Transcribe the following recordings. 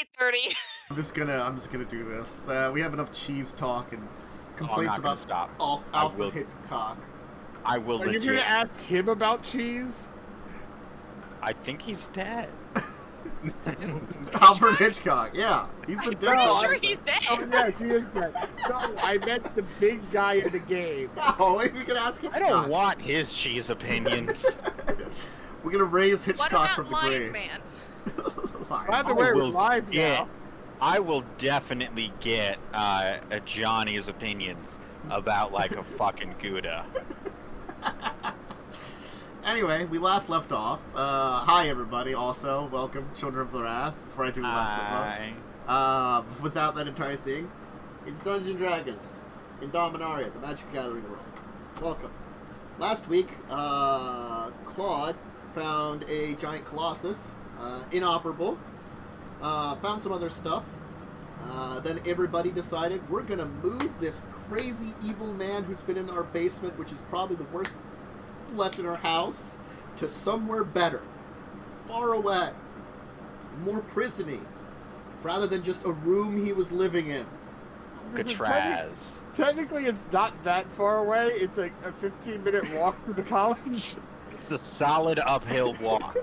8:30. I'm just gonna do this. We have enough cheese talk and I'm complaints not gonna about stop. Alfred Hitchcock. I will Are you legit. gonna ask him about cheese? I think he's dead. Alfred Hitchcock, yeah. He's been dead. Pretty for a sure while. he's dead. Oh yes, he is dead. No, I meant the big guy in the game. No, we can ask I Hitchcock. don't want his cheese opinions. We're gonna raise What Hitchcock about from the Lion grave. Man? By the way, we're live now. I will definitely get Johnny's opinions about like a fucking Gouda. Anyway, we last left off. Hi everybody. Also, welcome, Children of Rath. Before I do last left off, without that entire thing, it's Dungeons & Dragons in Dominaria, the Magic Gathering world. Welcome. Last week, Claude found a giant colossus, inoperable. Found some other stuff. Then everybody decided we're gonna move this crazy evil man who's been in our basement, which is probably the worst left in our house, to somewhere better, far away, more prisony, rather than just a room he was living in. Katraz. Technically, it's not that far away. It's like a 15-minute walk to the college. It's a solid uphill walk.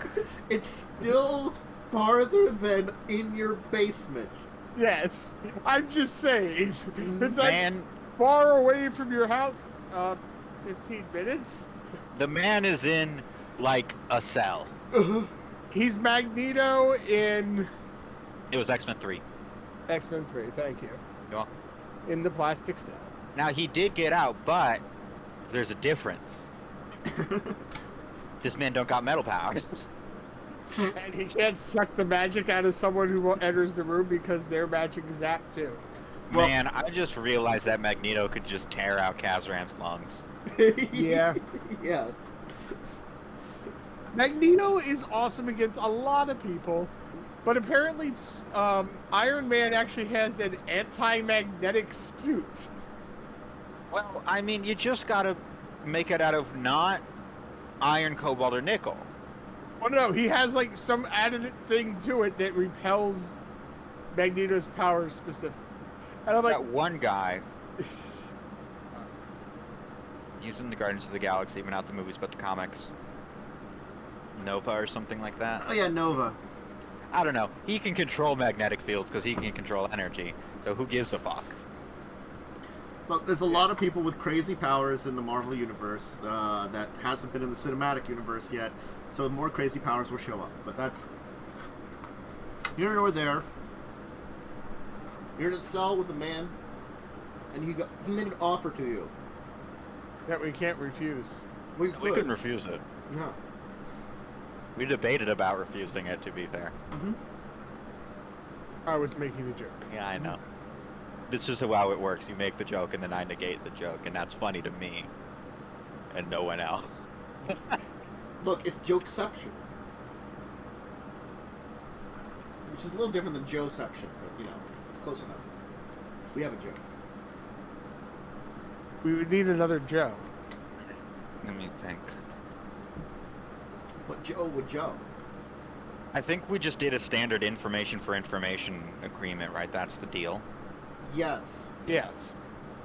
It's still farther than in your basement. Yes, I'm just saying. It's like Man, far away from your house. 15 minutes. the man is in like a cell. He's Magneto in It was X-Men 3. X-Men 3. Thank you. You're welcome. In the plastic cell. Now he did get out, but there's a difference. This man don't got metal powers. And he can't suck the magic out of someone who enters the room because their magic is zapped too. Well- Man, I just realized that Magneto could just tear out Kazran's lungs. Yeah. Yes. Magneto is awesome against a lot of people, but apparently Iron Man actually has an anti-magnetic suit. Well, I mean, you just gotta make it out of not iron, cobalt, or nickel. Oh no, he has like some added thing to it that repels Magneto's powers specifically. And I'm like, That one guy using the Guardians of the Galaxy, but not the movies, but the comics. Nova or something like that. Oh yeah, Nova. I don't know. He can control magnetic fields because he can control energy. So who gives a fuck? Look, there's a lot of people with crazy powers in the Marvel universe that hasn't been in the cinematic universe yet, so more crazy powers will show up. But that's here nor there. You're in a cell with a man, and he made an offer to you. that we can't refuse. We We couldn't refuse it. No. We debated about refusing it, to be fair. Mm-hmm. I was making a joke. Yeah, I know. This is how it works. You make the joke and then I negate the joke, and that's funny to me. And no one else. Look, it's jokeception. Which is a little different than Joeception, but, close enough. We have a joke. We would need another Joe. Let me think. But Joe would Joe. I think we just did a standard information for information agreement, right? That's the deal. Yes. Yes.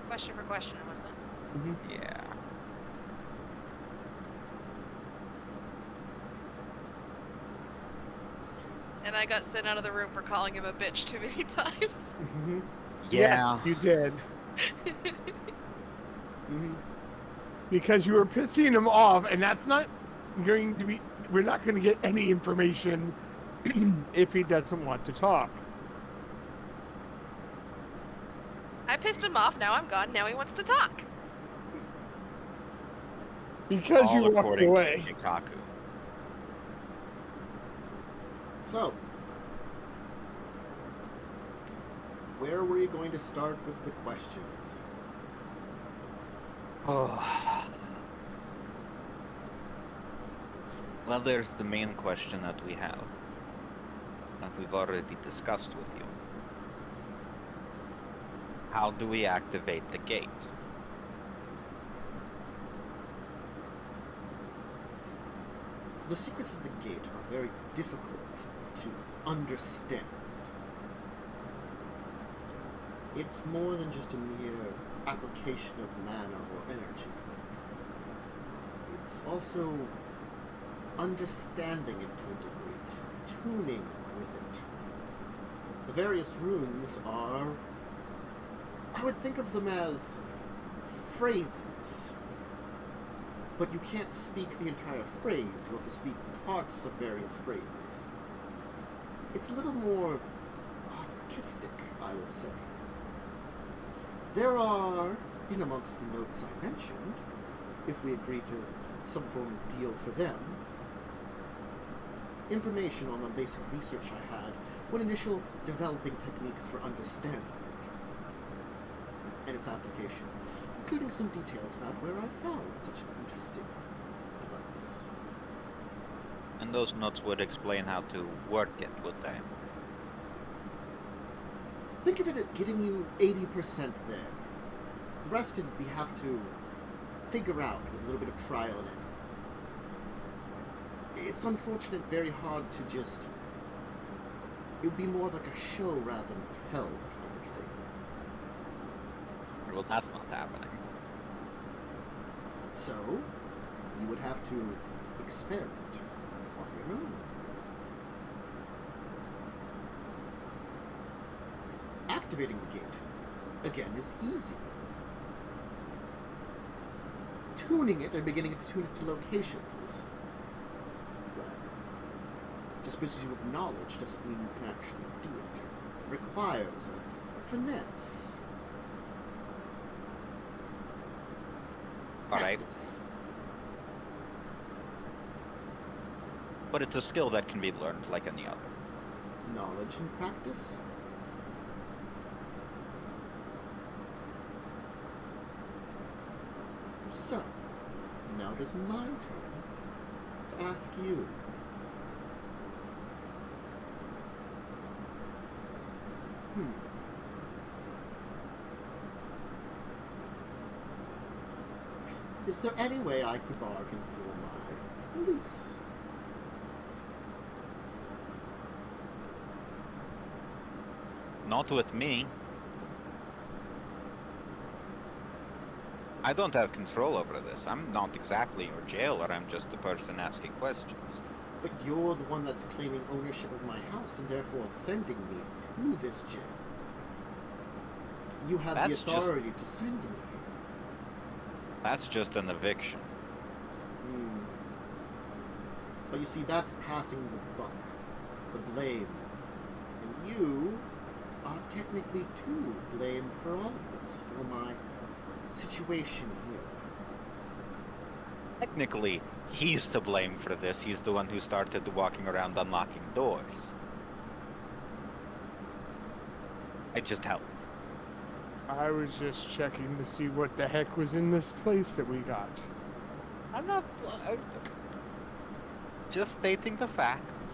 Question for question, wasn't it? Mm-hmm. Yeah. And I got sent out of the room for calling him a bitch too many times. Mm-hmm. Yeah. Yes, you did. Mm-hmm. Because you were pissing him off, and that's not going to be. We're not going to get any information if he doesn't want to talk. I pissed him off, now I'm gone, now he wants to talk. Because All you walked according away. to Shikaku. So, where were you going to start with the questions? Oh. Well, there's the main question that we have, that we've already discussed with you. How do we activate the gate? The secrets of the gate are very difficult to understand. It's more than just a mere application of mana or energy. It's also understanding it to a degree, tuning with it. The various runes are, I would think of them as phrases. But you can't speak the entire phrase, you have to speak parts of various phrases. It's a little more artistic, I would say. There are, in amongst the notes I mentioned, if we agree to some form of deal for them, information on the basic research I had when initial developing techniques for understanding it and its application, including some details about where I found such an interesting device. And those notes would explain how to work it, would they? Think of it as getting you 80% there. The rest we have to figure out with a little bit of trial and error. It's unfortunate, very hard to just... It would be more like a show rather than tell kind of thing. Well, that's not happening. So, you would have to experiment on your own. Activating the gate, again, is easy. Tuning it and beginning to tune it to locations, well, just because you have knowledge doesn't mean you can actually do it. It requires a finesse. Alright. Practice. But it's a skill that can be learned like any other. Knowledge and practice? So, now it is my turn to ask you. Is there any way I could bargain for my release? Not with me. I don't have control over this. I'm not exactly your jailer, I'm just the person asking questions. But you're the one that's claiming ownership of my house and therefore sending me to this jail. You have the authority to send me here. That's just an eviction. But you see, that's passing the buck, the blame. And you are technically to blame for all of this, for my situation here. Technically, he's to blame for this. He's the one who started walking around unlocking doors. I just helped. I was just checking to see what the heck was in this place that we got. I'm not... just stating the facts.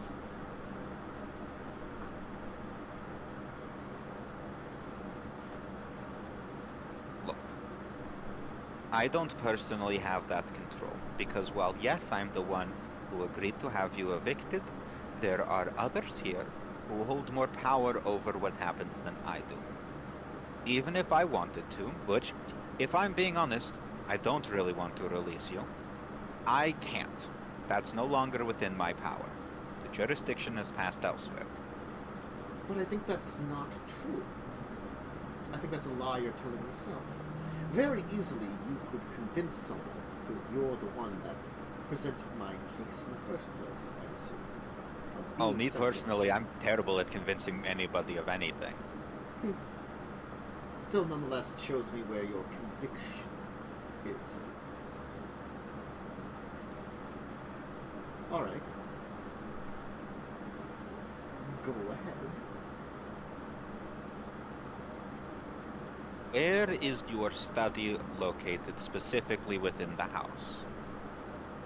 Look, I don't personally have that control, because while yes, I'm the one who agreed to have you evicted, there are others here who hold more power over what happens than I do. Even if I wanted to, which, if I'm being honest, I don't really want to release you. I can't. That's no longer within my power. The jurisdiction has passed elsewhere. But I think that's not true. I think that's a lie you're telling yourself. Very easily you could convince someone because you're the one that presented my case in the first place, I assume. Oh, me personally, I'm terrible at convincing anybody of anything. Still, nonetheless, it shows me where your conviction is in this. Alright. Go ahead. Where is your study located specifically within the house?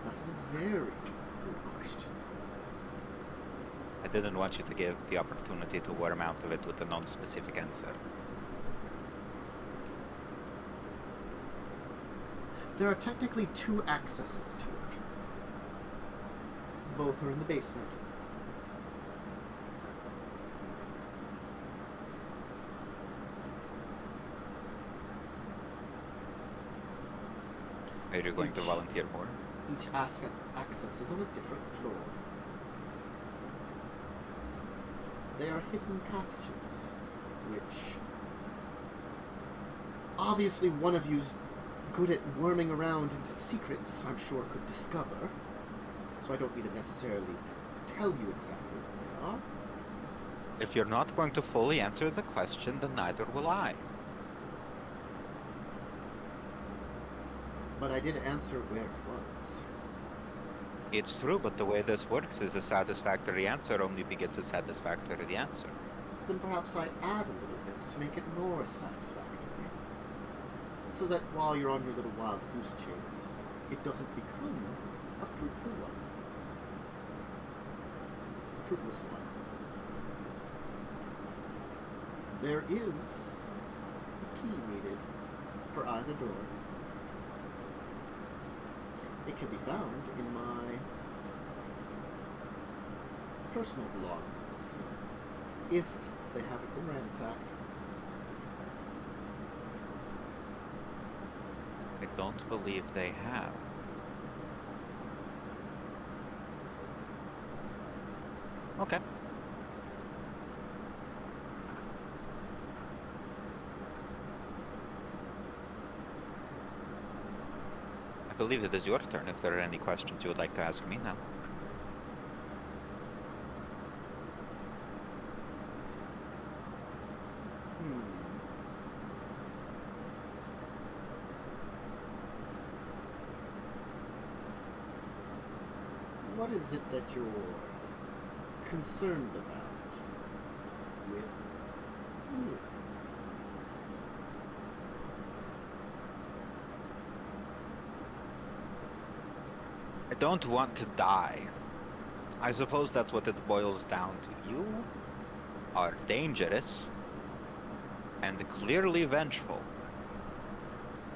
That is a very good question. I didn't want you to give the opportunity to worm out of it with a non-specific answer. There are technically two accesses to it. Both are in the basement. Are you going to volunteer more? Each access is on a different floor. They are hidden passages, which obviously one of you's good at worming around into secrets, I'm sure could discover. So I don't need to necessarily tell you exactly what they are. If you're not going to fully answer the question, then neither will I. But I did answer where it was. It's true, but the way this works is a satisfactory answer only begets a satisfactory answer. Then perhaps I add a little bit to make it more satisfactory. So that while you're on your little wild goose chase, it doesn't become a fruitful one. A fruitless one. There is a key needed for either door. It can be found in my personal belongings, if they haven't been ransacked. I don't believe they have. Okay. I believe it is your turn if there are any questions you would like to ask me now. What is it that you're concerned about with me? I don't want to die. I suppose that's what it boils down to. You are dangerous and clearly vengeful.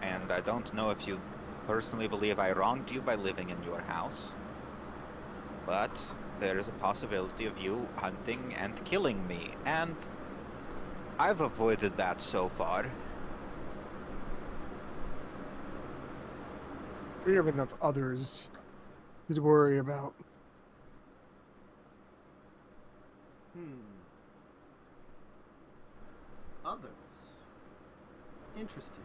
And I don't know if you personally believe I wronged you by living in your house, but there is a possibility of you hunting and killing me, and I've avoided that so far. We have enough others to worry about. Others? Interesting.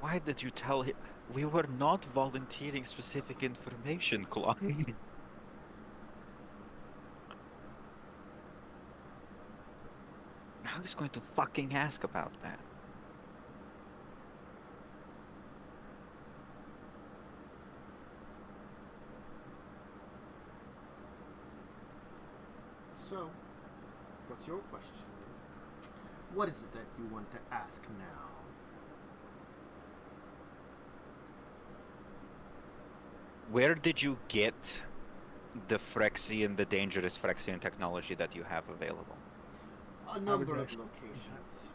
Why did you tell him? We were not volunteering specific information, Clyde. Now he's going to fucking ask about that. So, what's your question? What is it that you want to ask now? Where did you get the Phyrexian, the dangerous Phyrexian technology that you have available? A number of locations.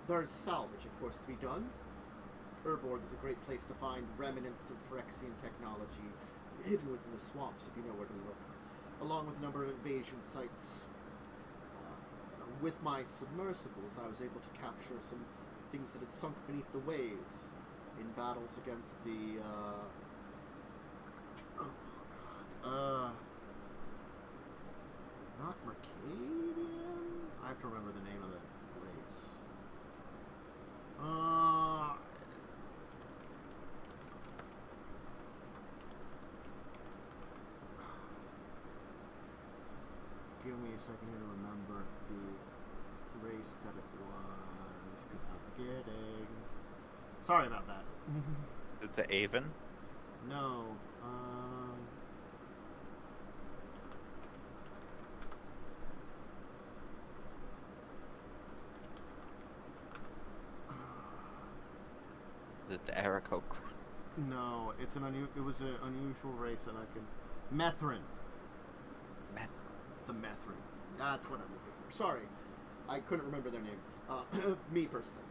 There's salvage, of course, to be done. Urborg is a great place to find remnants of Phyrexian technology hidden within the swamps, if you know where to look, along with a number of invasion sites. With my submersibles, I was able to capture some things that had sunk beneath the waves in battles against the, not Mercadian? I have to remember the name of the race. Give me a second here to remember the race that it was, because I'm forgetting. Sorry about that. Is it the Avon? No. Is it the Araco? No, it's it was an unusual race, and I can. Methrin. The Methrin. That's what I'm looking for. Sorry, I couldn't remember their name. Me personally.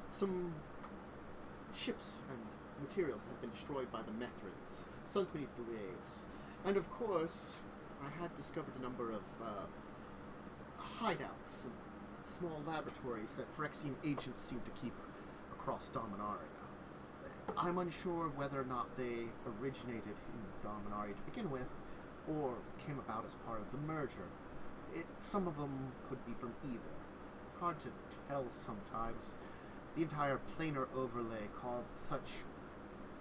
Some ships and materials had been destroyed by the Methrins, sunk beneath the waves. And of course, I had discovered a number of hideouts and small laboratories that Phyrexian agents seem to keep across Dominaria. I'm unsure whether or not they originated in Dominaria to begin with, or came about as part of the merger. Some of them could be from either. It's hard to tell sometimes. The entire planar overlay caused such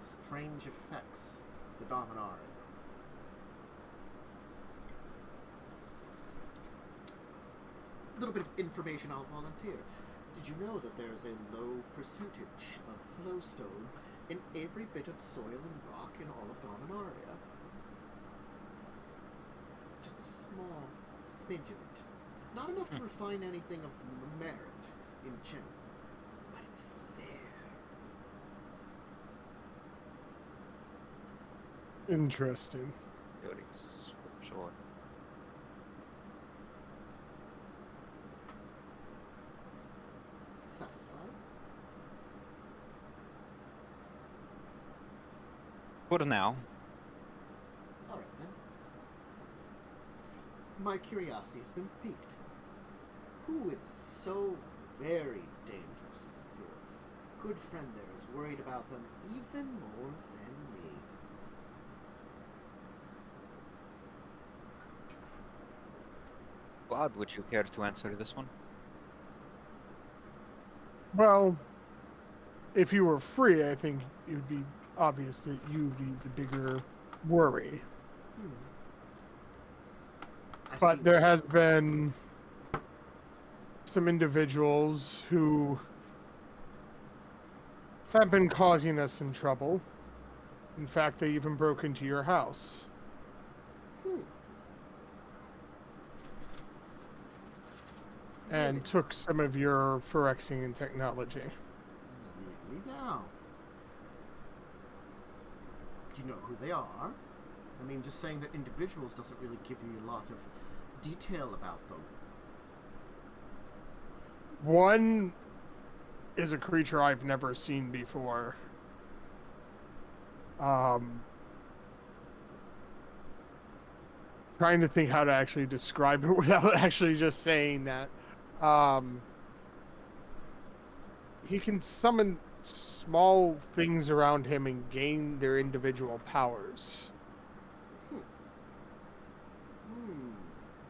strange effects to Dominaria. A little bit of information I'll volunteer. Did you know that there's a low percentage of flowstone in every bit of soil and rock in all of Dominaria? Just a small smidge of it. Not enough to refine anything of merit in general, but it's there. Interesting. Sure. Satisfied? For now. All right then. My curiosity has been piqued. Who is so very dangerous that your good friend there is worried about them even more than me? Bob, would you care to answer this one? Well, if you were free, I think it would be obvious that you would be the bigger worry. But there has been some individuals who have been causing us some trouble. In fact, they even broke into your house. And took some of your Phyrexian technology. Really now? Do you know who they are? I mean, just saying that individuals doesn't really give you a lot of detail about them. One is a creature I've never seen before. Trying to think how to actually describe it without actually just saying that. He can summon small things around him and gain their individual powers.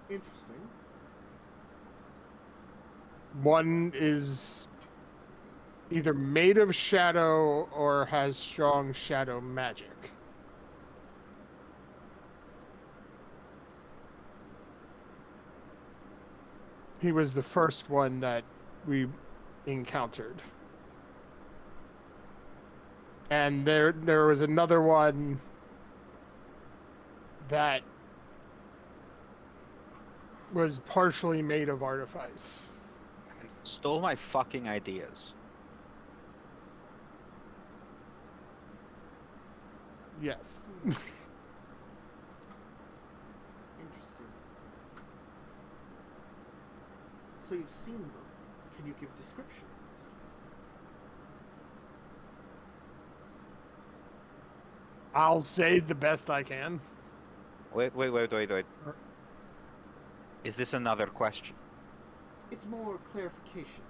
Interesting. One is either made of shadow or has strong shadow magic. He was the first one that we encountered. And there was another one that was partially made of artifice. Stole my fucking ideas. Yes. Interesting. So you've seen them. Can you give descriptions? I'll say the best I can. Wait. Is this another question? It's more clarification.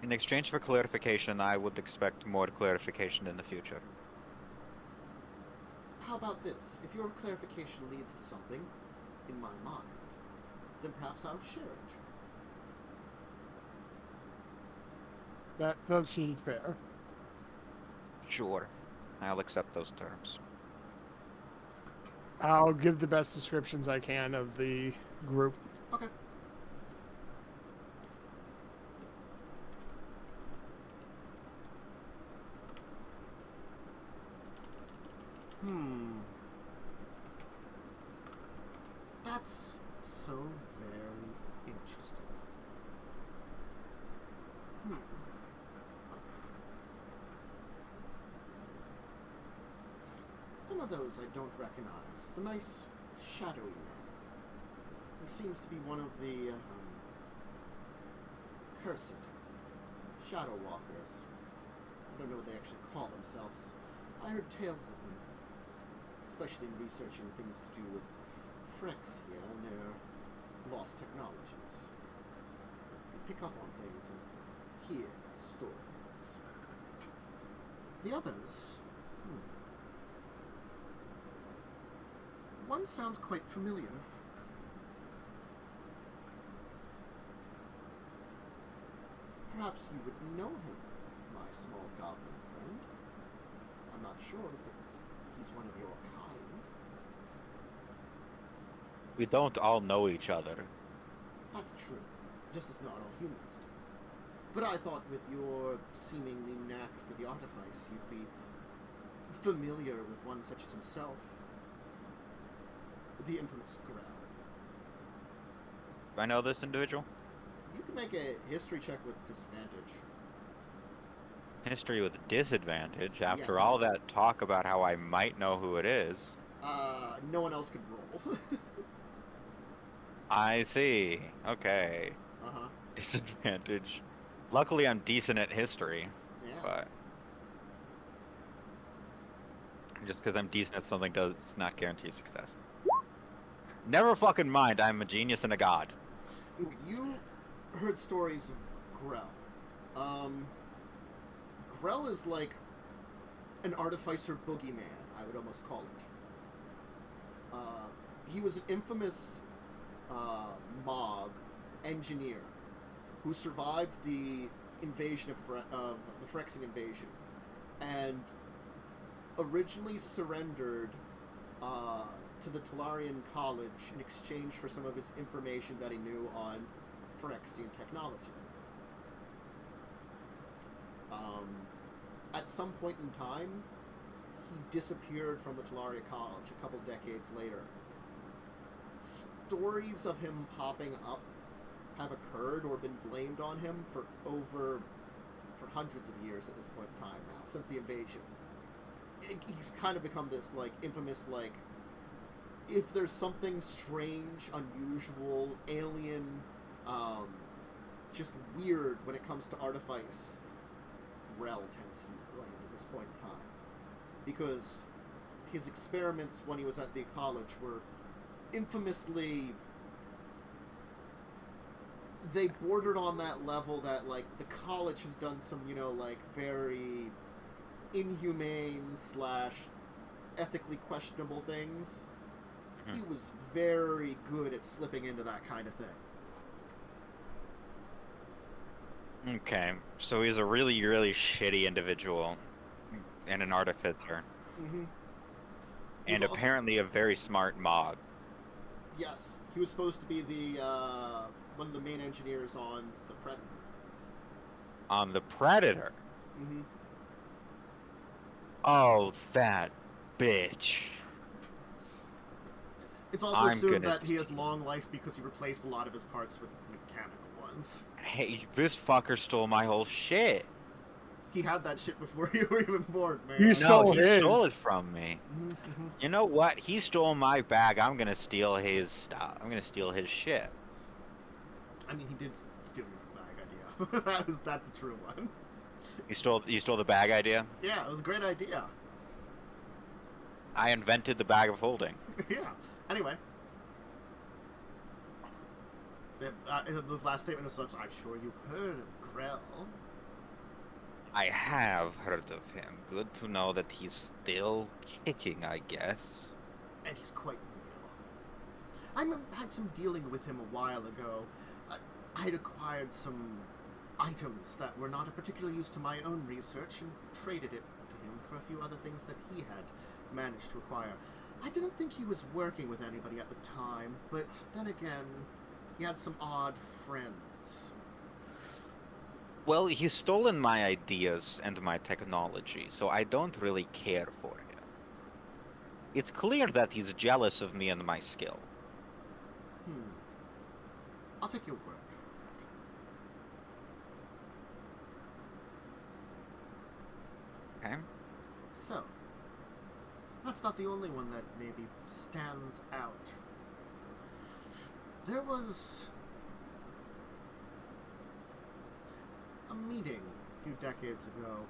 In exchange for clarification, I would expect more clarification in the future. How about this? If your clarification leads to something in my mind, then perhaps I'll share it. That does seem fair. Sure. I'll accept those terms. I'll give the best descriptions I can of the group. Okay. That's so very interesting. Some of those I don't recognize. The nice, shadowy man. He seems to be one of the, cursed shadow walkers. I don't know what they actually call themselves. I heard tales of them. especially in researching things to do with Phyrexia and their lost technologies. You pick up on things and hear stories. The others, one sounds quite familiar. Perhaps you would know him, my small goblin friend. I'm not sure, but he's one of your kind. We don't all know each other. That's true, just as not all humans do. But I thought with your seemingly knack for the artifice, you'd be familiar with one such as himself. The infamous Grell. Do I know this individual? You can make a history check with disadvantage. History with disadvantage, after Yes. all that talk about how I might know who it is. No one else could roll. I see. Okay. Uh-huh. Disadvantage. Luckily, I'm decent at history, Yeah. but just because I'm decent at something does not guarantee success. Never fucking mind, I'm a genius and a god. You heard stories of Grell. Grell is like an artificer boogeyman, I would almost call it. He was an infamous Mog engineer who survived the invasion of the Phyrexian invasion, and originally surrendered to the Talarian College in exchange for some of his information that he knew on Phyrexian technology. At some point in time, he disappeared from the Talaria College a couple decades later. Stories of him popping up have occurred or been blamed on him for hundreds of years at this point in time now, since the invasion. He's kind of become this, like, infamous, like, if there's something strange, unusual, alien, just weird when it comes to artifice, Grell tends to be blamed at this point in time. Because his experiments when he was at the college were infamously... They bordered on that level that, like, the college has done some, like, very inhumane / ethically questionable things. He was very good at slipping into that kind of thing. Okay, so he's a really, really shitty individual and an artificer. Mm-hmm. And apparently a very smart Mog. Yes, he was supposed to be the one of the main engineers on the Predator. On the Predator? Mm-hmm. Oh, that bitch. It's also assumed that he has long life because he replaced a lot of his parts with mechanical ones. Hey, this fucker stole my whole shit. He had that shit before you were even born, man. You No, stole he his. stole it from me. Mm-hmm. You know what? He stole my bag. I'm gonna steal his stuff. I'm gonna steal his shit. I mean, he did steal your bag idea. That's a true one. You stole the bag idea? Yeah, it was a great idea. I invented the bag of holding. Yeah. Anyway. The last statement is, I'm sure you've heard of Grell. I have heard of him. Good to know that he's still kicking, I guess. And he's quite real. I had some dealing with him a while ago. I had acquired some items that were not of particular use to my own research and traded it to him for a few other things that he had managed to acquire. I didn't think he was working with anybody at the time, but then again, he had some odd friends. Well, he's stolen my ideas and my technology, so I don't really care for him. It's clear that he's jealous of me and my skill. I'll take your word for that. Okay? So, that's not the only one that maybe stands out. There was a meeting a few decades ago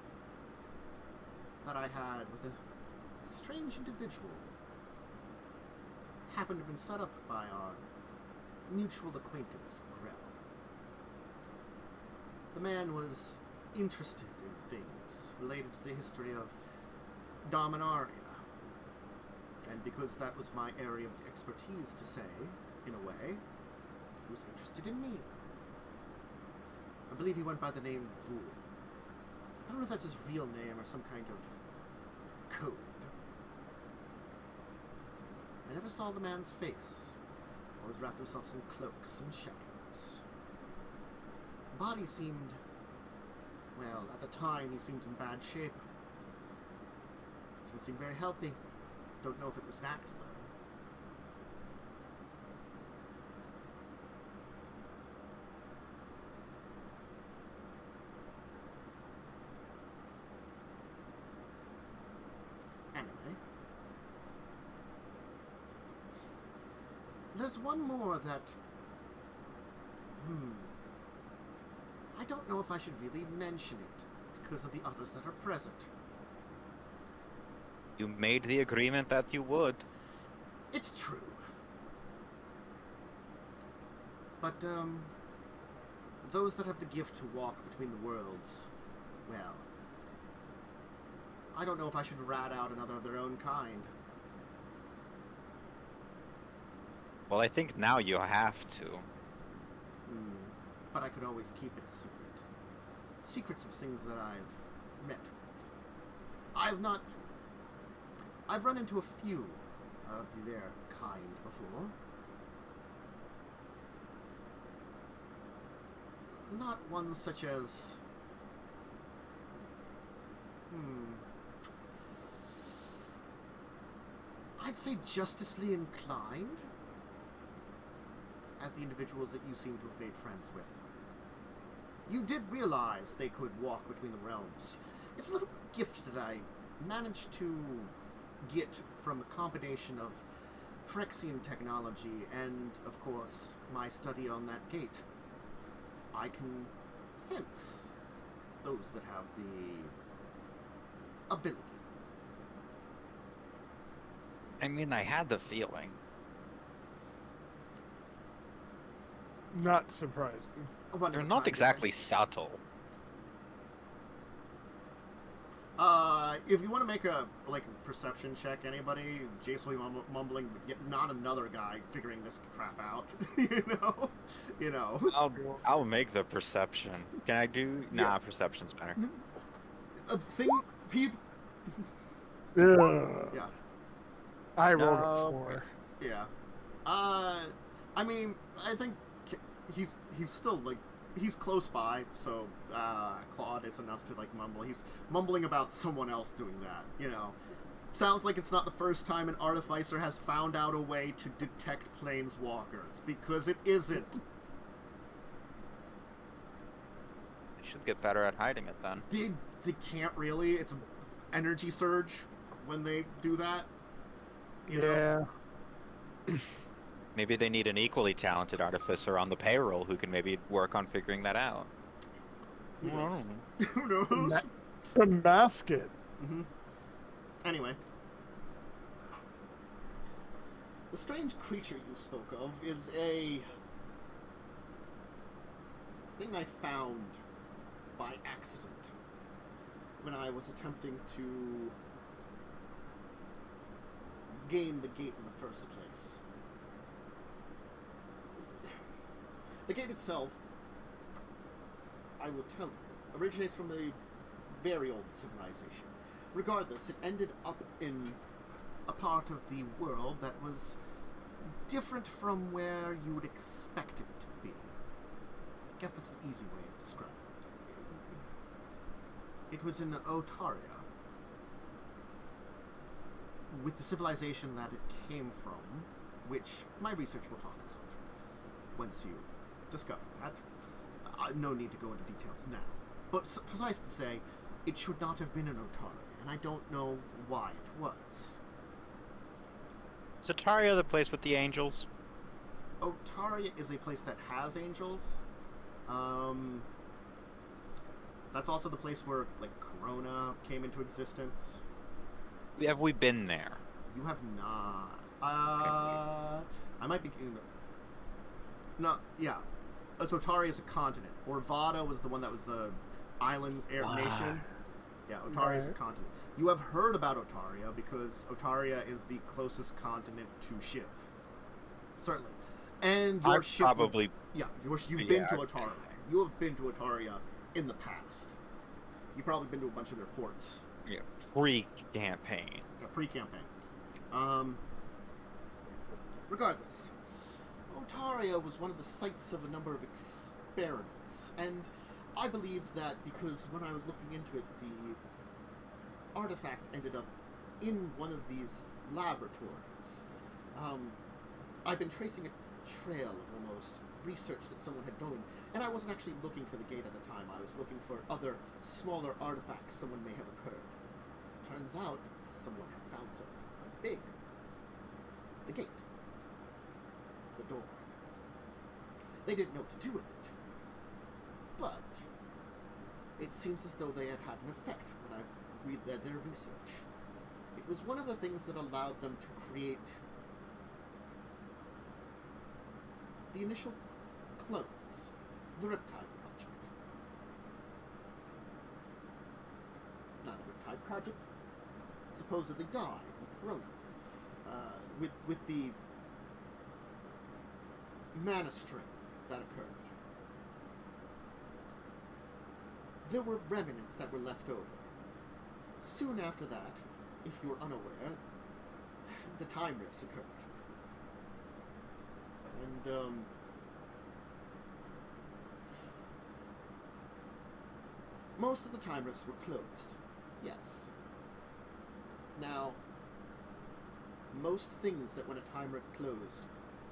that I had with a strange individual happened to have been set up by our mutual acquaintance, Grell. The man was interested in things related to the history of Dominaria. And because that was my area of expertise to say, in a way, he was interested in me. I believe he went by the name Vul. I don't know if that's his real name or some kind of code. I never saw the man's face. Always wrapped himself in cloaks and shadows. The body seemed... well, at the time he seemed in bad shape. Didn't seem very healthy. Don't know if it was an act, though. Anyway. There's one more that... I don't know if I should really mention it, because of the others that are present. You made the agreement that you would. It's true. But, those that have the gift to walk between the worlds, well, I don't know if I should rat out another of their own kind. Well, I think now you have to. But I could always keep it a secret. Secrets of things that I've met with. I've run into a few of their kind before. Not ones such as... I'd say justicely inclined, as the individuals that you seem to have made friends with. You did realize they could walk between the realms. It's a little gift that I managed to get from a combination of Phyrexian technology and, of course, my study on that gate. I can sense those that have the ability. I mean, I had the feeling. Not surprising. They're not exactly subtle. If you want to make a perception check, anybody, Jace will be mumbling, but yet not another guy figuring this crap out. you know. I'll make the perception. Can I do? Nah, perception's better. A thing, Yeah. I rolled a 4. Yeah. I mean, I think he's still he's close by, so Claude is enough to mumble. He's mumbling about someone else doing that, you know. Sounds like it's not the first time an artificer has found out a way to detect planeswalkers, because it isn't. They should get better at hiding it then. They can't really. It's an energy surge when they do that. You know? Maybe they need an equally talented artificer on the payroll who can maybe work on figuring that out. Who knows? Who knows? The basket. Anyway. The strange creature you spoke of is a thing I found by accident when I was attempting to gain the gate in the first place. The gate itself, I will tell you, originates from a very old civilization. Regardless, it ended up in a part of the world that was different from where you would expect it to be. I guess that's an easy way of describing it. It was in Otaria, with the civilization that it came from, which my research will talk about once you discover that. No need to go into details now. But suffice to say, it should not have been in Otaria, and I don't know why it was. Is Otaria the place with the angels? Otaria is a place that has angels. That's also the place where, Corona came into existence. Have we been there? You have not. I might be... No, yeah. So Otari is a continent. Orvada was the one that was the island nation. Yeah, Otaria is a continent. You have heard about Otaria because Otaria is the closest continent to Shiv. Certainly. And your ship... Probably... you've been to Otaria. You have been to Otaria in the past. You've probably been to a bunch of their ports. Yeah, pre-campaign. Yeah, pre-campaign. Regardless, Otaria was one of the sites of a number of experiments, and I believed that because when I was looking into it, the artifact ended up in one of these laboratories. I've been tracing a trail of almost research that someone had done, and I wasn't actually looking for the gate at the time. I was looking for other smaller artifacts someone may have occurred. Turns out someone had found something quite big. The gate. The door. They didn't know what to do with it. But it seems as though they had had an effect when I read their research. It was one of the things that allowed them to create the initial clones, the Riptide Project. Now, the Riptide Project supposedly died with Corona, with the mana strain that occurred. There were remnants that were left over. Soon after that, if you were unaware, the time rifts occurred. And, most of the time rifts were closed. Yes. Now, most things that when a time rift closed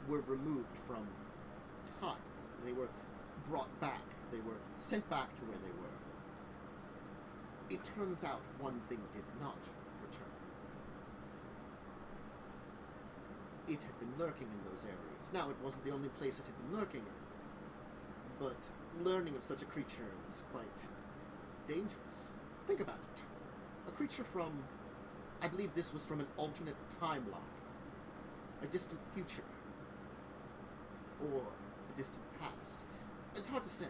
were removed from time. They were brought back. They were sent back to where they were. It turns out one thing did not return. It had been lurking in those areas. Now, it wasn't the only place it had been lurking in, but learning of such a creature is quite dangerous. Think about it. A creature from, I believe this was from an alternate timeline, a distant future, or a distant past. It's hard to say.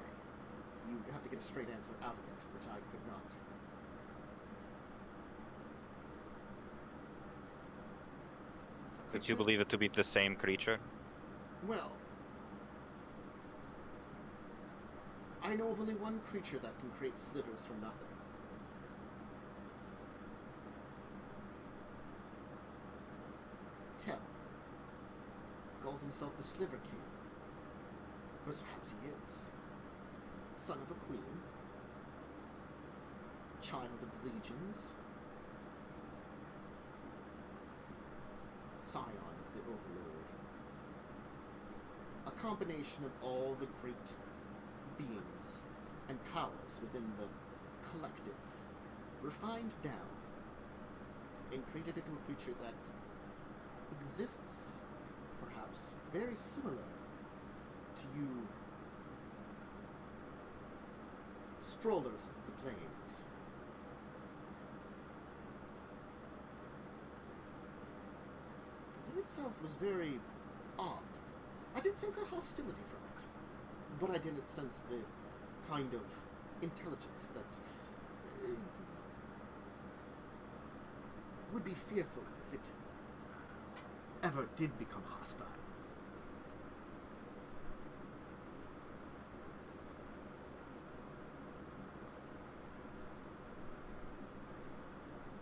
You have to get a straight answer out of it, which I could not. Would you believe it to be the same creature? Well, I know of only one creature that can create slivers from nothing. Tell. Calls himself the Sliver King. But perhaps he is. Son of a queen. Child of the legions. Scion of the Overlord. A combination of all the great beings and powers within the collective, refined down, and created into a creature that exists, perhaps very similar to you strollers of the plains. The thing itself was very odd. I didn't sense a hostility from it, but I didn't sense the kind of intelligence that would be fearful if it ever did become hostile.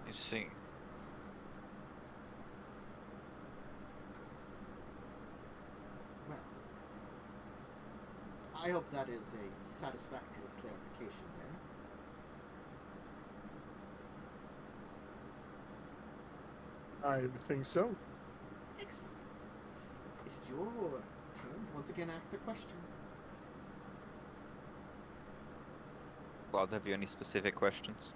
You see. Well, I hope that is a satisfactory clarification there. I think so. Excellent. It is your turn to once again ask a question. Claude, have you any specific questions?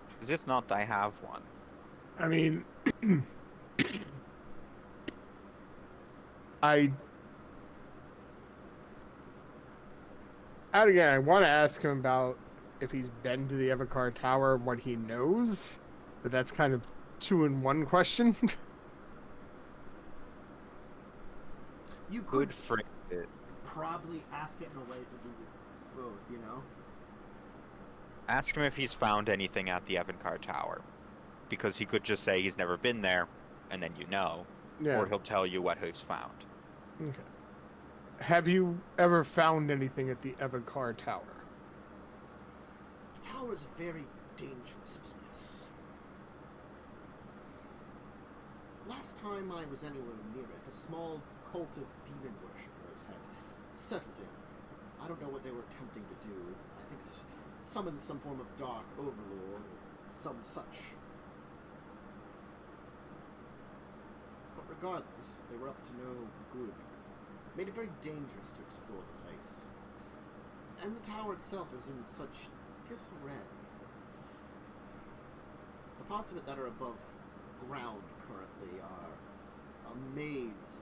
Because if not, I have one. I mean, And again, I want to ask him about if he's been to the Evocar Tower and what he knows, but that's kind of 2-in-1 question. You could Good phrase it. probably ask it in a way to do both, you know? Ask him if he's found anything at the Evocar Tower. Because he could just say he's never been there, and then you know. Yeah. Or he'll tell you what he's found. Okay. Have you ever found anything at the Evocar Tower? The tower is a very dangerous place. Last time I was anywhere near it, a small cult of demon worshippers had settled in. I don't know what they were attempting to do. I think summon some form of dark overlord or some such. But regardless, they were up to no good. Made it very dangerous to explore the place. And the tower itself is in such disarray. The parts of it that are above ground currently are a maze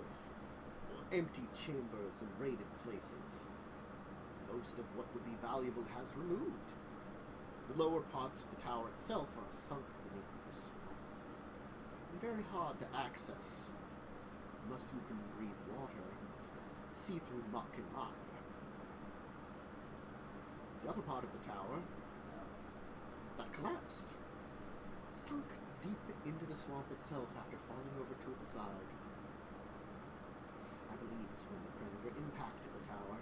of empty chambers and raided places. Most of what would be valuable has removed. The lower parts of the tower itself are sunk beneath the soil, and very hard to access, unless you can breathe water and see through muck and mire. The upper part of the tower, that collapsed, sunk deep into the swamp itself after falling over to its side. I believe it's when the predator impacted the tower,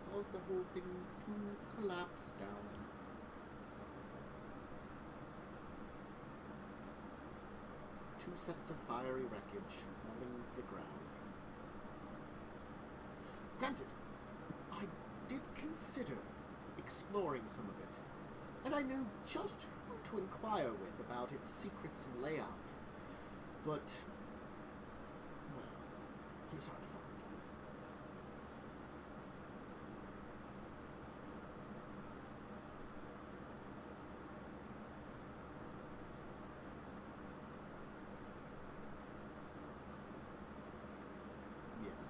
caused the whole thing to collapse down. Two sets of fiery wreckage falling to the ground. Granted, I did consider exploring some of it, and I knew just who to inquire with about its secrets and layout. But, well, he's hard to find. Yes.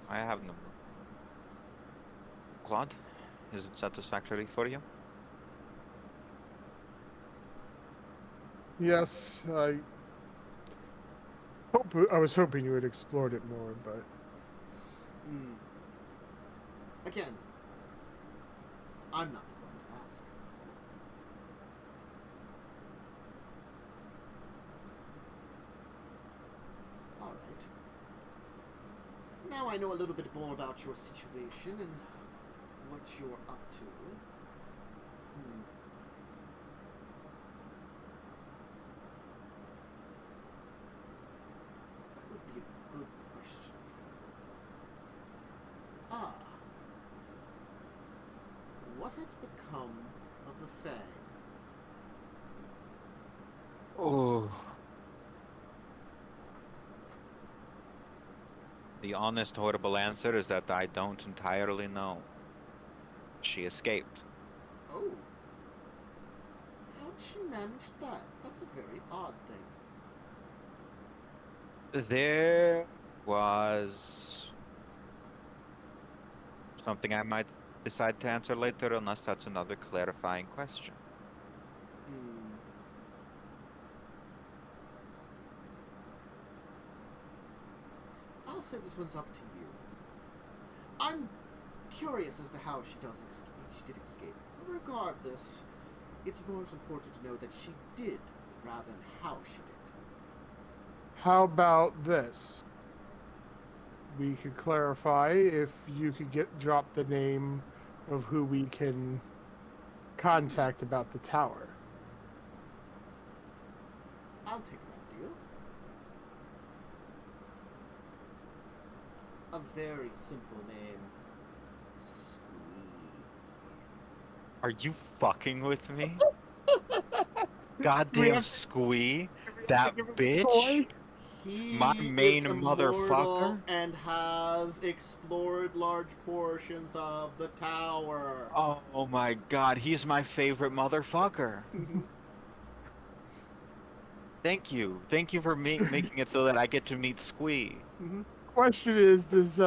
I have no. Claude, is it satisfactory for you? Yes, I was hoping you had explored it more, but Again, I'm not the one to ask. Alright. Now I know a little bit more about your situation and what you're up to. That would be a good question for you. What has become of the Fae? Oh. The honest, horrible answer is that I don't entirely know. She escaped. Oh. How'd she manage that? That's a very odd thing. There was something I might decide to answer later, unless that's another clarifying question. I'll say this one's up to you. I'm curious as to how she did escape. Regardless, it's more important to know that she did, rather than how she did. how about this? We could clarify if you could drop the name of who we can contact about the tower. I'll take that deal. A very simple name. Squee. Are you fucking with me? Goddamn Squee. That bitch. He My main is motherfucker? immortal and has explored large portions of the tower. Oh my god, he's my favorite motherfucker. Thank you. Thank you for making it so that I get to meet Squee. Mm-hmm. Question is, does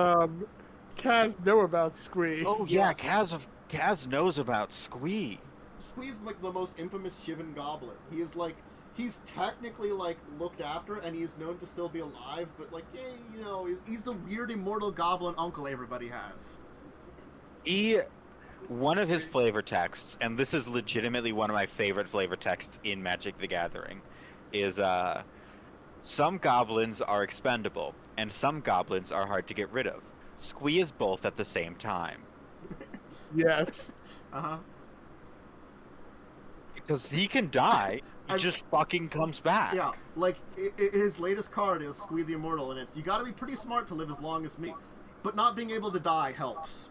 Kaz know about Squee? Oh yeah, Yes. Kaz knows about Squee. Squee's like the most infamous Shivan goblin. He is like, he's technically like looked after, and he is known to still be alive. But like, yeah, you know, he's the weird immortal goblin uncle everybody has. One of his flavor texts, and this is legitimately one of my favorite flavor texts in Magic the Gathering, is some goblins are expendable, and some goblins are hard to get rid of. Squee is both at the same time. Yes. Uh-huh. Because he can die, he just fucking comes back. Yeah, like, his latest card is Squee the Immortal, and it's, you gotta be pretty smart to live as long as me, but not being able to die helps.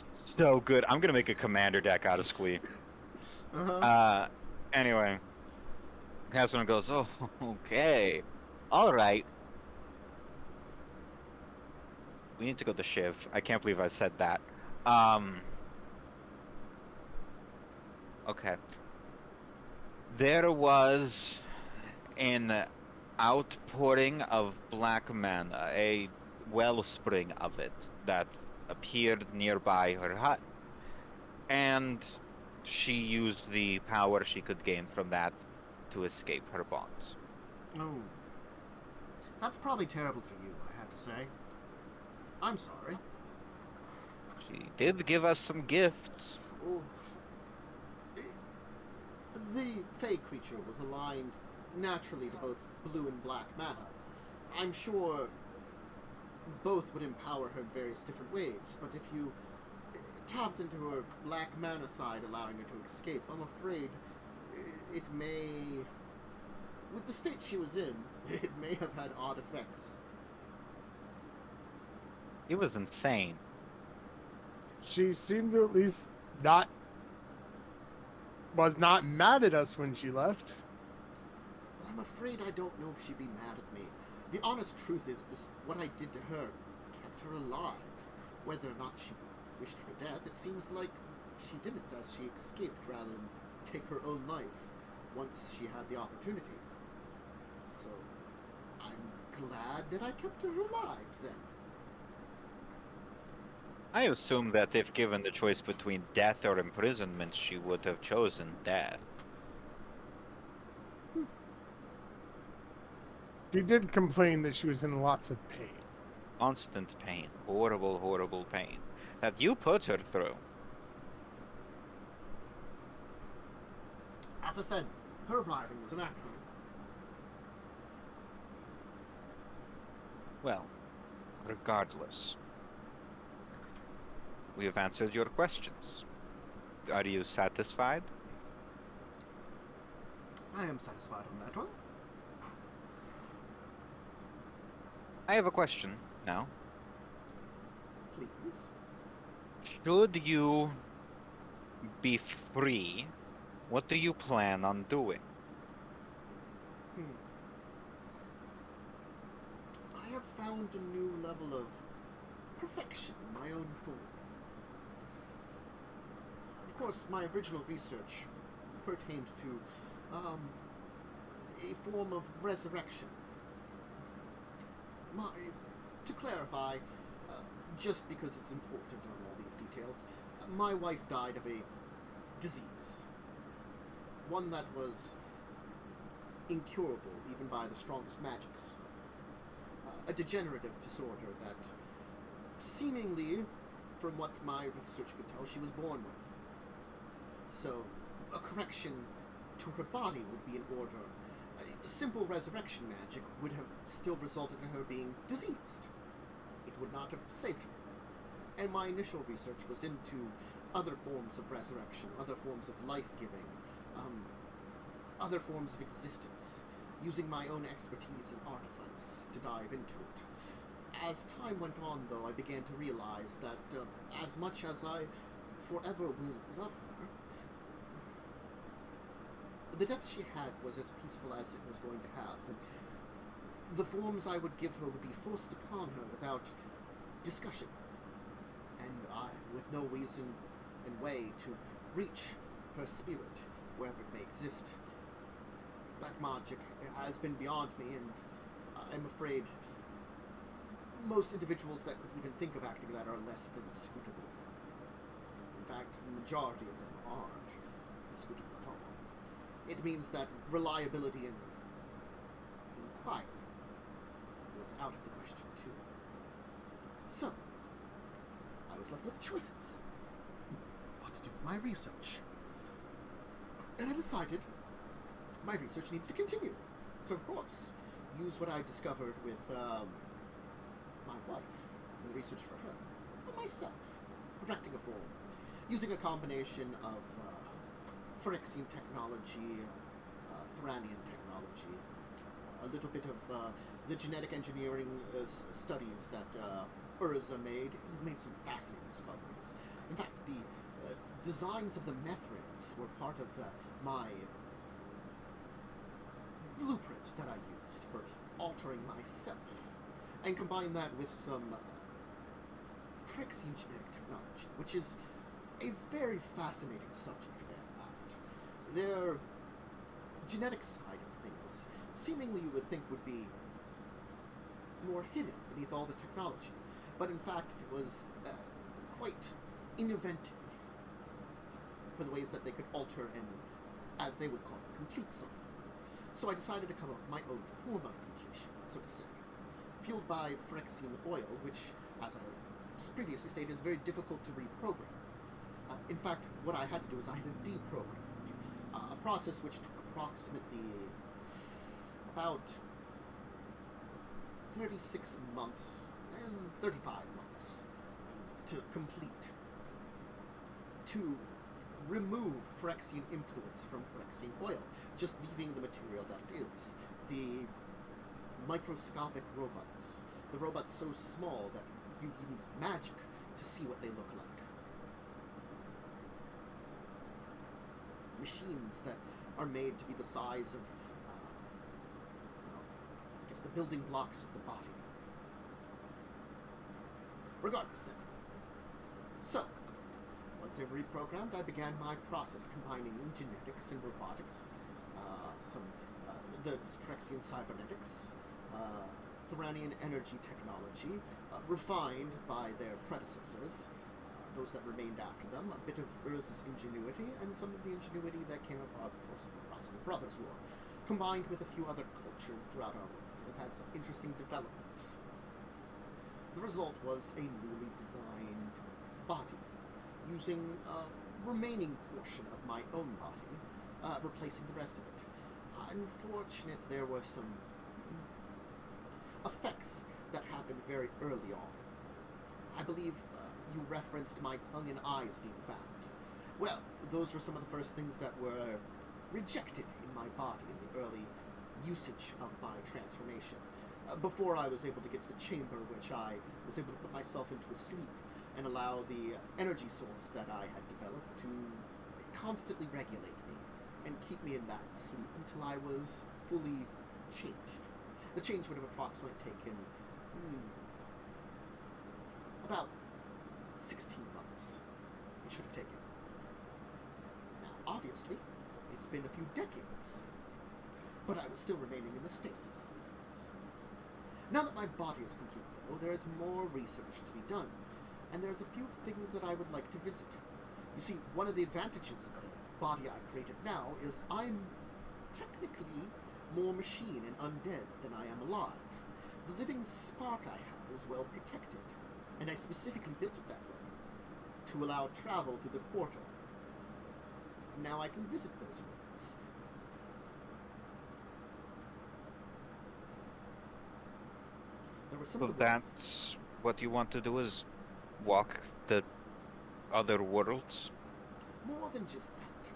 It's so good. I'm gonna make a commander deck out of Squee. Uh-huh. Anyway. Catherine goes, oh, okay. Alright. We need to go to Shiv. I can't believe I said that. Okay. There was an outpouring of black mana, a wellspring of it that appeared nearby her hut, and she used the power she could gain from that to escape her bonds. Oh. That's probably terrible for you, I have to say. I'm sorry. She did give us some gifts. Oh. The Fey creature was aligned naturally to both blue and black mana. I'm sure both would empower her in various different ways, but if you tapped into her black mana side, allowing her to escape, I'm afraid it may... With the state she was in, it may have had odd effects. It was insane. She seemed to at least was not mad at us when she left. Well, I'm afraid I don't know if she'd be mad at me. The honest truth is, what I did to her kept her alive. Whether or not she wished for death, it seems like she didn't, as she escaped rather than take her own life once she had the opportunity. So, I'm glad that I kept her alive, then. I assume that if given the choice between death or imprisonment, she would have chosen death. She did complain that she was in lots of pain. Constant pain. Horrible, horrible pain. That you put her through. As I said, her arriving was an accident. Well, regardless. We have answered your questions. Are you satisfied? I am satisfied on that one. I have a question now. Please. Should you be free, what do you plan on doing? I have found a new level of perfection in my own form. Of course, my original research pertained to a form of resurrection. To clarify, just because it's important on all these details, my wife died of a disease. One that was incurable even by the strongest magics. A degenerative disorder that, seemingly, from what my research could tell, she was born with. So, a correction to her body would be in order. A simple resurrection magic would have still resulted in her being diseased. It would not have saved her. And my initial research was into other forms of resurrection, other forms of life-giving, other forms of existence, using my own expertise and artifice to dive into it. As time went on, though, I began to realize that as much as I forever will love her, the death she had was as peaceful as it was going to have, and the forms I would give her would be forced upon her without discussion, and I, with no reason and way to reach her spirit, wherever it may exist. Black magic has been beyond me, and I'm afraid most individuals that could even think of acting that are less than suitable. In fact, the majority of them aren't suitable at all. It means that reliability and inquiry was out of the question, too. So, I was left with choices. What to do with my research? And I decided my research needed to continue. So, of course, use what I discovered with my wife and the research for her, and myself, perfecting a form, using a combination of Phyrexian technology, Thoranian technology, a little bit of the genetic engineering studies that Urza made. He made some fascinating discoveries. In fact, the designs of the Methrins were part of my blueprint that I used for altering myself, and combine that with some Phyrexian genetic technology, which is a very fascinating subject, may I add. Their genetic side of things, seemingly you would think would be more hidden beneath all the technology, but in fact it was quite inventive for the ways that they could alter and, as they would call it, complete something. So I decided to come up with my own form of completion, so to say, fueled by Phyrexian oil, which, as I previously stated, is very difficult to reprogram. In fact, what I had to do is I had to deprogram it, a process which took approximately about 36 months and 35 months to complete, to remove Phyrexian influence from Phyrexian oil, just leaving the material that it is. The microscopic robots, the robots so small that you need magic to see what they look like. Machines that are made to be the size of, I guess the building blocks of the body. Regardless then. So, once they've reprogrammed, I began my process combining genetics and robotics, the Phyrexian cybernetics, Thoranian energy technology, refined by their predecessors, those that remained after them, a bit of Urza's ingenuity, and some of the ingenuity that came about, of course, across the Brothers' War, combined with a few other cultures throughout our worlds that have had some interesting developments. The result was a newly designed body, using a remaining portion of my own body, replacing the rest of it. Unfortunate, there were some effects that happened very early on. I believe you referenced my tongue and eyes being found. Well, those were some of the first things that were rejected in my body in the early usage of my transformation, before I was able to get to the chamber, which I was able to put myself into a sleep and allow the energy source that I had developed to constantly regulate me and keep me in that sleep until I was fully changed. The change would have approximately taken about 16 months. It should have taken. Now, obviously, it's been a few decades, but I was still remaining in the stasis that I was. Now that my body is complete, though, there is more research to be done, and there's a few things that I would like to visit. You see, one of the advantages of the body I created now is I'm technically more machine and undead than I am alive. The living spark I have is well protected, and I specifically built it that way, to allow travel through the portal. Now I can visit those worlds. There were some So of the worlds. that's what you want to do, is walk the other worlds? More than just that.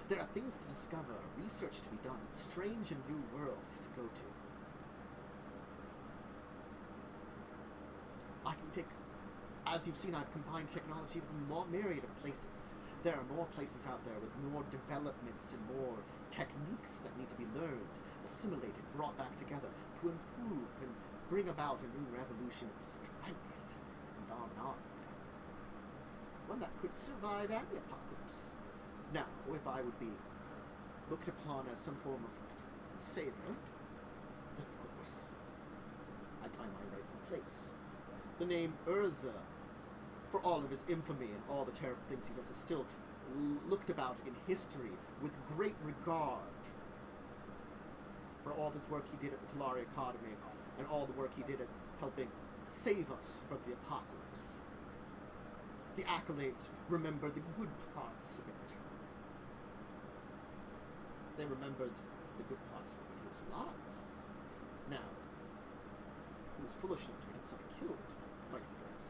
There are things to discover, research to be done, strange and new worlds to go to. I can pick, as you've seen, I've combined technology from a myriad of places. There are more places out there with more developments and more techniques that need to be learned, assimilated, brought back together to improve and bring about a new revolution of strength and Dominaria. One that could survive any apocalypse. Now, if I would be looked upon as some form of say, though, that of course, I'd find my rightful place. The name Urza, for all of his infamy and all the terrible things he does, is still looked about in history with great regard. For all this work he did at the Dominaria Academy, and all the work he did at helping save us from the apocalypse. The accolades remember the good parts of it. They remembered the good parts of it when he was alive. Now, he was foolish enough to get himself killed fighting for us.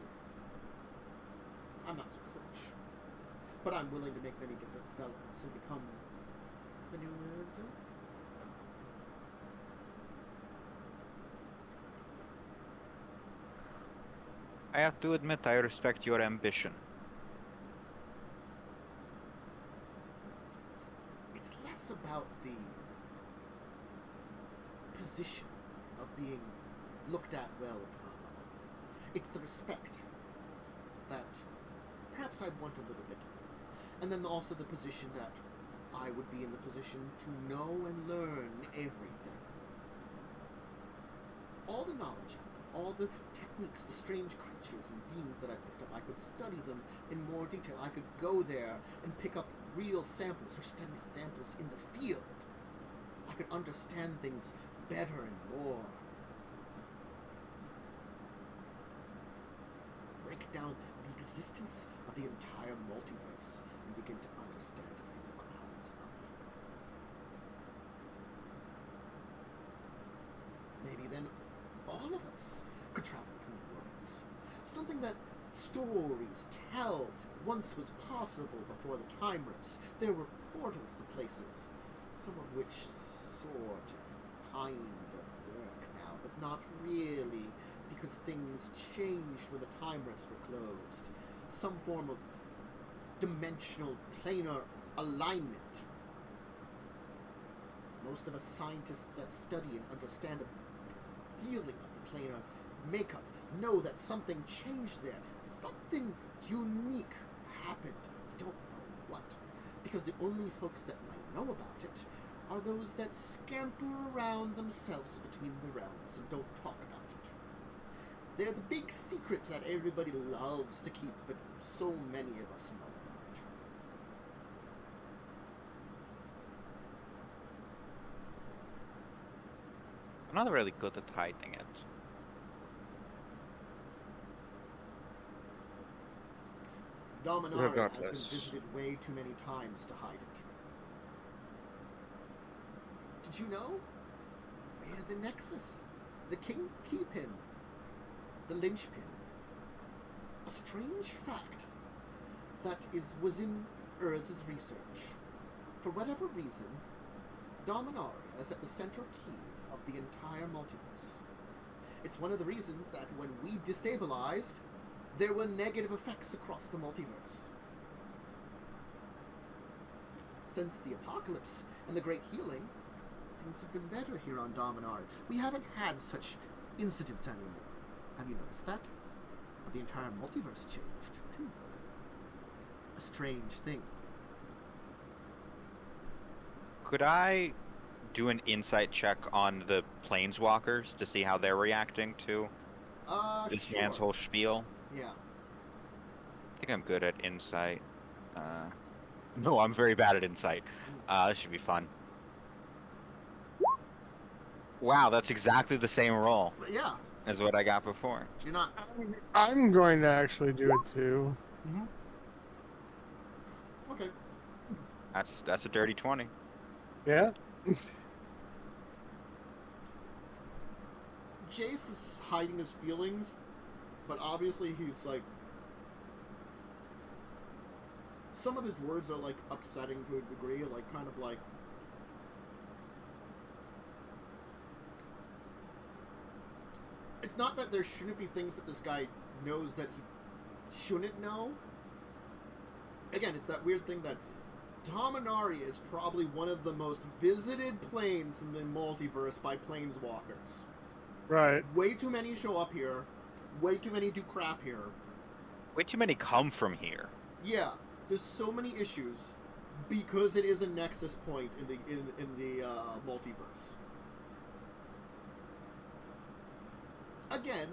I'm not so foolish. But I'm willing to make many different developments and become the new Urza. I have to admit, I respect your ambition. It's less about the position of being looked at well upon. It's the respect that perhaps I want a little bit of. And then also the position that I would be in the position to know and learn everything. All the knowledge out there, all the techniques, the strange creatures and beings that I picked up, I could study them in more detail. I could go there and pick up real samples or study samples in the field. I could understand things better and more. Break down the existence of the entire multiverse and begin to understand it from the grounds up. Maybe then all of us could travel between the worlds. Something that stories tell once was possible before the time rifts. There were portals to places, some of which sort of, kind of work now, but not really, because things changed when the time rifts were closed. Some form of dimensional planar alignment. Most of us scientists that study and understand a dealing of the planar makeup know that something changed there. Something unique happened. We don't know what. Because the only folks that might know about it are those that scamper around themselves between the realms and don't talk about it. They're the big secret that everybody loves to keep, but so many of us know about. I'm not really good at hiding it. Dominaria has been Regardless. visited way too many times to hide it. Did you know? Where the Nexus, the keypin, the linchpin. A strange fact that was in Urza's research. For whatever reason, Dominaria is at the central key of the entire multiverse. It's one of the reasons that when we destabilized, there were negative effects across the multiverse. Since the apocalypse and the Great Healing, things have been better here on Dominaria. We haven't had such incidents anymore. Have you noticed that? But the entire multiverse changed, too. A strange thing. Could I do an insight check on the planeswalkers to see how they're reacting to this Sure. man's whole spiel? Yeah. I think I'm good at insight. No, I'm very bad at insight. This should be fun. Wow, that's exactly the same roll But yeah, as what I got before. you're not... I'm going to actually do it too. Mm-hmm. Okay. That's a dirty 20. Yeah. Jace is hiding his feelings, but obviously he's like... Some of his words are like upsetting to a degree, like kind of like... It's not that there shouldn't be things that this guy knows that he shouldn't know. Again, it's that weird thing that Dominaria is probably one of the most visited planes in the multiverse by planeswalkers. Right. Way too many show up here. Way too many do crap here. Way too many come from here. Yeah, there's so many issues. Because it is a nexus point in the multiverse. Again,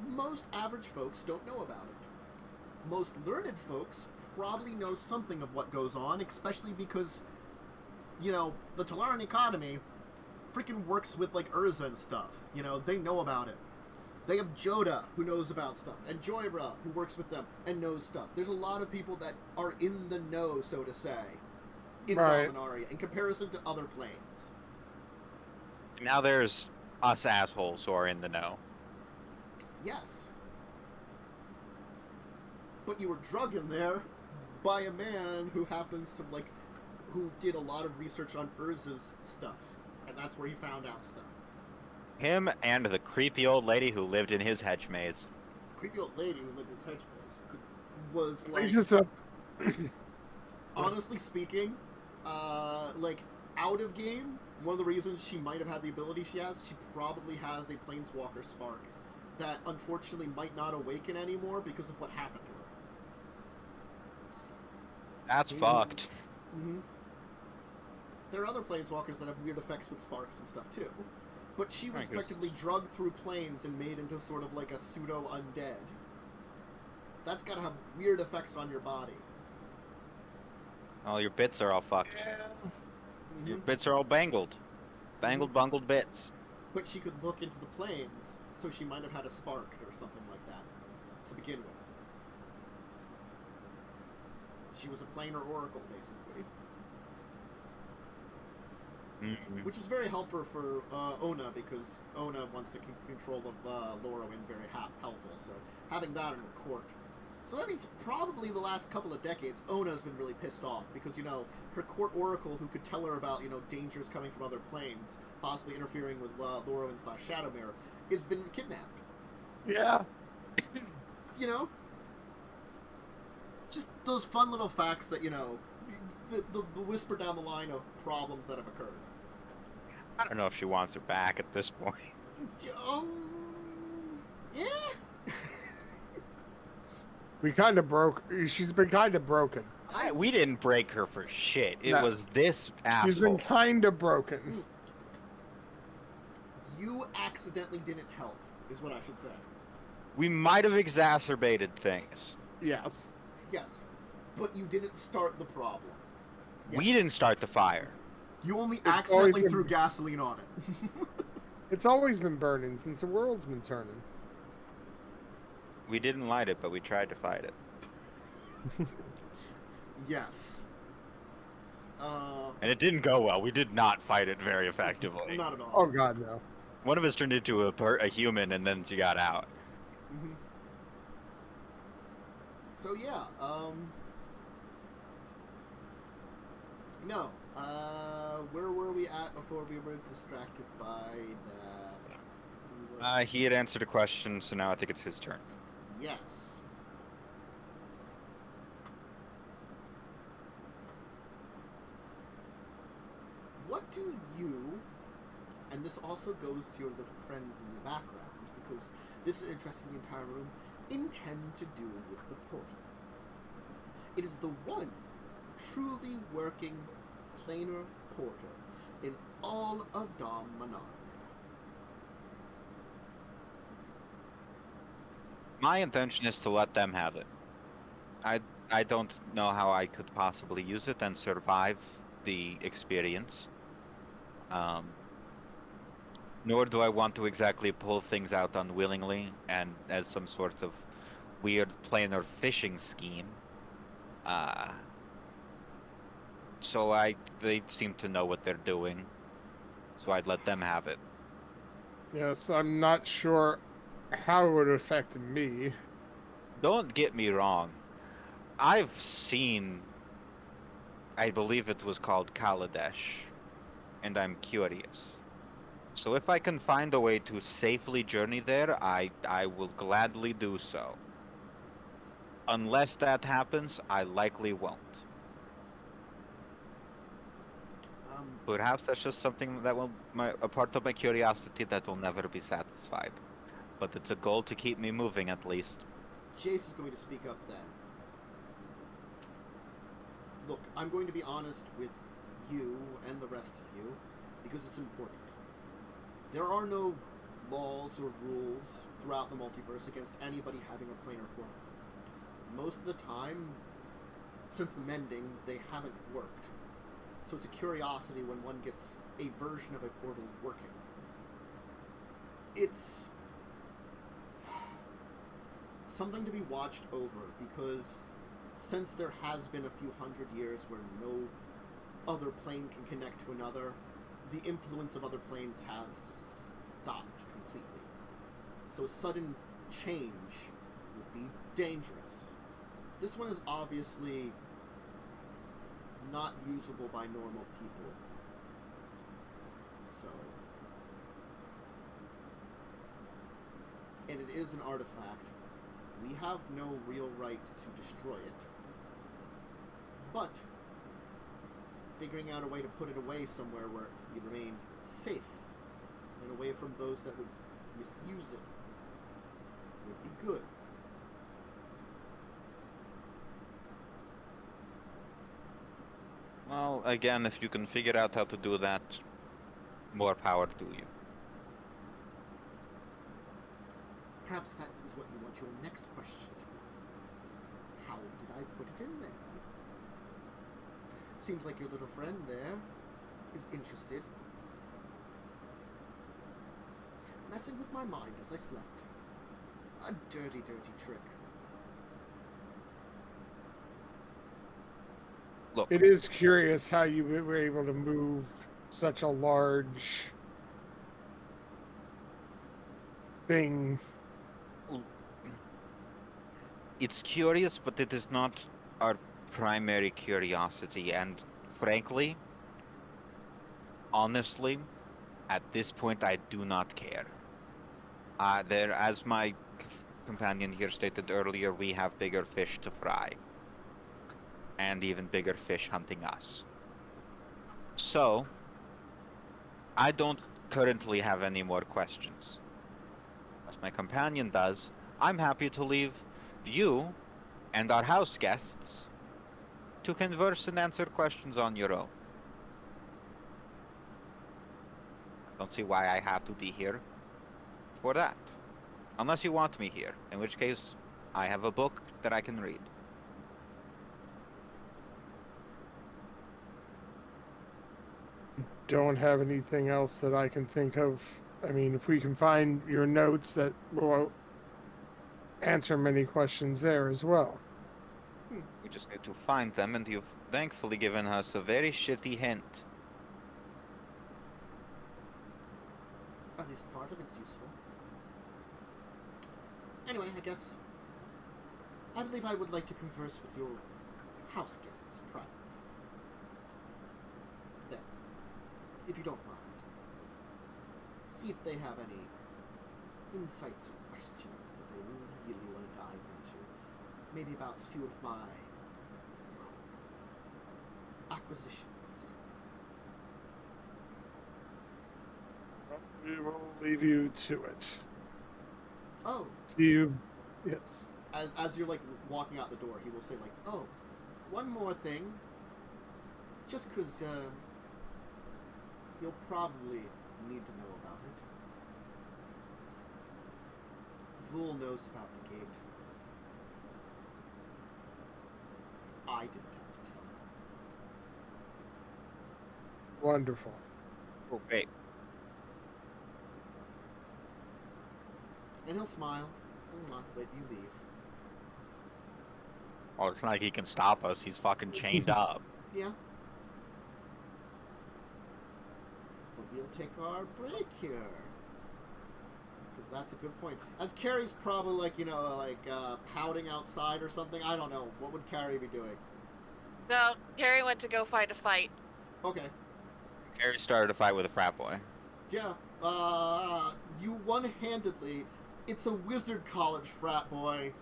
most average folks don't know about it. Most learned folks probably know something of what goes on, especially because, you know, the Tolaran economy freaking works with, like, Urza and stuff. You know, they know about it. They have Joda, who knows about stuff, and Joyra, who works with them and knows stuff. There's a lot of people that are in the know, so to say, in Dominaria, in comparison to other planes. Now there's us assholes who are in the know. Yes. But you were drugged in there by a man who happens to, like, who did a lot of research on Urza's stuff. And that's where he found out stuff. Him and the creepy old lady who lived in his hedge maze. The creepy old lady who lived in his hedge maze was, like... He's just a... honestly speaking, like, out of game, one of the reasons she might have had the ability she has, she probably has a Planeswalker spark that unfortunately might not awaken anymore because of what happened to her. That's fucked. Mm-hmm. There are other Planeswalkers that have weird effects with sparks and stuff too. But she was effectively drugged through planes and made into sort of like a pseudo-undead. That's gotta have weird effects on your body. Oh, your bits are all fucked. Yeah. Mm-hmm. Your bits are all bangled. Bangled, bungled bits. But she could look into the planes, so she might have had a spark or something like that to begin with. She was a planar oracle, basically. Mm-hmm. Which was very helpful for Ona, because Ona wants to keep control of Lorwyn, very helpful, so having that in her court. So that means probably the last couple of decades, Ona's been really pissed off, because, you know, her court oracle, who could tell her about, you know, dangers coming from other planes, possibly interfering with Lorwyn/Shadowmere, has been kidnapped. Yeah. You know? Just those fun little facts that, you know, the whisper down the line of problems that have occurred. I don't know if she wants her back at this point. Yeah. We kind of broke... She's been kind of broken. We didn't break her for shit. It No. was this asshole. She's been kind of broken. You accidentally didn't help, is what I should say. We might have exacerbated things. Yes. Yes. But you didn't start the problem. Yes. We didn't start the fire. You only It's accidentally always been- threw gasoline on it. It's always been burning since the world's been turning. We didn't light it, but we tried to fight it. Yes. And it didn't go well. We did not fight it very effectively. Not at all. Oh god, no. One of us turned into a human, and then she got out. Mm-hmm. So yeah, no, where were we at before we were distracted by that? He had answered a question, so now I think it's his turn. Yes. What do you, and this also goes to your little friends in the background, because this is addressing the entire room, intend to do with the portal? It is the one truly working planar portal in all of Dominaria. My intention is to let them have it. I don't know how I could possibly use it and survive the experience. Nor do I want to exactly pull things out unwillingly and as some sort of weird planar fishing scheme. So they seem to know what they're doing, so I'd let them have it. Yes, I'm not sure how it would affect me. Don't get me wrong. I've seen, I believe it was called Kaladesh, and I'm curious. So if I can find a way to safely journey there, I will gladly do so. Unless that happens, I likely won't. Perhaps that's just something that a part of my curiosity that will never be satisfied. But it's a goal to keep me moving at least. Jace is going to speak up then. look, I'm going to be honest with you and the rest of you, because it's important. There are no laws or rules throughout the multiverse against anybody having a planar portal. Most of the time, since the mending, they haven't worked. So it's a curiosity when one gets a version of a portal working. It's something to be watched over, because since there has been a few hundred years where no other plane can connect to another, the influence of other planes has stopped completely. So a sudden change would be dangerous. This one is obviously not usable by normal people. So... and it is an artifact. We have no real right to destroy it. But figuring out a way to put it away somewhere where it can remain safe and away from those that would misuse it would be good. Well, again, if you can figure out how to do that, more power to you. Perhaps that is what you want your next question to be. How did I put it in there? Seems like your little friend there is interested. Messing with my mind as I slept. A dirty, dirty trick. Look, It is curious how you were able to move such a large thing. it's curious, but it is not our primary curiosity, and frankly, honestly, at this point, I do not care. As my companion here stated earlier, we have bigger fish to fry. And even bigger fish hunting us. So, I don't currently have any more questions. As my companion does, I'm happy to leave you and our house guests to converse and answer questions on your own. I don't see why I have to be here for that. Unless you want me here, in which case I have a book that I can read. Don't have anything else that I can think of. I mean, if we can find your notes, that will answer many questions there as well. We just need to find them, and you've thankfully given us a very shitty hint. At least part of it's useful. Anyway, I guess I believe I would like to converse with your house guests privately. Then, if you don't mind, see if they have any insights or questions that they really want to dive into. Maybe about a few of my acquisitions. We will leave you to it. Oh. See you. Yes. As you're like walking out the door, he will say like, "Oh, one more thing. Just 'cause you'll probably need to know about it. Vul knows about the gate. I didn't have to tell him." Wonderful. Oh, great. And he'll smile. Let you leave. Oh, it's not like he can stop us. He's fucking chained up. Yeah. But we'll take our break here. Because that's a good point. As Carrie's probably like, pouting outside or something. I don't know. What would Carrie be doing? No, Carrie went to go find a fight. Okay. Carrie started a fight with a frat boy. Yeah. You one-handedly... It's a wizard college frat boy.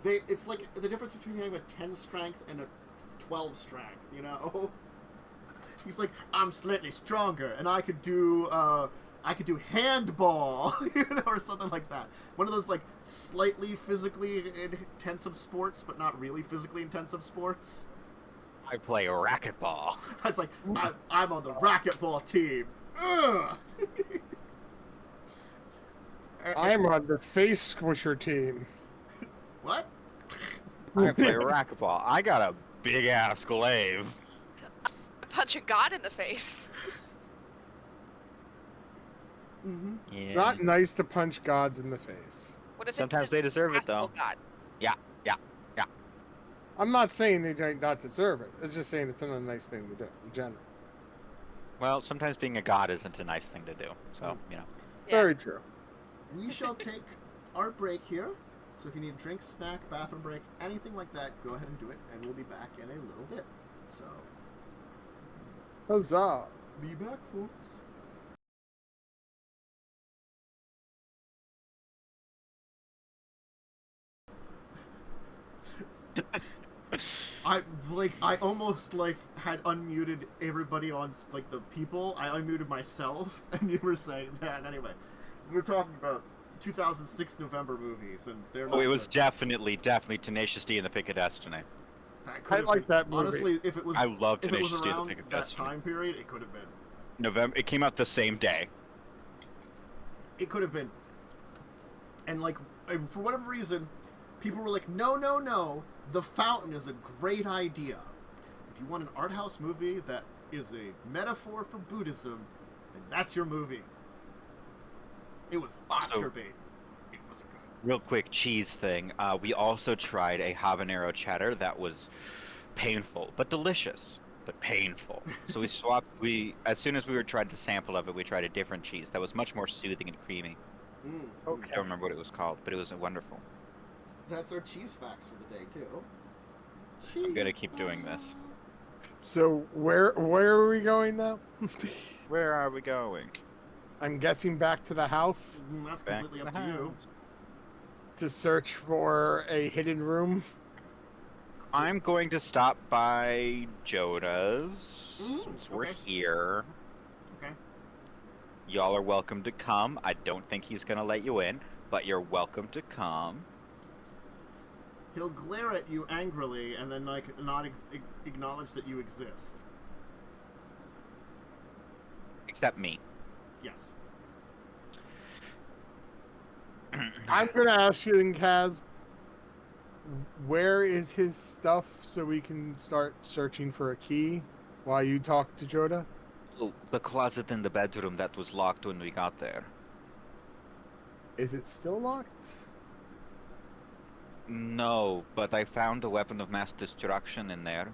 It's like the difference between having a 10 strength and a 12 strength, you know? He's like, I'm slightly stronger, and I could do handball, or something like that. One of those, like, slightly physically intensive sports, but not really physically intensive sports. I play racquetball. It's like, I'm on the racquetball team. Ugh. I'm on the face squisher team. What? I play racquetball. I got a big ass glaive. Punch a god in the face. Mm-hmm. Yeah. It's not nice to punch gods in the face. What if Sometimes it's they deserve it, though. God? I'm not saying they might not deserve it. It's just saying it's not a nice thing to do in general. Well, sometimes being a god isn't a nice thing to do. So, you know. Yeah. Very true. We shall take our break here. So if you need a drink, snack, bathroom break, anything like that, go ahead and do it, and we'll be back in a little bit. So, Huzzah. be back, folks. I almost had unmuted everybody on the people. I unmuted myself, and you were saying that anyway. We were talking about 2006 November movies, and they're not Oh, it was good. definitely Tenacious D and the Pick of Destiny. That could I have like been, that movie. Honestly, if it was, I love if it was Tenacious D and the around Pick of that Destiny. time period, it could have been. November. It came out the same day. It could have been. And for whatever reason, people were like, no, no, no, The Fountain is a great idea. If you want an art house movie that is a metaphor for Buddhism, then that's your movie. It was Oscar bait. It wasn't good. Real quick cheese thing. We also tried a habanero cheddar that was painful but delicious, but painful. So we swapped. As soon as we were tried the sample of it, we tried a different cheese that was much more soothing and creamy. Okay. I don't remember what it was called, but it was wonderful. That's our cheese facts for the day, too. I'm gonna keep doing this. So where are we going now? Where are we going? I'm guessing back to the house That's Back completely to up the to you. house. to search for a hidden room. I'm going to stop by Joda's since we're okay. here. Okay. Y'all are welcome to come. I don't think he's gonna let you in, but you're welcome to come. He'll glare at you angrily and then not acknowledge that you exist. Except me. Yes. I'm gonna ask you then, Kaz, where is his stuff so we can start searching for a key while you talk to Joda? Oh, the closet in the bedroom that was locked when we got there. Is it still locked? No, but I found a weapon of mass destruction in there.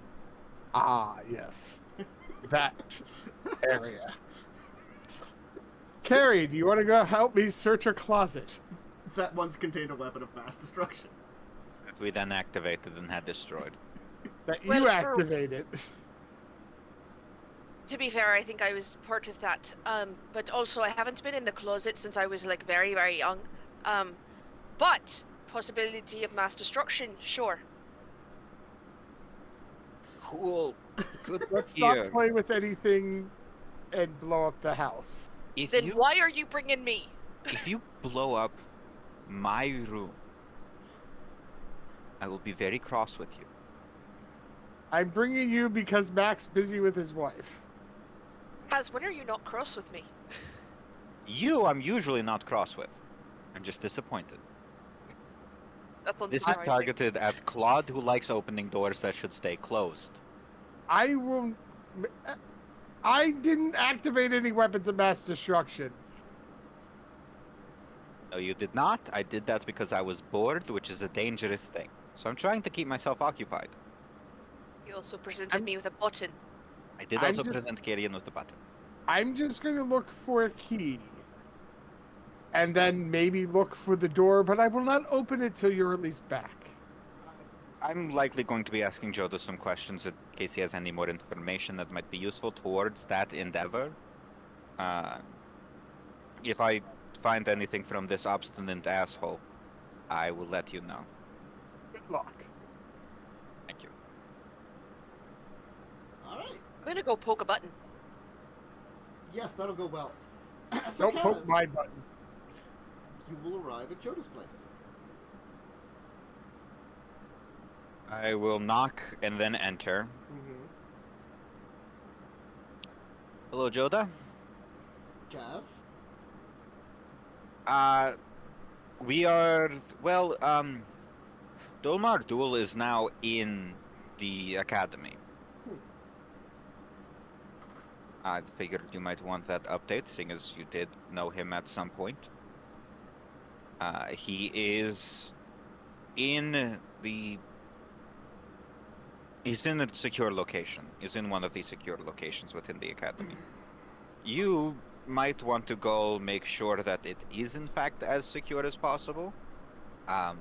Ah, yes. That area. Carrie, do you want to go help me search a closet? That once contained a weapon of mass destruction. That we then activated and had destroyed. That you Well, activated. To be fair, I think I was part of that. But also I haven't been in the closet since I was very, very young. But possibility of mass destruction, sure. Cool. Good. Let's here. not play with anything and blow up the house. Then why are you bringing me? If you blow up my room, I will be very cross with you. I'm bringing you because Mac's busy with his wife. Kaz, when are you not cross with me? You, I'm usually not cross with. I'm just disappointed. That's This is unsurprising. targeted at Claude, who likes opening doors that should stay closed. I didn't activate any weapons of mass destruction. No, you did not. I did that because I was bored, which is a dangerous thing. So I'm trying to keep myself occupied. You also presented me with a button. I did I'm also just- present Kyrian with the button. I'm just going to look for a key. And then maybe look for the door, but I will not open it till you're at least back. I'm likely going to be asking Joda some questions in case he has any more information that might be useful towards that endeavor. If I find anything from this obstinate asshole, I will let you know. Good luck. Thank you. All right. I'm gonna go poke a button. Yes, that'll go well. So Don't poke Kaz, my button. you will arrive at Joda's place. I will knock and then enter. Mm-hmm. Hello, Joda. Cass? We are, well, Dolmar-Dûl is now in the academy. I figured you might want that update, seeing as you did know him at some point. He is in the... He's in a secure location. He's in one of the secure locations within the academy. You might want to go make sure that it is in fact as secure as possible. I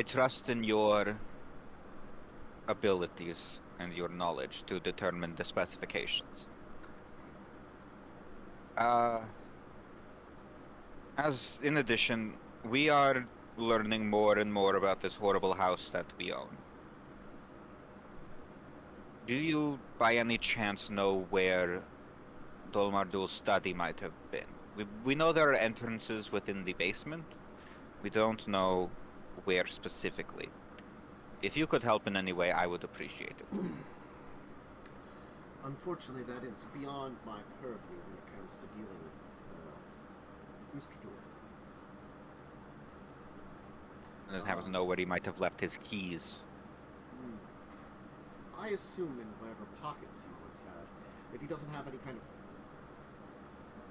trust in your abilities and your knowledge to determine the specifications. As in addition, we are learning more and more about this horrible house that we own. Do you, by any chance, know where Dolmar-Dûl's study might have been? We know there are entrances within the basement. We don't know where specifically. If you could help in any way, I would appreciate it. Unfortunately, that is beyond my purview when it comes to dealing with Mr. Dûl. And it happens to know where he might have left his keys. I assume in whatever pockets he once had, if he doesn't have any kind of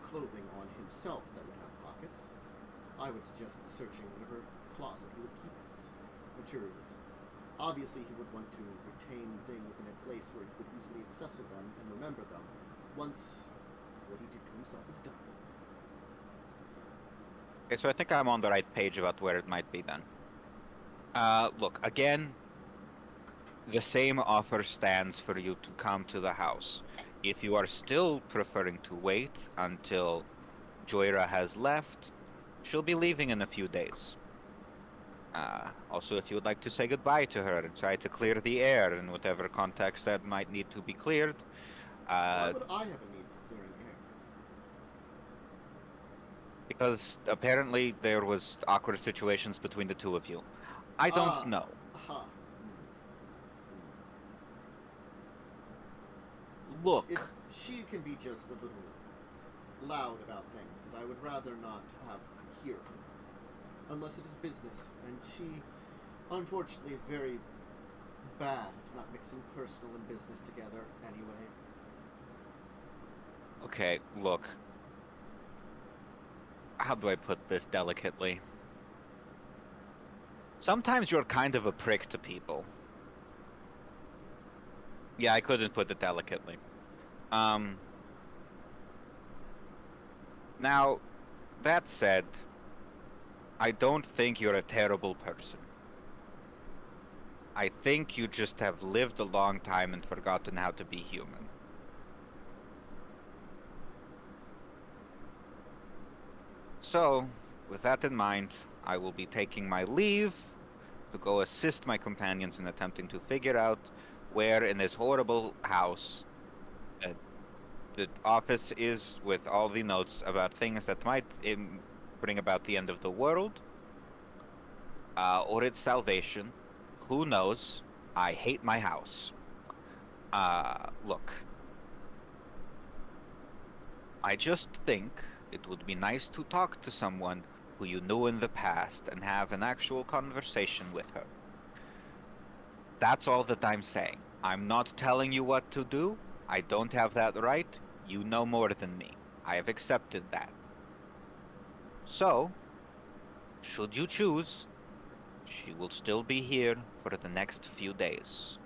clothing on himself that would have pockets, I would suggest searching whatever closet he would keep his materials. Obviously, he would want to retain things in a place where he could easily access them and remember them once what he did to himself is done. Okay, so I think I'm on the right page about where it might be then. Look, again, the same offer stands for you to come to the house. If you are still preferring to wait until Joyra has left, she'll be leaving in a few days. Also, if you would like to say goodbye to her and try to clear the air in whatever context that might need to be cleared. Why would I have a need for clearing air? Because apparently there was awkward situations between the two of you. I don't know. Look. She can be just a little loud about things that I would rather not have hear from her. Unless it is business, and she, unfortunately, is very bad at not mixing personal and business together anyway. Okay, look. How do I put this delicately? Sometimes you're kind of a prick to people. Yeah, I couldn't put it delicately. Now, that said, I don't think you're a terrible person. I think you just have lived a long time and forgotten how to be human. So, with that in mind, I will be taking my leave to go assist my companions in attempting to figure out where in this horrible house the office is, with all the notes about things that might bring about the end of the world, or its salvation. Who knows? I hate my house. Look. I just think it would be nice to talk to someone who you knew in the past and have an actual conversation with her. That's all that I'm saying. I'm not telling you what to do. I don't have that right. You know more than me. I have accepted that. So, should you choose, she will still be here for the next few days.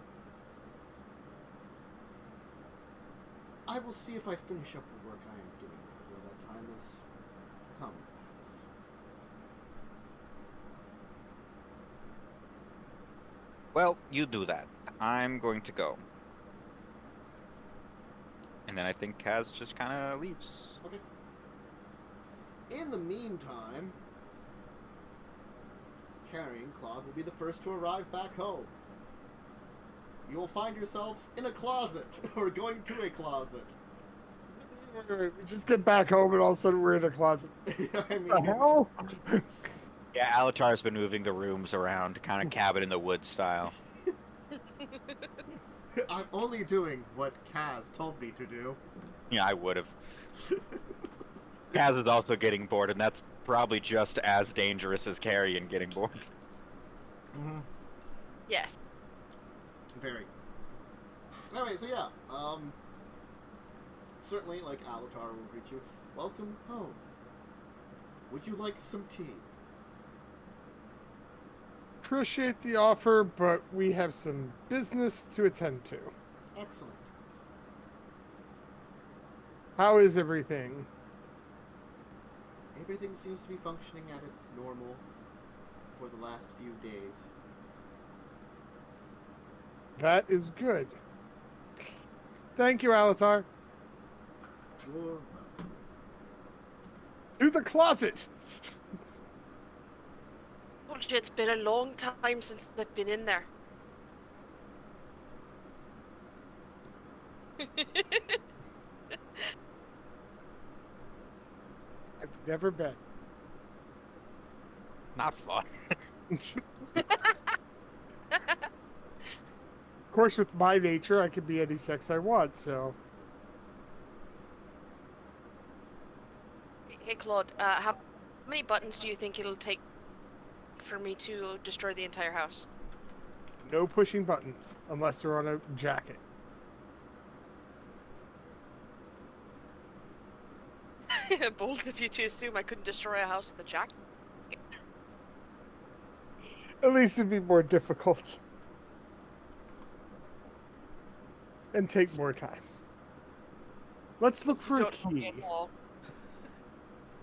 I will see if I finish up the work I am doing before that time has come. Well, you do that. I'm going to go. And then I think Kaz just kind of leaves. Okay. In the meantime, Carrying Claude will be the first to arrive back home. You will find yourselves in a closet, or going to a closet. We just get back home and all of a sudden we're in a closet. I mean, The hell? Yeah, Alatar's been moving the rooms around, kind of cabin in the woods style. I'm only doing what Kaz told me to do. Yeah, I would have. Kaz is also getting bored, and that's probably just as dangerous as Carrion getting bored. Mm-hmm. Yes. Very. Anyway, so yeah, certainly, like, Alatar will greet you. Welcome home. Would you like some tea? Appreciate the offer, but we have some business to attend to. Excellent. How is everything? Everything seems to be functioning at its normal for the last few days. That is good. Thank you, Alatar. You're welcome. To the closet! Told you it's been a long time since I've been in there. I've never been. Not fun. Of course, with my nature, I can be any sex I want, so... Hey, Claude, how many buttons do you think it'll take for me to destroy the entire house? No pushing buttons, unless they're on a jacket. Bold of you to assume I couldn't destroy a house with a jacket. At least it'd be more difficult. And take more time. Let's look for a key.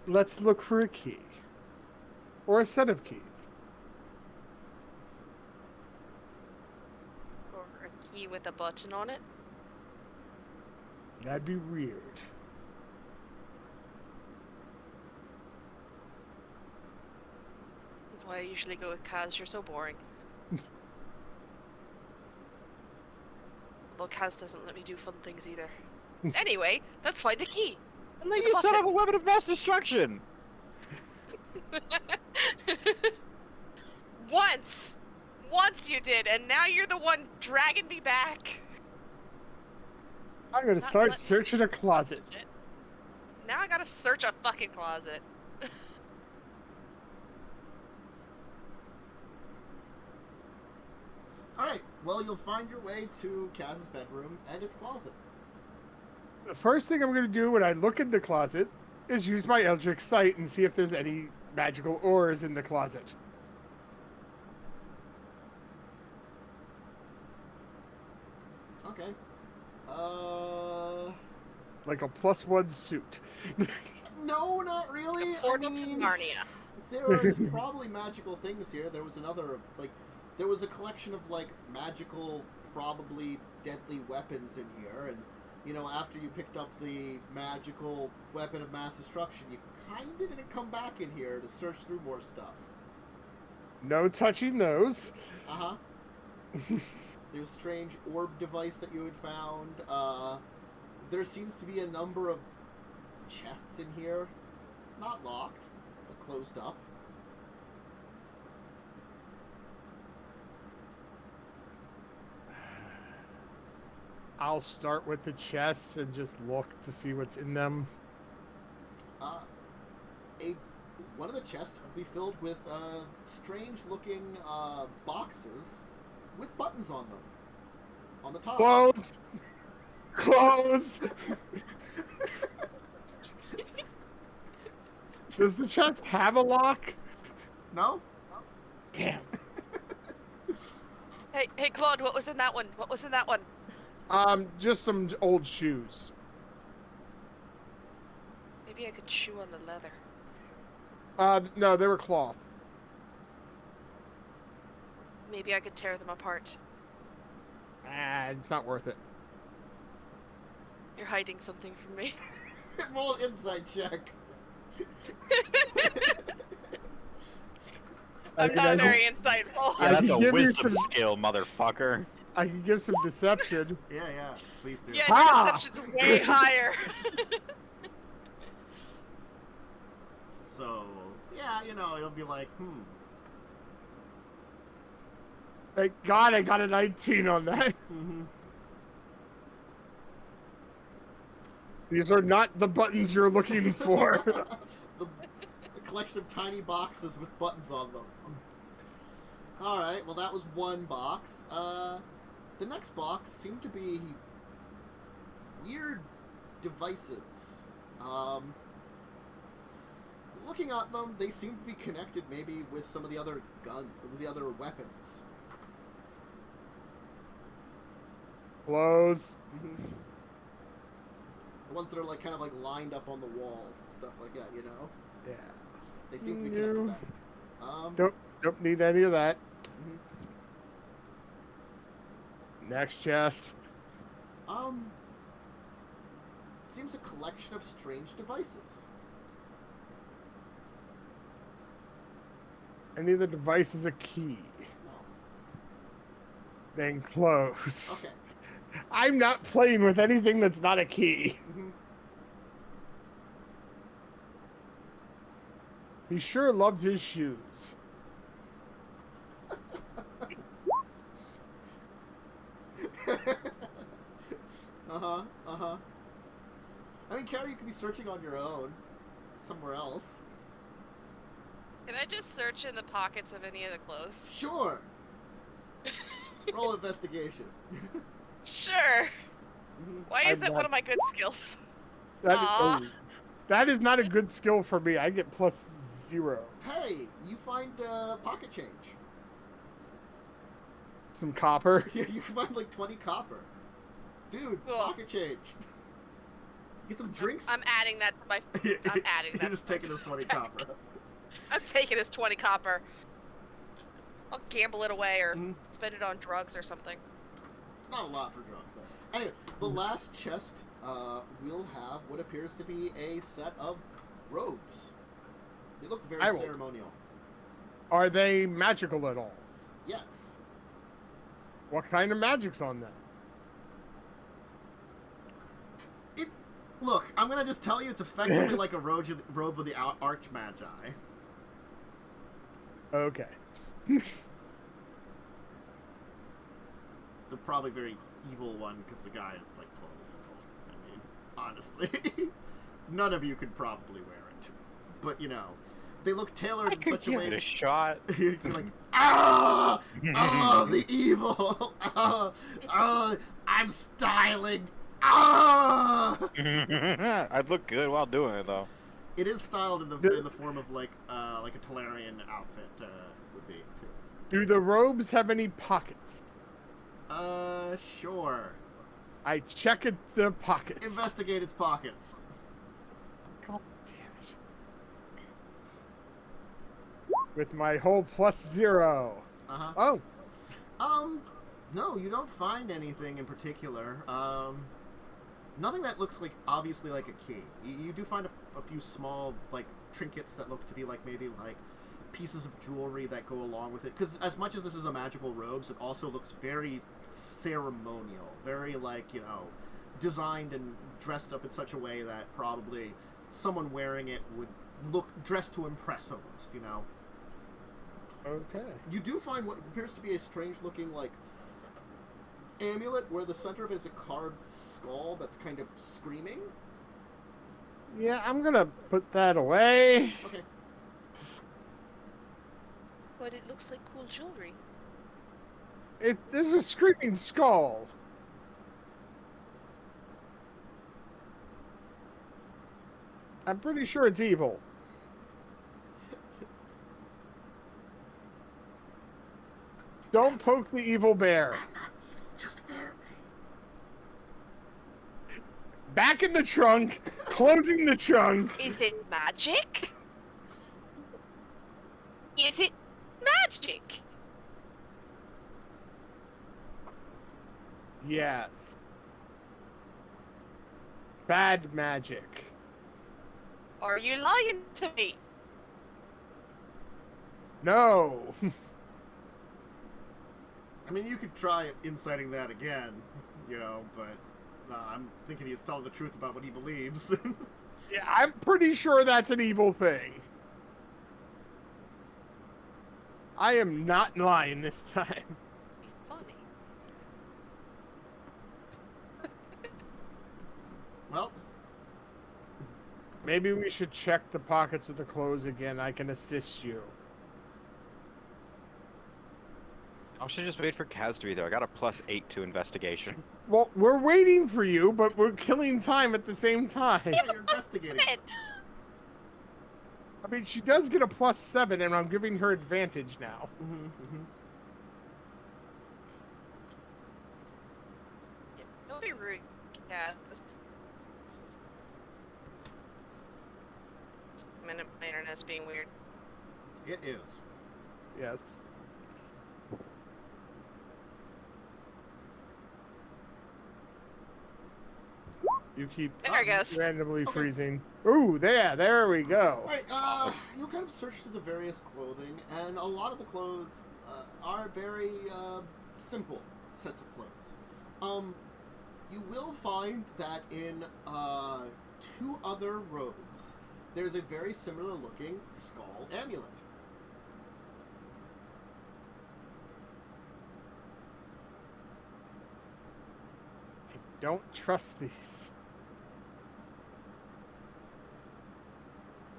Let's look for a key. Or a set of keys. Or a key with a button on it. That'd be weird. That's why I usually go with Kaz. You're so boring. Although Kaz doesn't let me do fun things either. Anyway, let's find a key. And then you set up a weapon of mass destruction! Once you did, and now you're the one dragging me back. I'm gonna start searching a closet. Now I gotta search a fucking closet. Alright, well, you'll find your way to Kaz's bedroom and its closet. The first thing I'm gonna do when I look in the closet is use my Eldritch Sight and see if there's any magical ores in the closet. Okay. Like a +1 suit. No, not really. The portal to Narnia. There is probably magical things here. There was another, like, there was a collection of, like, magical, probably deadly weapons in here, and, you know, after you picked up the magical weapon of mass destruction, you kinda didn't come back in here to search through more stuff. No touching those. Uh-huh. There's a strange orb device that you had found. There seems to be a number of chests in here. Not locked, but closed up. I'll start with the chests and just look to see what's in them. One of the chests will be filled with strange-looking boxes with buttons on them. On the top. Close! Close! Does the chest have a lock? No? Damn. Hey, Claude, what was in that one? What was in that one? Just some old shoes. Maybe I could chew on the leather. No, they were cloth. Maybe I could tear them apart. It's not worth it. You're hiding something from me. Roll an insight check. I'm not very insightful. Yeah, that's a give you wisdom some- skill, motherfucker. I can give some deception. Yeah, please do. Yeah, Ha! your deception's way higher. So, yeah, you know, you'll be like, Thank God I got a 19 on that. Mm-hmm. These are not the buttons you're looking for. the collection of tiny boxes with buttons on them. Alright, well that was one box. The next box seemed to be weird devices. Looking at them, they seem to be connected maybe with some of the other weapons. Close. The ones that are like kind of like lined up on the walls and stuff like that, you know? Yeah. They seem to be connected with that. Don't need any of that. Mhm. Next chest. Seems a collection of strange devices. Any of the devices a key? No. Then close. Okay. I'm not playing with anything that's not a key. Mhm. He sure loved his shoes. I mean, Carrie, you could be searching on your own, somewhere else. Can I just search in the pockets of any of the clothes? Sure. Roll investigation. Sure. Mhm. Why is I'm that not- one of my good skills? That is not a good skill for me. I get +0. Hey, you find pocket change. Some copper. Yeah, you find like 20 copper. Dude, Cool. pocket change. Get some drinks. I'm adding that to my. I'm adding that. You're just taking his 20 copper. I'm taking his 20 copper. I'll gamble it away or Mhm. spend it on drugs or something. It's not a lot for drugs, though. Anyway, the last chest will have what appears to be a set of robes. They look very I will- ceremonial. Are they magical at all? Yes. What kind of magic's on them? Look, I'm gonna just tell you, it's effectively like a robe of the Archmagi. Okay. The probably very evil one, because the guy is like totally evil. I mean, honestly, none of you could probably wear it, but you know, they look tailored in such a way. Give it a shot. You're like, ah, oh, the evil, I'm styling, ah. I'd look good while doing it though. It is styled in the form of like a Talarian outfit would be too. Do the robes have any pockets? Sure. I check the pockets. Investigate its pockets. God damn it. With my whole +0. Uh-huh. Oh, No, you don't find anything in particular. Nothing that looks like, obviously, like a key. You do find a few small, like, trinkets that look to be, like, maybe, like, pieces of jewelry that go along with it. Because as much as this is a magical robes, it also looks very ceremonial. Very, like, you know, designed and dressed up in such a way that probably someone wearing it would look dressed to impress almost, you know? okay. You do find what appears to be a strange-looking, like, amulet where the center of it is a carved skull that's kind of screaming. Yeah, I'm gonna put that away. Okay. But it looks like cool jewelry. There's a screaming skull. I'm pretty sure it's evil. Don't poke the evil bear. Just wear me. Back in the trunk, closing the trunk. Is it magic? Is it magic? Yes. Bad magic. Are you lying to me? No. I mean, you could try inciting that again, you know, but I'm thinking he's telling the truth about what he believes. Yeah, I'm pretty sure that's an evil thing. I am not lying this time. Funny. Well, Maybe we should check the pockets of the clothes again. I can assist you. I should just wait for Kaz to be there. I got a +8 to investigation. Well, we're waiting for you, but we're killing time at the same time. Yeah, you're investigating. I mean, she does get a +7, and I'm giving her advantage now. Don't be rude, Kaz. My internet's being weird. It is. Yes. You keep There it goes. randomly freezing. Ooh, there we go. Alright, you'll kind of search through the various clothing, and a lot of the clothes are very simple sets of clothes. You will find that in 2 other robes, there's a very similar looking skull amulet. I don't trust these.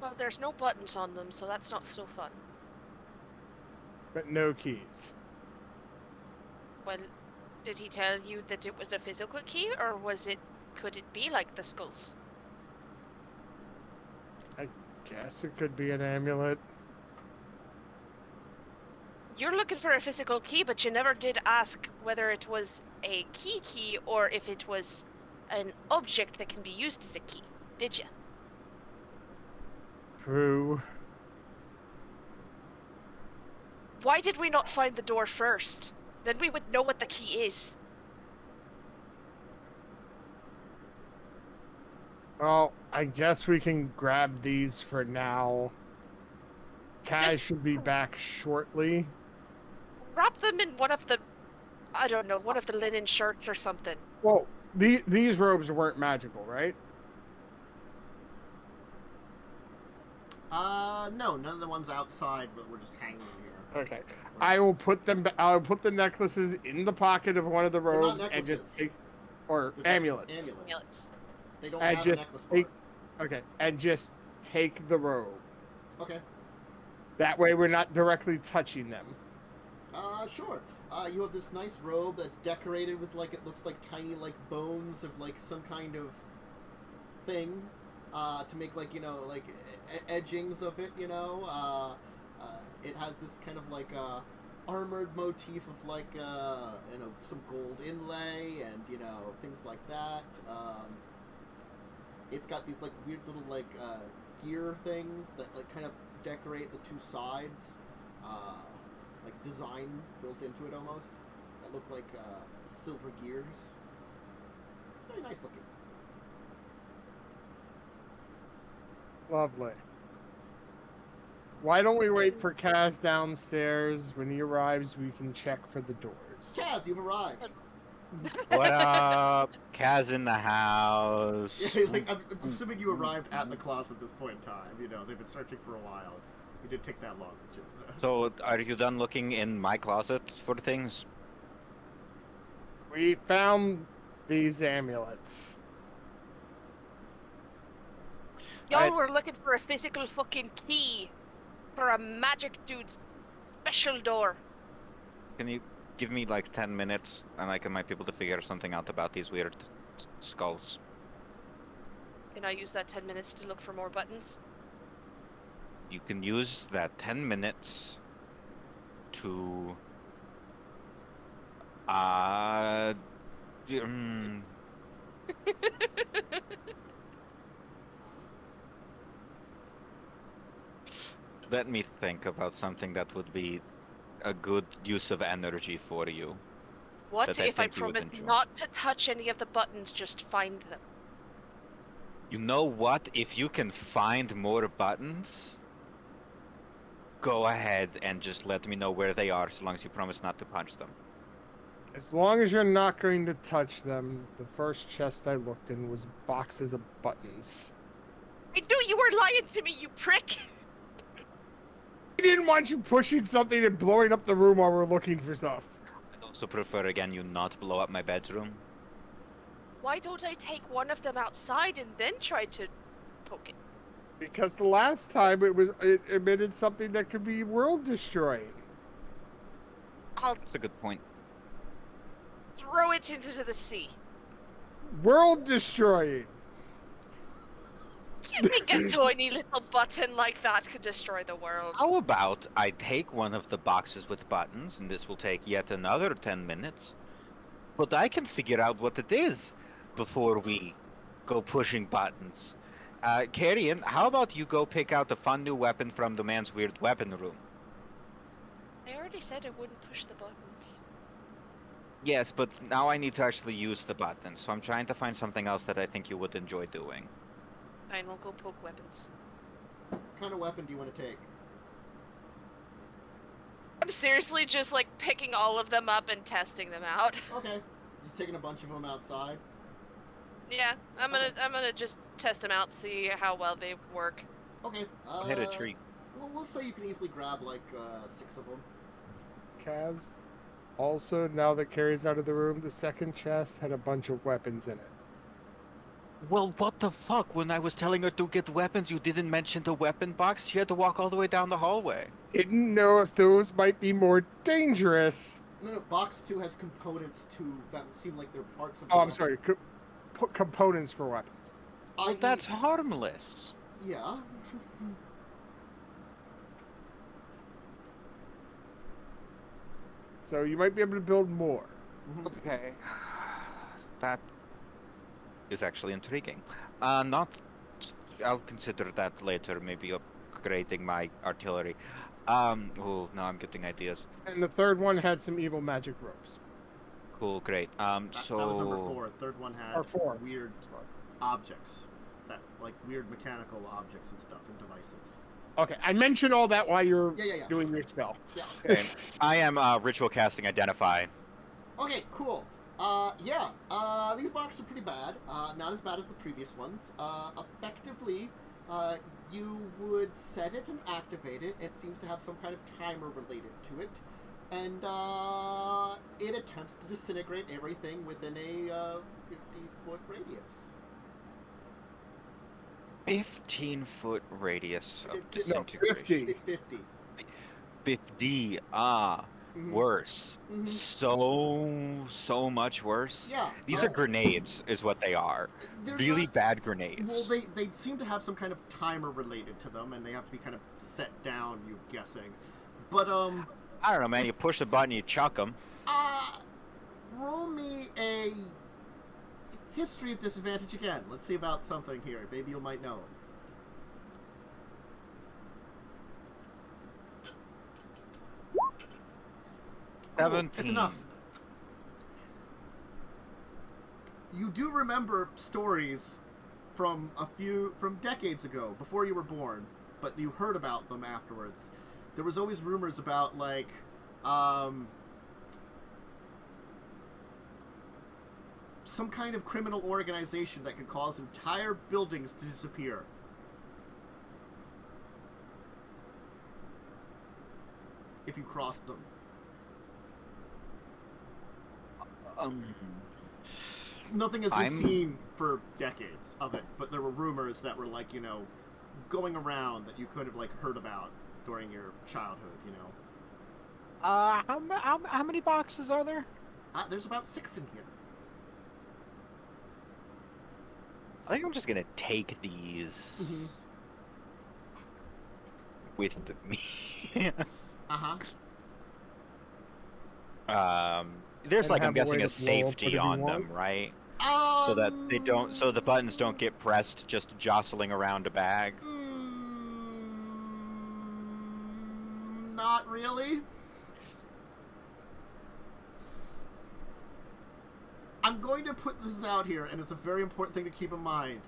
Well, there's no buttons on them, so that's not so fun. But no keys. Well, did he tell you that it was a physical key, or could it be like the skulls? I guess it could be an amulet. You're looking for a physical key, but you never did ask whether it was a key or if it was an object that can be used as a key, did you? True. Why did we not find the door first? Then we would know what the key is. Well, I guess we can grab these for now. Kaz should be back shortly. Wrap them in one of the, I don't know, one of the linen shirts or something. Well, these robes weren't magical, right? No, none of the ones outside, but we're just hanging here. Okay. I'll put the necklaces in the pocket of one of the They're not robes and just necklaces. take, or They're just amulets. Amulets. They don't And have a just necklace take, part. okay, and just take the robe. Okay. That way we're not directly touching them. Sure. You have this nice robe that's decorated with, like, it looks like tiny, like, bones of, like, some kind of thing, to make, like, you know, like, edgings of it, you know. It has this kind of, like, armored motif of, like, you know, some gold inlay and, you know, things like that. It's got these, like, weird little, like, gear things that, like, kind of decorate the 2 sides. Like, design built into it almost. That look like, silver gears. Very nice looking. Lovely. Why don't we wait for Kaz downstairs? When he arrives, we can check for the doors. Kaz, you've arrived. What up? Kaz in the house. Yeah, like, I'm assuming you arrived at the closet at this point in time. You know, they've been searching for a while. It did take that long. So, are you done looking in my closet for things? We found these amulets. Y'all were looking for a physical fucking key for a magic dude's special door. Can you give me like 10 minutes and I might be able to figure something out about these weird skulls? Can I use that 10 minutes to look for more buttons? You can use that 10 minutes to let me think about something that would be a good use of energy for you. What that I if I think you would promise enjoy. not to touch any of the buttons, just find them? You know what? If you can find more buttons, go ahead and just let me know where they are, so long as you promise not to punch them. As long as you're not going to touch them, the first chest I looked in was boxes of buttons. I knew you were lying to me, you prick! I didn't want you pushing something and blowing up the room while we're looking for stuff. I'd also prefer, again, you not blow up my bedroom. Why don't I take one of them outside and then try to poke it? Because the last time it emitted something that could be world destroying. I'll That's a good point. throw it into the sea. World destroying. Do you think a tiny little button like that could destroy the world? How about I take one of the boxes with buttons, and this will take yet another 10 minutes. But I can figure out what it is before we go pushing buttons. Carrion, how about you go pick out a fun new weapon from the man's weird weapon room? I already said I wouldn't push the buttons. Yes, but now I need to actually use the buttons, so I'm trying to find something else that I think you would enjoy doing. Fine, we'll go poke weapons. What kind of weapon do you want to take? I'm seriously just like picking all of them up and testing them out. Okay. Just taking a bunch of them outside. Yeah, I'm gonna just test them out, see how well they work. Okay. Hit a tree. Well, we'll say you can easily grab like 6 of them. Kaz. Also, now that Carrie's out of the room, the second chest had a bunch of weapons in it. Well, what the fuck? When I was telling her to get weapons, you didn't mention the weapon box? She had to walk all the way down the hallway. Didn't know if those might be more dangerous. No, box 2 has components that seem like they're parts of the Oh, I'm weapons. sorry. Components for weapons. Well, that's harmless. Yeah. So you might be able to build more. Okay. That is actually intriguing. I'll consider that later, maybe upgrading my artillery. Oh, now I'm getting ideas. And the third one had some evil magic ropes. Cool, great. That was number 4. Third one had Or 4. weird objects. Like weird mechanical objects and stuff and devices. Okay, I mentioned all that while you're Yeah. doing your spell. Yeah. Okay. I am ritual casting Identify. Okay, cool. These boxes are pretty bad. Not as bad as the previous ones. Effectively, you would set it and activate it. It seems to have some kind of timer related to it. And it attempts to disintegrate everything within a 50-foot radius. 15-foot radius of No, disintegration. 50. 50. Mhm. Worse. Mhm. So much worse. Yeah. These are grenades, is what they are. They're Really not- bad grenades. Well, they seem to have some kind of timer related to them, and they have to be kind of set down, you're guessing. But, I don't know, man. You push the button, you chuck them. roll me a history at disadvantage again. Let's see about something here. Maybe you might know. Cool. 17. It's enough. You do remember stories from decades ago, before you were born, but you heard about them afterwards. There was always rumors about, like, some kind of criminal organization that could cause entire buildings to disappear. If you crossed them. Nothing has been seen for decades of it, but there were rumors that were, like, you know, going around that you could have, like, heard about during your childhood, you know. How many boxes are there? There's about 6 in here. I think I'm just gonna take these with me. There's And like, I'm have a way guessing, to a blow up safety whatever you on want? them, right? So that they don't, so the buttons don't get pressed just jostling around a bag. Not really. I'm going to put this out here, and it's a very important thing to keep in mind.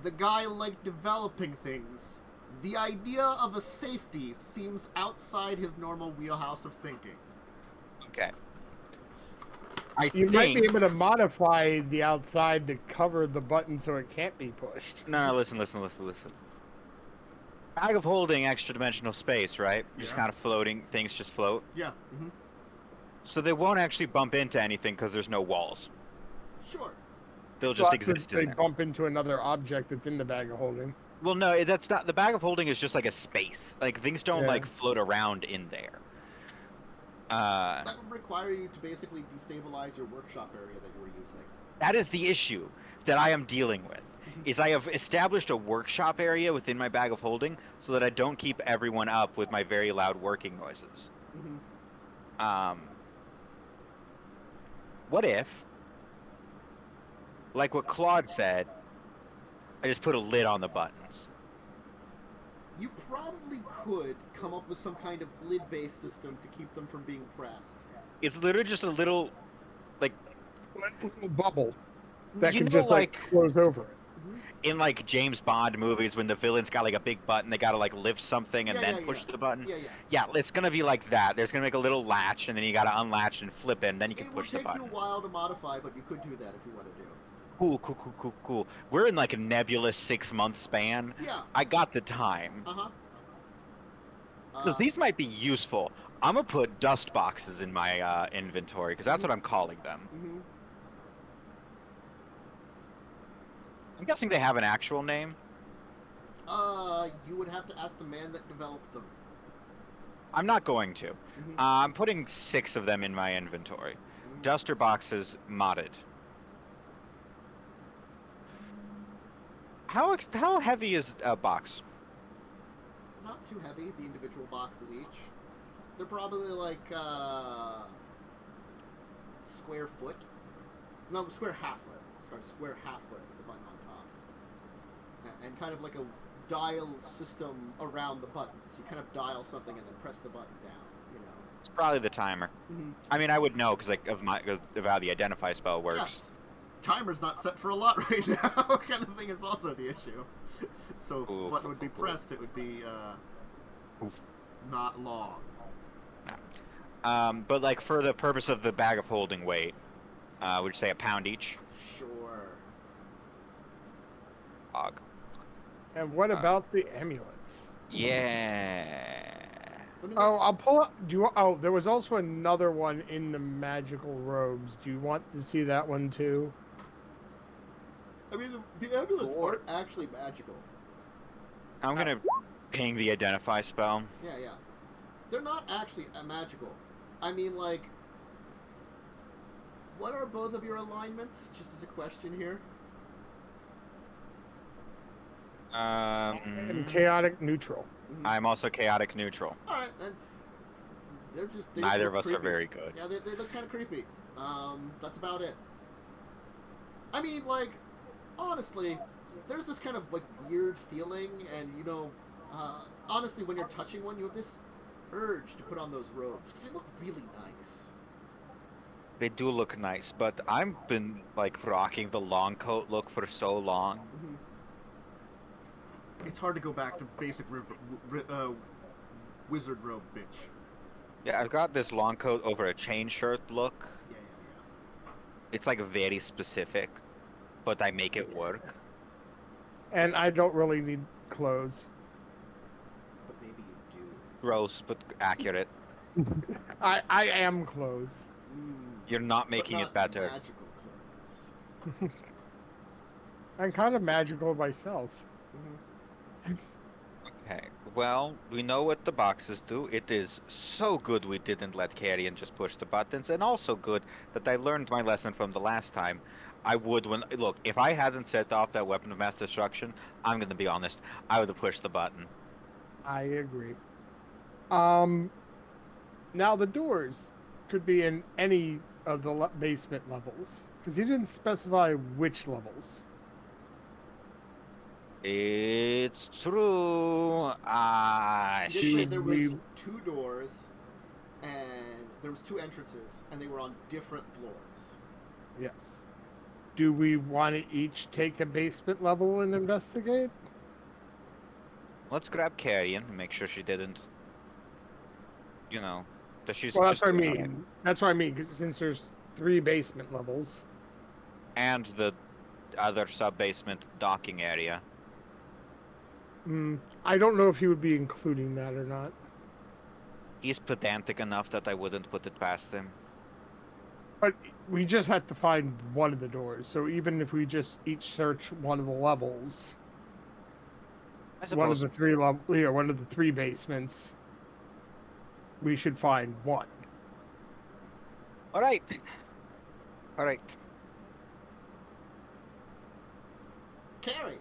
The guy liked developing things. The idea of a safety seems outside his normal wheelhouse of thinking. Okay. You might be able to modify the outside to cover the button so it can't be pushed. No, listen. Bag of holding extra dimensional space, right? Just kind of floating, things just float. Yeah. So they won't actually bump into anything because there's no walls. Sure. They'll So just that's if exist in they there. bump into another object that's in the bag of holding. Well, no, that's not. The bag of holding is just like a space. Like things don't Yeah. like float around in there. That would require you to basically destabilize your workshop area that you were using. That is the issue that I am dealing with. Is I have established a workshop area within my bag of holding so that I don't keep everyone up with my very loud working noises. What if, like what Claude said, I just put a lid on the buttons? You probably could come up with some kind of lid-based system to keep them from being pressed. It's literally just a little, like, A bubble that you can know, just like close over it. in like James Bond movies when the villain's got like a big button, they gotta like lift something and then push the button. Yeah, it's gonna be like that. There's gonna make a little latch and then you gotta unlatch and flip it and then you can push the button. It would take you a while to modify, but you could do that if you want to do. Cool. We're in like a nebulous 6-month span. Yeah. I got the time. Because these might be useful. I'm gonna put dust boxes in my inventory because that's what I'm calling them. I'm guessing they have an actual name. You would have to ask the man that developed them. I'm not going to. I'm putting 6 of them in my inventory. Duster boxes modded. How heavy is a box? Not too heavy. The individual boxes each. They're probably like square foot. No, square half foot. Sorry, square half foot with the button on top. And kind of like a dial system around the buttons. You kind of dial something and then press the button down. You know. It's probably the timer. I mean, I would know because of how the identify spell works. Yes. Timer's not set for a lot right now. Kind of thing is also the issue. So button would be pressed. It would be not long. No. But like for the purpose of the bag of holding weight, would you say a pound each? Sure. Og. And what about the amulets? Yeah. Oh, I'll pull up. There was also another one in the magical robes. Do you want to see that one too? I mean, the amulets aren't actually magical. I'm gonna ping the identify spell. Yeah. They're not actually magical. I mean, like, what are both of your alignments? Just as a question here. And chaotic neutral. I'm also chaotic neutral. All right, and they neither of look us creepy. are very good. Yeah, they look kind of creepy. That's about it. I mean, like, honestly, there's this kind of like weird feeling, and you know, honestly, when you're touching one, you have this urge to put on those robes because they look really nice. They do look nice, but I've been like rocking the long coat look for so long. It's hard to go back to basic wizard robe, bitch. Yeah, I've got this long coat over a chain shirt look. Yeah. It's like very specific, but I make it work. And I don't really need clothes. But maybe you do. Gross, but accurate. I am clothes. You're not making it better. Magical clothes. I'm kind of magical myself. Okay, well, we know what the boxes do. It is so good we didn't let Carrion just push the buttons, and also good that I learned my lesson from the last time. Look, if I hadn't set off that weapon of mass destruction, I'm gonna be honest, I would have pushed the button. I agree. Now the doors could be in any of the basement levels, because he didn't specify which levels. It's true. He did say there was 2 doors, and there was 2 entrances, and they were on different floors. Yes. Do we want to each take a basement level and investigate? Let's grab Carrion and make sure she didn't, you know, that she's. Well, that's what I mean. That's what I mean, because since there's 3 basement levels. And the other sub-basement docking area. I don't know if he would be including that or not. He's pedantic enough that I wouldn't put it past him. But we just had to find one of the doors, so even if we just each search one of the levels... one of the one of the three basements. We should find one. All right. All right. Carrie,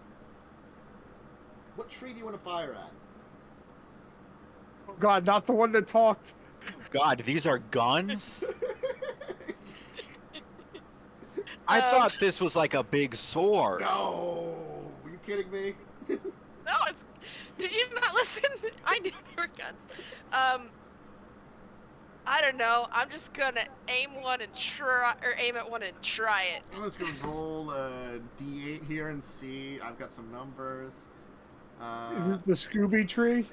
what tree do you want to fire at? Oh God, not the one that talked. God, these are guns? I thought this was like a big sword. No, are you kidding me? No, did you not listen? I knew they were guns. I don't know. I'm just gonna aim at one and try it. I'm just gonna roll a d8 here and see. I've got some numbers. Is it the Scooby tree?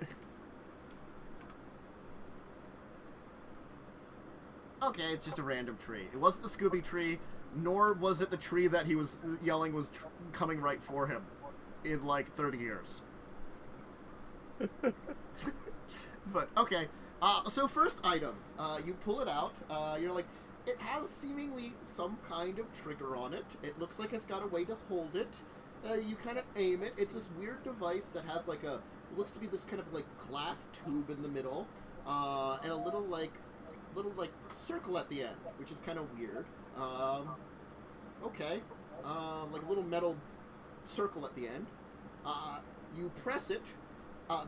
Okay, it's just a random tree. It wasn't the Scooby tree, nor was it the tree that he was yelling was coming right for him in like 30 years. But okay. So first item, you pull it out. You're like, it has seemingly some kind of trigger on it. It looks like it's got a way to hold it. You kind of aim it. It's this weird device that has like looks to be this kind of like glass tube in the middle, and a little like circle at the end, which is kind of weird. Okay, like a little metal circle at the end. You press it.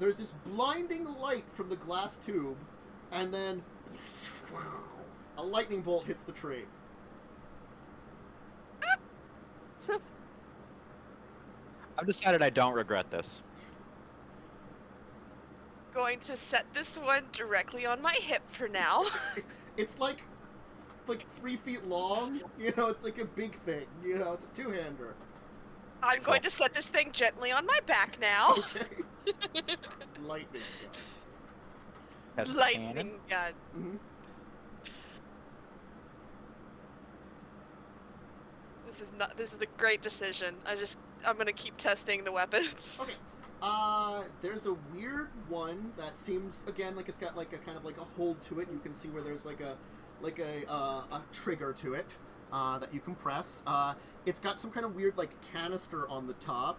There's this blinding light from the glass tube, and then a lightning bolt hits the tree. I've decided I don't regret this. Going to set this one directly on my hip for now. It's like 3 feet long. You know, it's like a big thing. You know, it's a two-hander. I'm going to set this thing gently on my back now. Okay. Lightning gun. Test the Lightning cannon. gun. Mm-hmm. This is a great decision. I'm gonna keep testing the weapons. Okay. There's a weird one that seems again like it's got like a kind of like a hold to it. You can see where there's like a trigger to it that you can press. It's got some kind of weird like canister on the top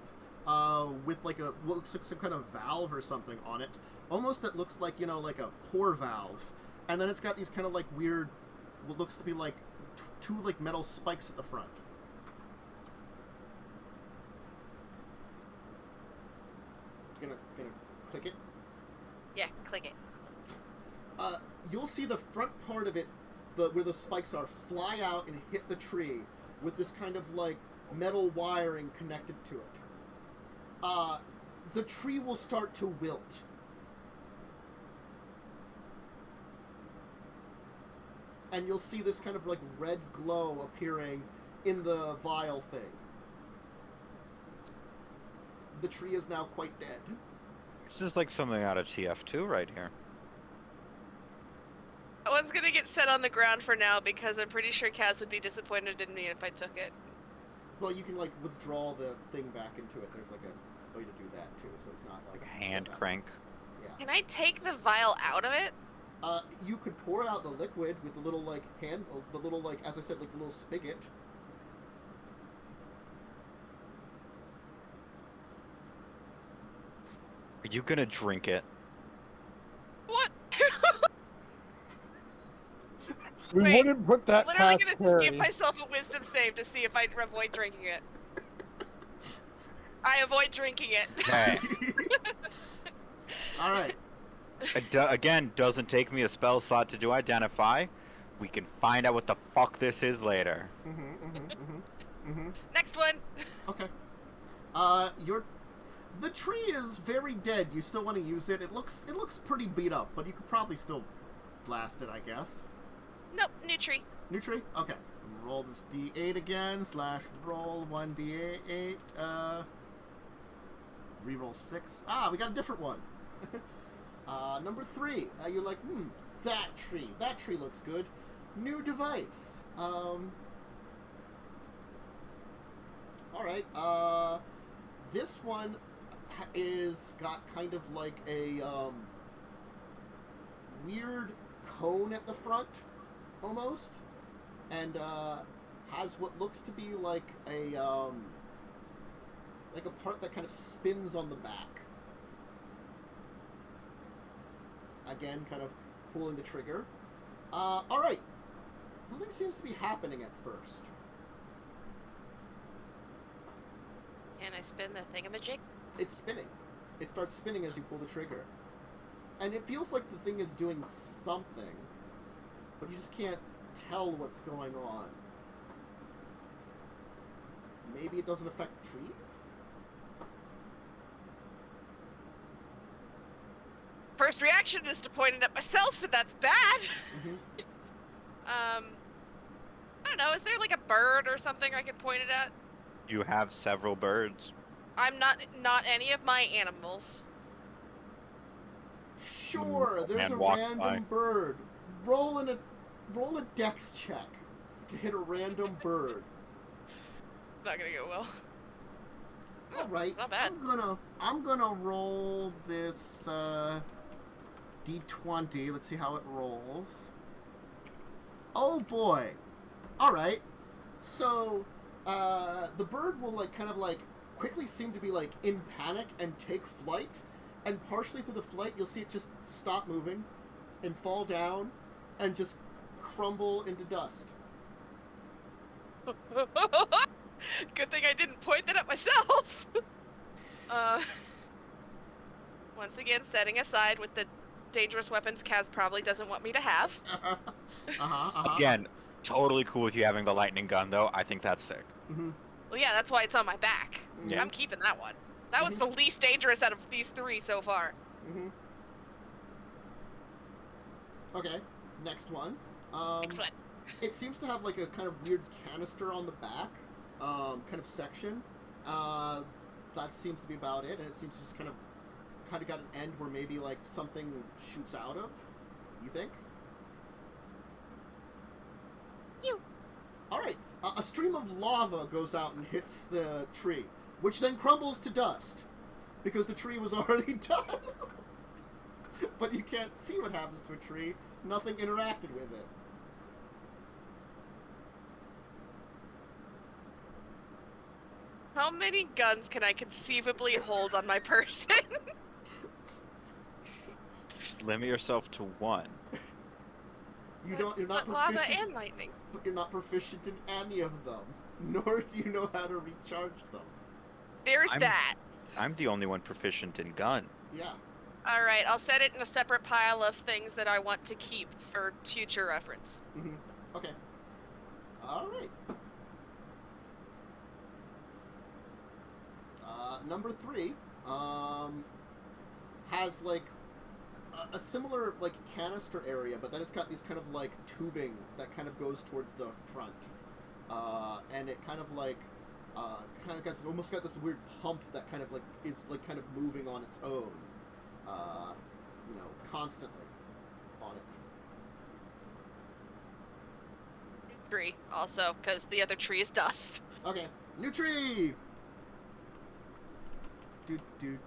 with like looks like some kind of valve or something on it. Almost that looks like, you know, like a pour valve. And then it's got these kind of like weird, what looks to be like two like metal spikes at the front. Gonna click it. Yeah, click it. You'll see the front part of it, where the spikes are, fly out and hit the tree with this kind of like metal wiring connected to it. The tree will start to wilt. And you'll see this kind of like red glow appearing in the vial thing. The tree is now quite dead. This is like something out of TF2 right here. I was gonna get set on the ground for now because I'm pretty sure Kaz would be disappointed in me if I took it. Well, you can like withdraw the thing back into it. There's like a way to do that too, so it's not like Hand crank. Yeah. Can I take the vial out of it? You could pour out the liquid with the little like the little like, as I said, like the little spigot. Are you gonna drink it? What? We Wait, wouldn't put that I'm literally past gonna just give Harry. myself a wisdom save to see if I avoid drinking it. I avoid drinking it. Okay. All right. Again, doesn't take me a spell slot to do identify. We can find out what the fuck this is later. Next one. Okay. The tree is very dead. You still want to use it? It looks pretty beat up, but you could probably still blast it, I guess. Nope, new tree. New tree? Okay. Roll this D8 again. / roll 1D8. Reroll 6. Ah, we got a different one. Number 3. You're like, that tree looks good. New device. All right. This one is got kind of like a weird cone at the front, almost, and has what looks to be like a part that kind of spins on the back. again, kind of pulling the trigger. Alright. Nothing seems to be happening at first. Can I spin the thingamajig? It's spinning. It starts spinning as you pull the trigger. And it feels like the thing is doing something, but you just can't tell what's going on. Maybe it doesn't affect trees? First reaction is to point it at myself, and that's bad. Mm-hmm. I don't know, is there like a bird or something I can point it at? You have several birds. I'm not any of my animals. Sure, there's And a walk random by. bird. Roll a dex check to hit a random bird. Not gonna go well. All right, Not bad. I'm gonna roll this d20. Let's see how it rolls. Oh boy! All right, so the bird will kind of quickly seem to be in panic and take flight, and partially through the flight you'll see it just stop moving, and fall down, and just crumble into dust. Good thing I didn't point that at myself. Once again, setting aside with the dangerous weapons Kaz probably doesn't want me to have. Again, totally cool with you having the lightning gun, though. I think that's sick. Mm-hmm. Well, yeah, that's why it's on my back. Yeah. I'm keeping that one. That one's the least dangerous out of these three so far. Mm-hmm. Okay, next one. Excellent. It seems to have a kind of weird canister on the back, kind of section. That seems to be about it, and it seems to just kind of got an end where maybe something shoots out of. You think? You. All right. A stream of lava goes out and hits the tree, which then crumbles to dust because the tree was already dust. But you can't see what happens to a tree. Nothing interacted with it. How many guns can I conceivably hold on my person? Just limit yourself to one. You're not lava proficient, and lightning. but you're not proficient in any of them. Nor do you know how to recharge them. There's that. I'm the only one proficient in gun. Yeah. All right, I'll set it in a separate pile of things that I want to keep for future reference. Mm-hmm. Okay. All right. Number 3 has a similar canister area, but then it's got these kind of tubing that kind of goes towards the front, and it kind of almost got this weird pump that kind of is kind of moving on its own, constantly on it. Tree, also, because the other tree is dust. Okay, new tree. Do.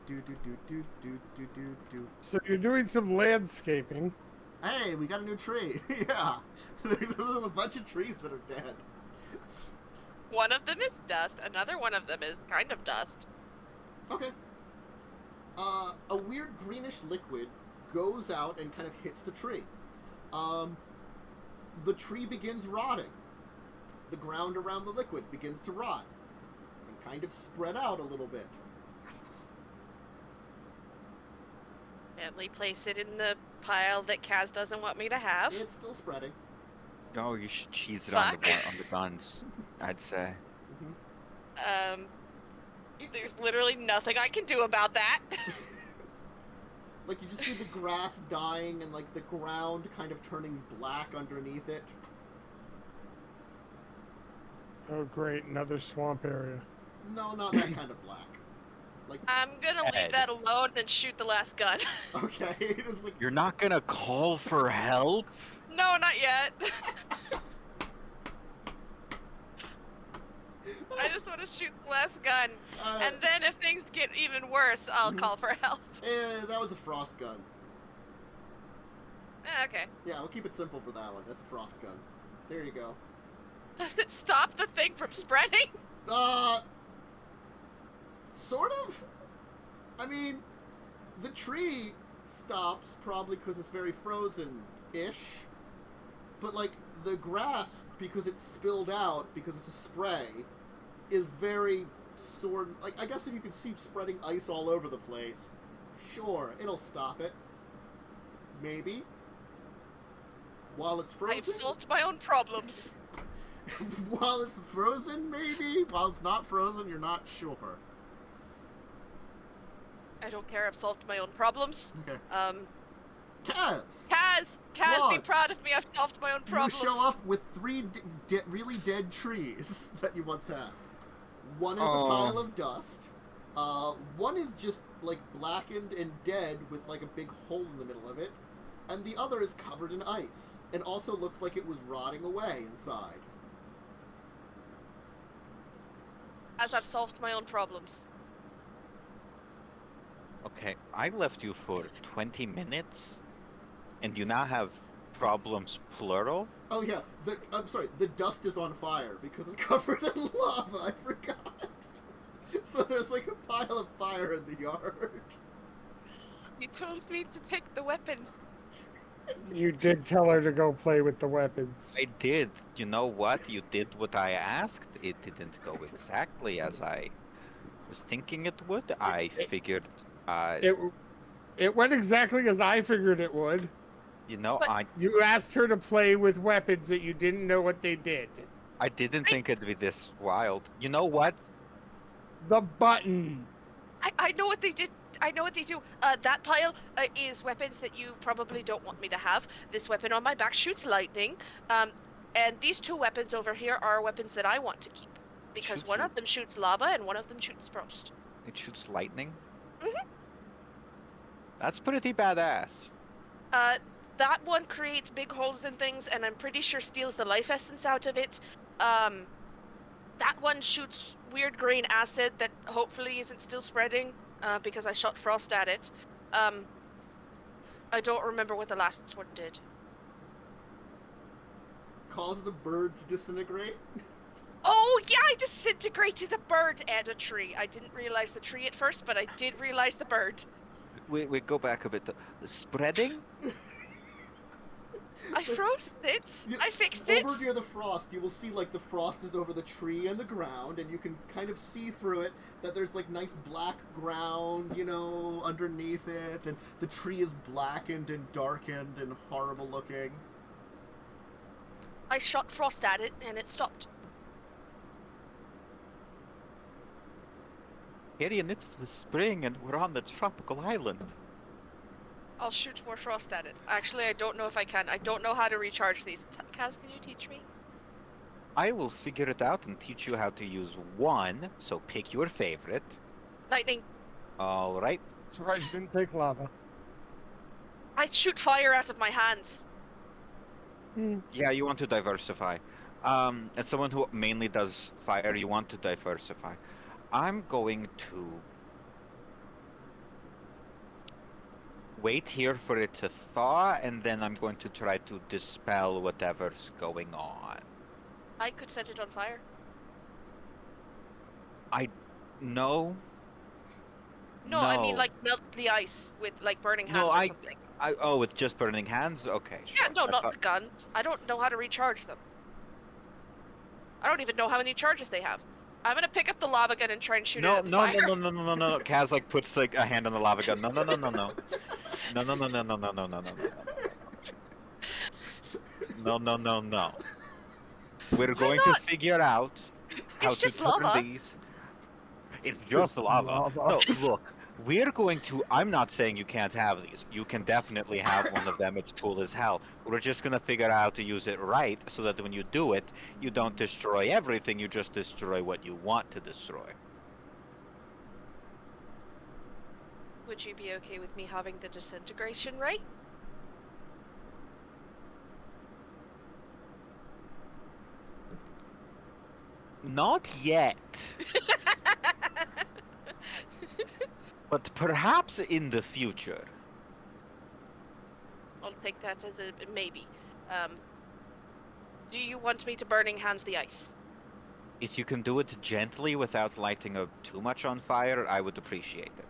So you're doing some landscaping. Hey, we got a new tree. Yeah. There's a bunch of trees that are dead. One of them is dust, another one of them is kind of dust. Okay. A weird greenish liquid goes out and kind of hits the tree. The tree begins rotting. The ground around the liquid begins to rot and kind of spread out a little bit. Gently place it in the pile that Kaz doesn't want me to have. It's still spreading. No, you should cheese it Fuck. on the guns, I'd say. Mm-hmm. There's literally nothing I can do about that. You just see the grass dying and the ground kind of turning black underneath it. Oh, great, another swamp area. No, not that kind of black. I'm gonna leave Ed. that alone and shoot the last gun. Okay, it's You're not gonna call for help? No, not yet. I just want to shoot the last gun. And then if things get even worse, I'll call for help. That was a frost gun. Okay. Yeah, we'll keep it simple for that one. That's a frost gun. There you go. Does it stop the thing from spreading? Sort of. I mean, the tree stops, probably because it's very frozen-ish. But, like, the grass, because it's spilled out, because it's a spray, is very sort of... Like, I guess if you can see spreading ice all over the place, sure, it'll stop it. Maybe. While it's frozen? I've solved my own problems. While it's frozen, maybe? While it's not frozen, you're not sure. I don't care, I've solved my own problems. Okay. Kaz, Claude, be proud of me, I've solved my own problems. You show up with 3 really dead trees that you once had. One is a pile of dust. One is just, like, blackened and dead with, like, a big hole in the middle of it. And the other is covered in ice. And also looks like it was rotting away inside. As I've solved my own problems. Okay, I left you for 20 minutes, and you now have problems plural? Oh yeah, I'm sorry, the dust is on fire because it's covered in lava, I forgot. So there's like a pile of fire in the yard. You told me to take the weapon. You did tell her to go play with the weapons. I did. You know what? You did what I asked. It didn't go exactly as I was thinking it would. I figured... It went exactly as I figured it would. You know, But You asked her to play with weapons that you didn't know what they did. I didn't think it'd be this wild. You know what? The button. I know what they did. I know what they do. That pile is weapons that you probably don't want me to have. This weapon on my back shoots lightning. And these 2 weapons over here are weapons that I want to keep. Because Shoots one li- of them shoots lava and one of them shoots frost. It shoots lightning? Mhm. That's pretty badass. That one creates big holes in things, and I'm pretty sure steals the life essence out of it. That one shoots weird green acid that hopefully isn't still spreading, because I shot frost at it. I don't remember what the last one did. Caused the bird to disintegrate? Oh, yeah, I disintegrated a bird and a tree. I didn't realize the tree at first, but I did realize the bird. We go back a bit. The spreading? I froze it. I fixed it. Over near the frost, you will see, like, the frost is over the tree and the ground, and you can kind of see through it that there's, like, nice black ground, you know, underneath it, and the tree is blackened and darkened and horrible looking. I shot frost at it, and it stopped. Gideon, it's the spring and we're on the tropical island. I'll shoot more frost at it. Actually, I don't know if I can. I don't know how to recharge these. Kaz, can you teach me? I will figure it out and teach you how to use one, so pick your favorite. Lightning. Alright. Surprised you didn't take lava. I shoot fire out of my hands. Yeah, you want to diversify. As someone who mainly does fire, you want to diversify. I'm going to wait here for it to thaw, and then I'm going to try to dispel whatever's going on. I could set it on fire. No. No, I mean like melt the ice with like burning hands No, or something. with just burning hands? Okay, sure. Yeah, no, not the guns. I don't know how to recharge them. I don't even know how many charges they have. I'm gonna pick up the lava gun and try and shoot it at the fire. No. Kaz like puts like a hand on the lava gun. No. No. We're going to figure out how It's to just turn lava. these. It's just lava. No, look, we're going to. I'm not saying you can't have these. You can definitely have one of them. It's cool as hell. We're just gonna figure out how to use it right, so that when you do it, you don't destroy everything. You just destroy what you want to destroy. Would you be okay with me having the disintegration ray? Not yet. But perhaps in the future. I'll take that as a maybe. Do you want me to burning hands the ice? If you can do it gently without lighting up too much on fire, I would appreciate it.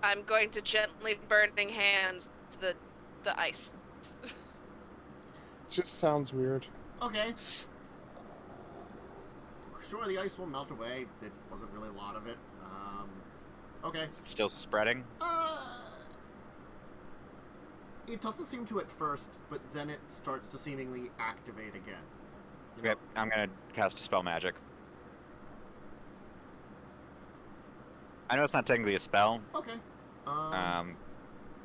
I'm going to gently burning hands the ice. Just sounds weird. Okay. Sure, the ice will melt away. There wasn't really a lot of it. Okay. Is it still spreading? It doesn't seem to at first, but then it starts to seemingly activate again. Okay, I'm gonna cast a spell magic. I know it's not technically a spell. Okay.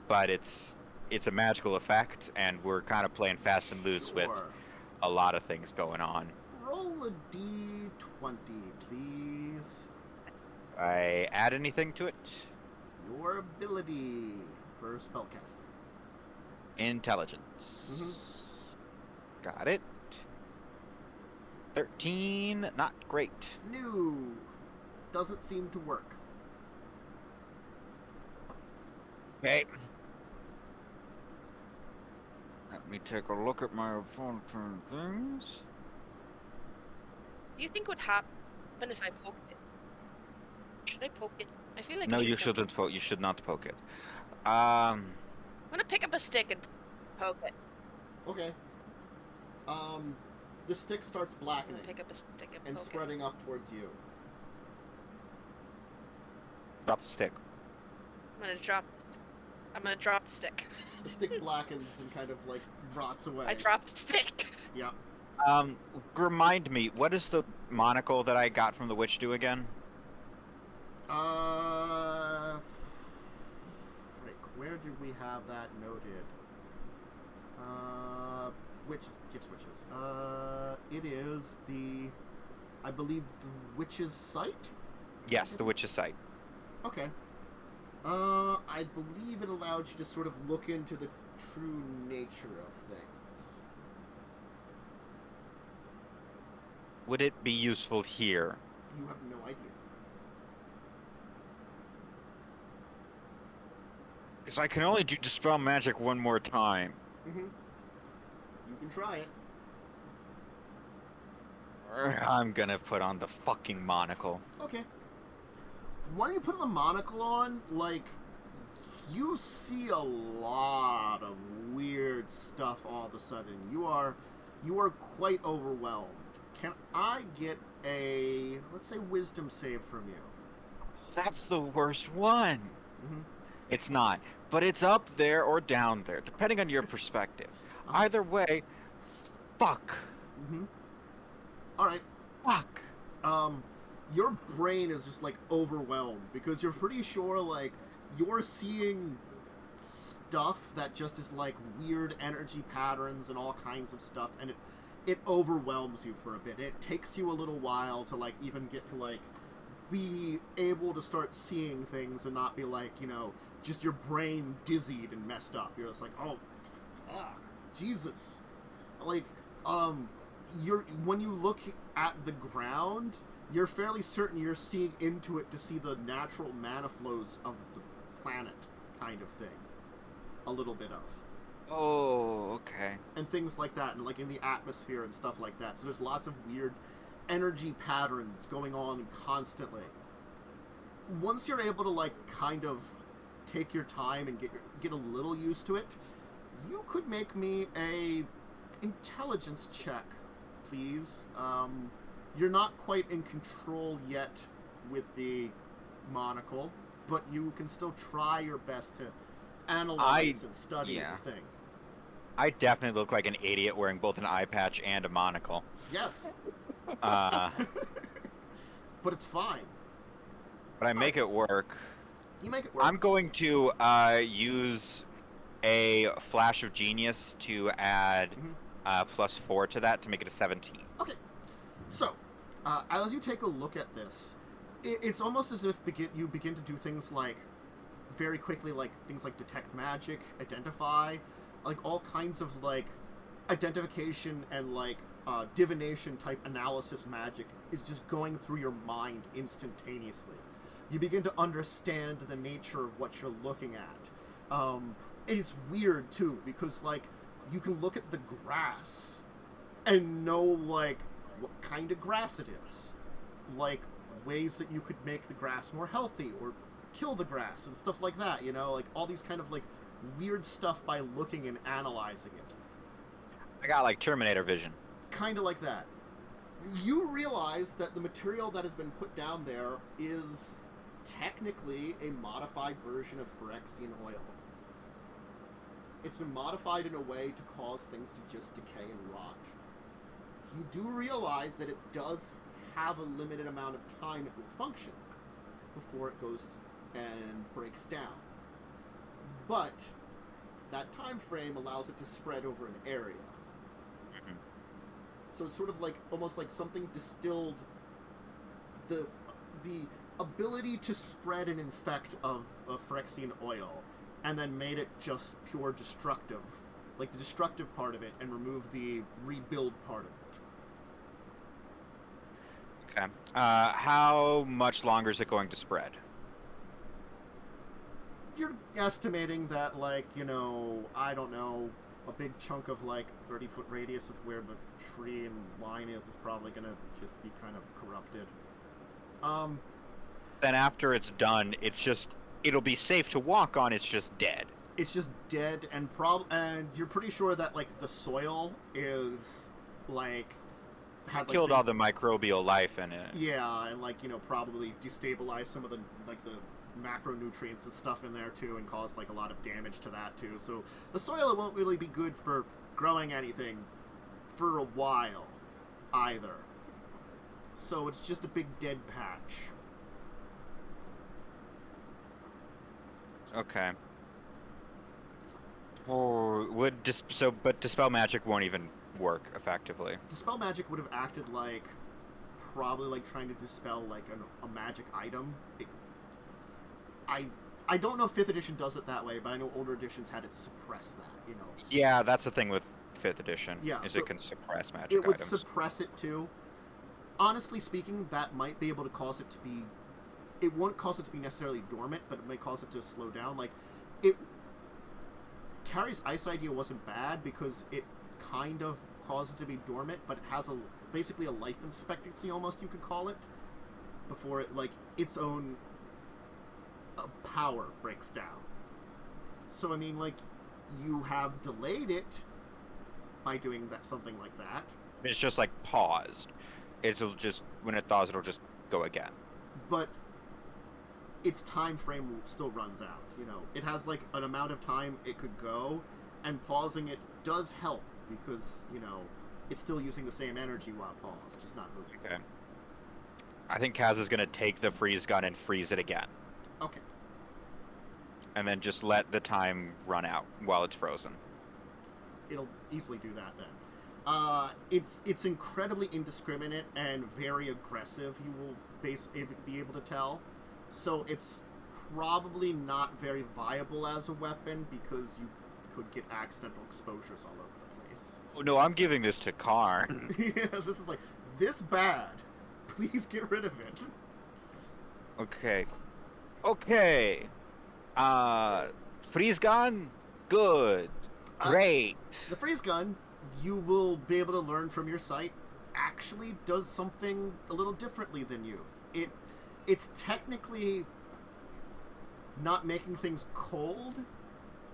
But it's a magical effect, and we're kind of playing fast and loose with a lot of things going on. Roll a d20, please. I add anything to it? Your ability for spellcasting. Intelligence. Mm-hmm. Got it. 13, not great. No. Doesn't seem to work. Okay. Let me take a look at my phone things. What do you think would happen if I poked it? Should I poke it? I feel like No, I should you poke shouldn't poke. You should not poke it. I'm gonna pick up a stick and poke it. Okay. The stick starts I'm blackening gonna pick up a stick and and poke spreading up towards you. Drop the stick. I'm gonna drop the stick. The stick blackens and kind of like rots away. I dropped the stick. Yeah. Remind me, what does the monocle that I got from the witch do again? Frick, where did we have that noted? Gives witches. It is I believe the witch's sight? Yes, the witch's sight. Okay. I believe it allowed you to sort of look into the true nature of things. Would it be useful here? You have no idea. Because I can only do Dispel Magic one more time. Mm-hmm. You can try it. I'm gonna put on the fucking monocle. Okay. When you put the monocle on, like, you see a lot of weird stuff all of a sudden. You are quite overwhelmed. Can I get a, let's say, wisdom save from you? That's the worst one. Mm-hmm. It's not, but it's up there or down there, depending on your perspective. Either way, fuck. Mm-hmm. All right. Fuck. Your brain is just like overwhelmed because you're pretty sure like you're seeing stuff that just is like weird energy patterns and all kinds of stuff, and it overwhelms you for a bit. It takes you a little while to like even get to like be able to start seeing things and not be like, you know, just your brain dizzied and messed up. You're just like, oh fuck, Jesus. Like, when you look at the ground, you're fairly certain you're seeing into it to see the natural mana flows of the planet, kind of thing. A little bit of. Oh, okay. And things like that, and like in the atmosphere and stuff like that. So there's lots of weird energy patterns going on constantly. Once you're able to like kind of take your time and get a little used to it, you could make me a intelligence check, please. You're not quite in control yet with the monocle, but you can still try your best to analyze and study the thing. I definitely look like an idiot wearing both an eye patch and a monocle. Yes. But it's fine. I make it work. You make it work. I'm going to use a Flash of Genius to add +4 to that to make it a 17. Okay. So, as you take a look at this, it's almost as if you begin to do things like, very quickly, like things like detect magic, identify, like all kinds of like identification and like divination type analysis magic is just going through your mind instantaneously. You begin to understand the nature of what you're looking at. And it's weird too, because like you can look at the grass and know like what kind of grass it is, like ways that you could make the grass more healthy or kill the grass and stuff like that, you know? Like, all these kind of, like, weird stuff by looking and analyzing it. I got, like, Terminator vision. Kind of like that. You realize that the material that has been put down there is technically a modified version of Phyrexian oil. It's been modified in a way to cause things to just decay and rot. You do realize that it does have a limited amount of time it will function before it goes and breaks down. But that time frame allows it to spread over an area. Mm-hmm. So it's sort of like, almost like something distilled the ability to spread and infect of Phyrexian oil, and then made it just pure destructive, like the destructive part of it, and remove the rebuild part of it. Okay. How much longer is it going to spread? You're estimating that, like, you know, I don't know, a big chunk of, like, 30-foot radius of where the tree and line is probably gonna just be kind of corrupted. Then after it's done, it'll be safe to walk on, it's just dead. It's just dead, and you're pretty sure that, like, the soil is, like... Killed all the microbial life in it. Yeah, and, like, you know, probably destabilized some of the, like, the macronutrients and stuff in there, too, and caused, like, a lot of damage to that, too. So the soil won't really be good for growing anything for a while, either. So it's just a big dead patch. Okay. But Dispel Magic won't even work effectively. Dispel Magic would have acted like, probably like trying to dispel like a magic item. I don't know if 5th edition does it that way, but I know older editions had it suppress that, you know. Yeah, that's the thing with 5th edition, yeah, is so it can suppress magic items. It would items. suppress it too. Honestly speaking, that might be able to cause it to be... It won't cause it to be necessarily dormant, but it may cause it to slow down. Like, Carrie's Ice idea wasn't bad because it kind of caused it to be dormant, but it has basically a life expectancy, almost, you could call it, before it, like, its own power breaks down. So, I mean, like, you have delayed it by doing something like that. It's just, like, paused. It'll just, when it thaws, it'll just go again. But its time frame still runs out, you know. It has, like, an amount of time it could go, and pausing it does help, because, you know, it's still using the same energy while paused, just not moving. Okay. I think Kaz is going to take the freeze gun and freeze it again. Okay. And then just let the time run out while it's frozen. It'll easily do that then. It's incredibly indiscriminate and very aggressive, you will be able to tell. So it's probably not very viable as a weapon, because you could get accidental exposures all over the place. Oh, no, I'm giving this to Karn. Yeah, this is like, this bad. Please get rid of it. Okay. Okay. Freeze gun? Good. Great. The freeze gun, you will be able to learn from your sight, actually does something a little differently than you. It's technically not making things cold.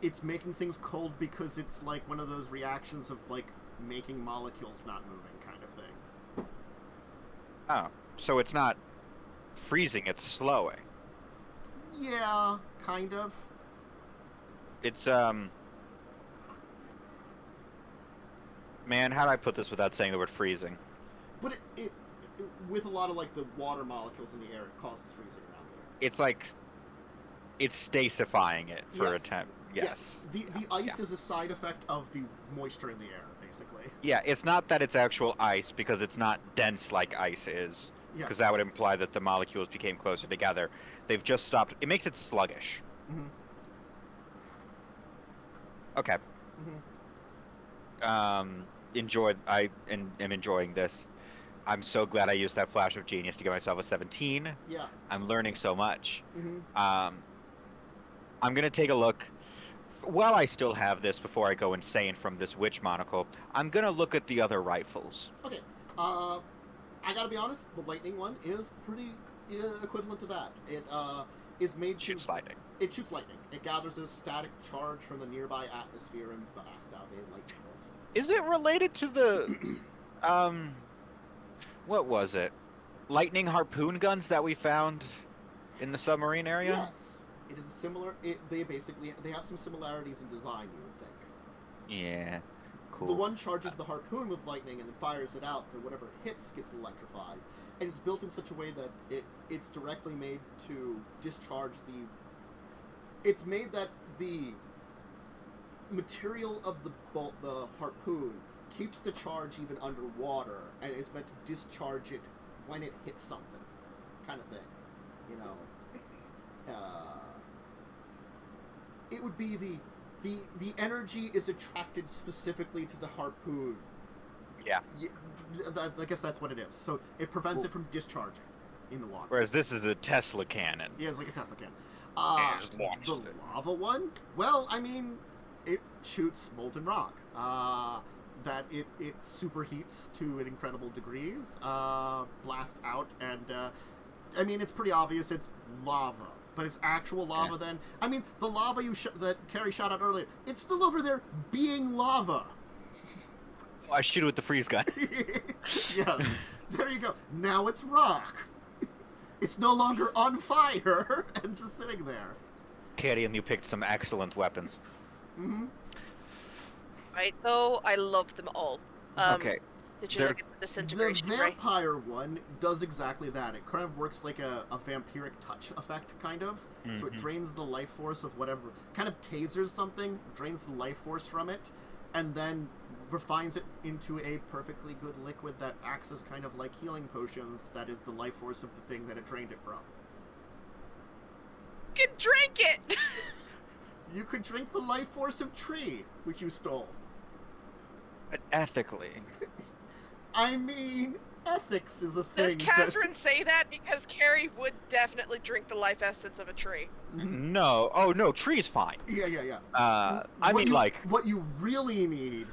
It's making things cold because it's like one of those reactions of like making molecules not moving kind of thing. Oh, so it's not freezing, it's slowing. Yeah, kind of. It's, man, how do I put this without saying the word freezing? But it with a lot of like the water molecules in the air, it causes freezing around there. It's like, it's stasifying it for a temp. Yes. The ice is a side effect of the moisture in the air, basically. Yeah, it's not that it's actual ice, because it's not dense like ice is. Because that would imply that the molecules became closer together. They've just stopped. It makes it sluggish. Mm-hmm. Okay. Mm-hmm. I am enjoying this. I'm so glad I used that flash of genius to get myself a 17. Yeah. I'm learning so much. Mm-hmm. I'm going to take a look. While I still have this before I go insane from this witch monocle, I'm going to look at the other rifles. Okay. I gotta be honest, the lightning one is pretty equivalent to that. is made Shoots to... lightning. It shoots lightning. It gathers a static charge from the nearby atmosphere and blasts out a lightning bolt. Is it related to the, what was it? Lightning harpoon guns that we found in the submarine area? Yes. It is a similar... They have some similarities in design, you would think. Yeah. Cool. The one charges the harpoon with lightning and then fires it out, then whatever hits gets electrified. And it's built in such a way that it's directly made to discharge the... It's made that the material of the harpoon keeps the charge even underwater, and is meant to discharge it when it hits something, kind of thing. You know, it would be the energy is attracted specifically to the harpoon. Yeah. I guess that's what it is. So it prevents it from discharging in the water. Whereas this is a Tesla cannon. Yeah, it's like a Tesla cannon. Just launched The it. lava one? Well, I mean, it shoots molten rock. That it superheats to an incredible degrees, blasts out, and I mean, it's pretty obvious it's lava. But it's actual lava then. I mean, the lava that Carrie shot out earlier, it's still over there being lava. Oh, I shoot it with the freeze gun. Yes. There you go. Now it's rock. It's no longer on fire and just sitting there. Katie, and you picked some excellent weapons. Mm-hmm. Right, though, I love them all. Okay. Did you look at the disintegration? The vampire one does exactly that. It kind of works like a vampiric touch effect, kind of. Mm-hmm. So it drains the life force of whatever, kind of tasers something, drains the life force from it, and then refines it into a perfectly good liquid that acts as kind of like healing potions. That is the life force of the thing that it drained it from. You can drink it! You could drink the life force of tree, which you stole. Ethically. I mean, ethics is a thing. Does Catherine say that? Because Carrie would definitely drink the life essence of a tree. No. Oh, no, tree's fine. Yeah. I mean, like... What you really need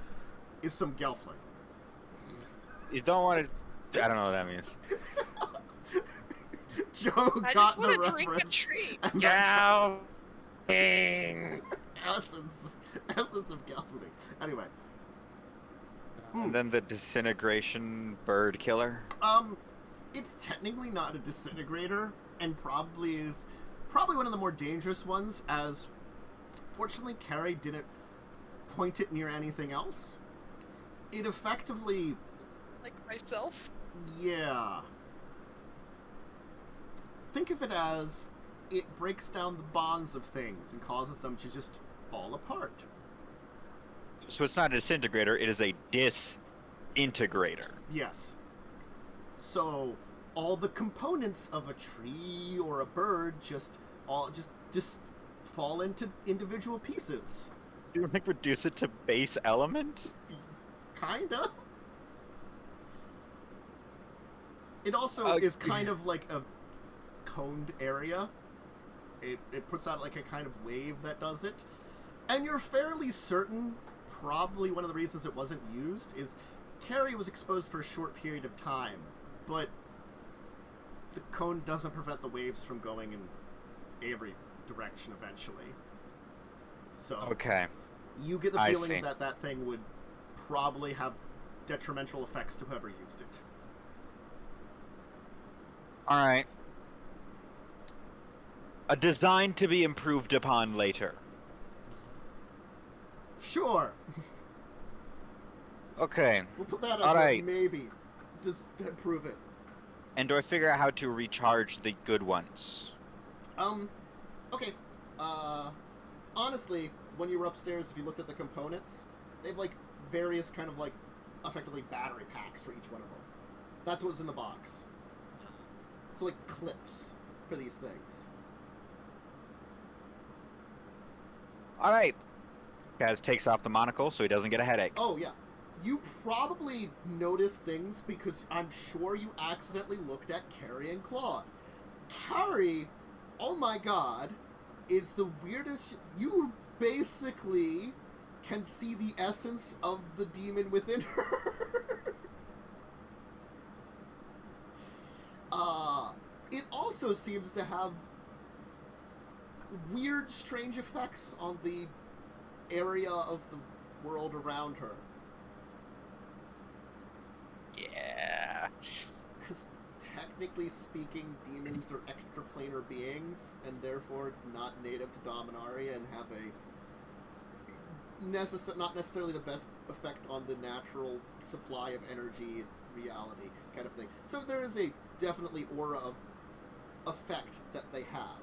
is some gelfling. You don't want to... I don't know what that means. Joe I got just the want to reference. drink a tree. Gelfling! Essence of gelfling. Anyway. And then the disintegration bird killer. It's technically not a disintegrator, and probably is one of the more dangerous ones, as fortunately Carrie didn't point it near anything else. It effectively... Like myself? Yeah. Think of it as it breaks down the bonds of things and causes them to just fall apart. So it's not a disintegrator, it is a disintegrator. Yes. So all the components of a tree or a bird just fall into individual pieces. Do you like reduce it to base element? Kinda. It also is kind of like a coned area. It puts out like a kind of wave that does it. And you're fairly certain, probably one of the reasons it wasn't used is Carrie was exposed for a short period of time, but the cone doesn't prevent the waves from going in every direction eventually. So Okay. You get the I feeling see. that thing would probably have detrimental effects to whoever used it. Alright. A design to be improved upon later. Sure. Okay. We'll put that as All a right. maybe. Just improve it. And do I figure out how to recharge the good ones? Okay. Honestly, when you were upstairs, if you looked at the components, they have, like, various kind of, like, effectively battery packs for each one of them. That's what was in the box. So, like, clips for these things. Alright. Kaz takes off the monocle so he doesn't get a headache. Oh, yeah. You probably noticed things because I'm sure you accidentally looked at Carrie and Claude. Carrie, oh my god, is the weirdest... You basically can see the essence of the demon within her. It also seems to have weird, strange effects on the area of the world around her. Yeah. Because technically speaking, demons are extraplanar beings, and therefore not native to Dominaria, and have a not necessarily the best effect on the natural supply of energy and reality kind of thing. So there is a definitely aura of effect that they have.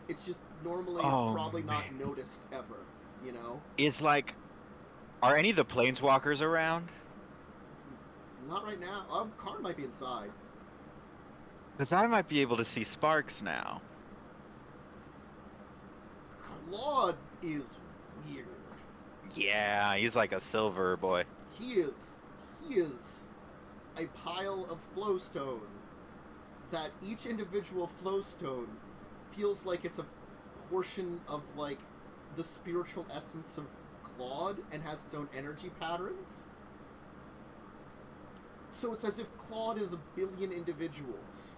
It's just normally it's probably not noticed ever, you know? Is like, are any of the planeswalkers around? Not right now. Karn might be inside. Because I might be able to see sparks now. Claude is weird. Yeah, he's like a silver boy. He is a pile of flowstone that each individual flowstone feels like it's a portion of, like, the spiritual essence of Claude and has its own energy patterns. So it's as if Claude is a billion individuals.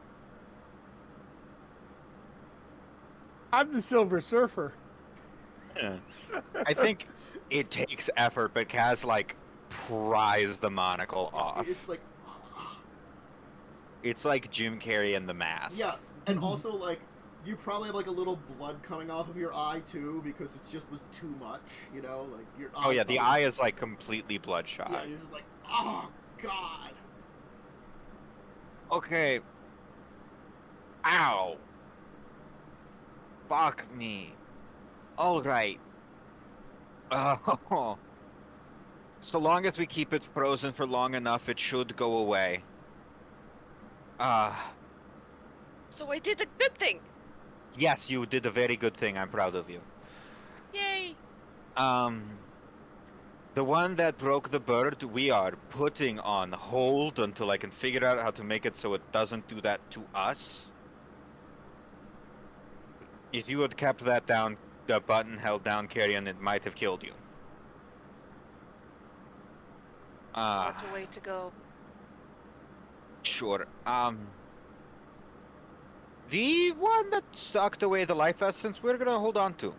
I'm the Silver Surfer. I think it takes effort, but Kaz, like, pries the monocle off. It's like... It's like Jim Carrey in The Mask. Yes, and also, like, you probably have, like, a little blood coming off of your eye, too, because it just was too much, you know? Like, your eye... Oh, yeah, the eye is, like, completely bloodshot. Yeah, you're just like, oh, God. Okay. Ow. Fuck me. Alright. Oh. So long as we keep it frozen for long enough, it should go away. So I did a good thing. Yes, you did a very good thing. I'm proud of you. Yay. The one that broke the bird, we are putting on hold until I can figure out how to make it so it doesn't do that to us. If you had kept that down, the button held down, Carrion, it might have killed you. What a way to go. Sure. The one that sucked away the life essence, we're gonna hold on to.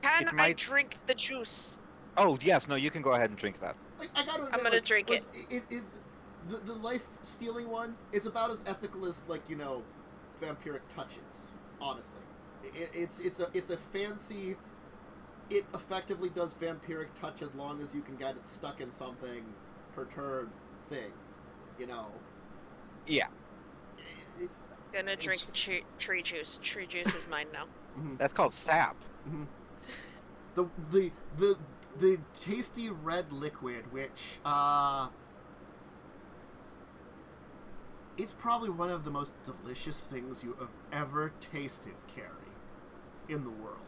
Can It I might- drink the juice? Oh, yes, no, you can go ahead and drink that. I gotta admit, I'm gonna drink it. The life-stealing one, it's about as ethical as, like, you know, vampiric touches, honestly. It's a fancy... It effectively does vampiric touch as long as you can get it stuck in something per turn thing, you know? Yeah. Gonna drink the tree juice. Tree juice is mine now. That's called sap. Mm-hmm. The tasty red liquid, which is probably one of the most delicious things you have ever tasted, Carrie, in the world.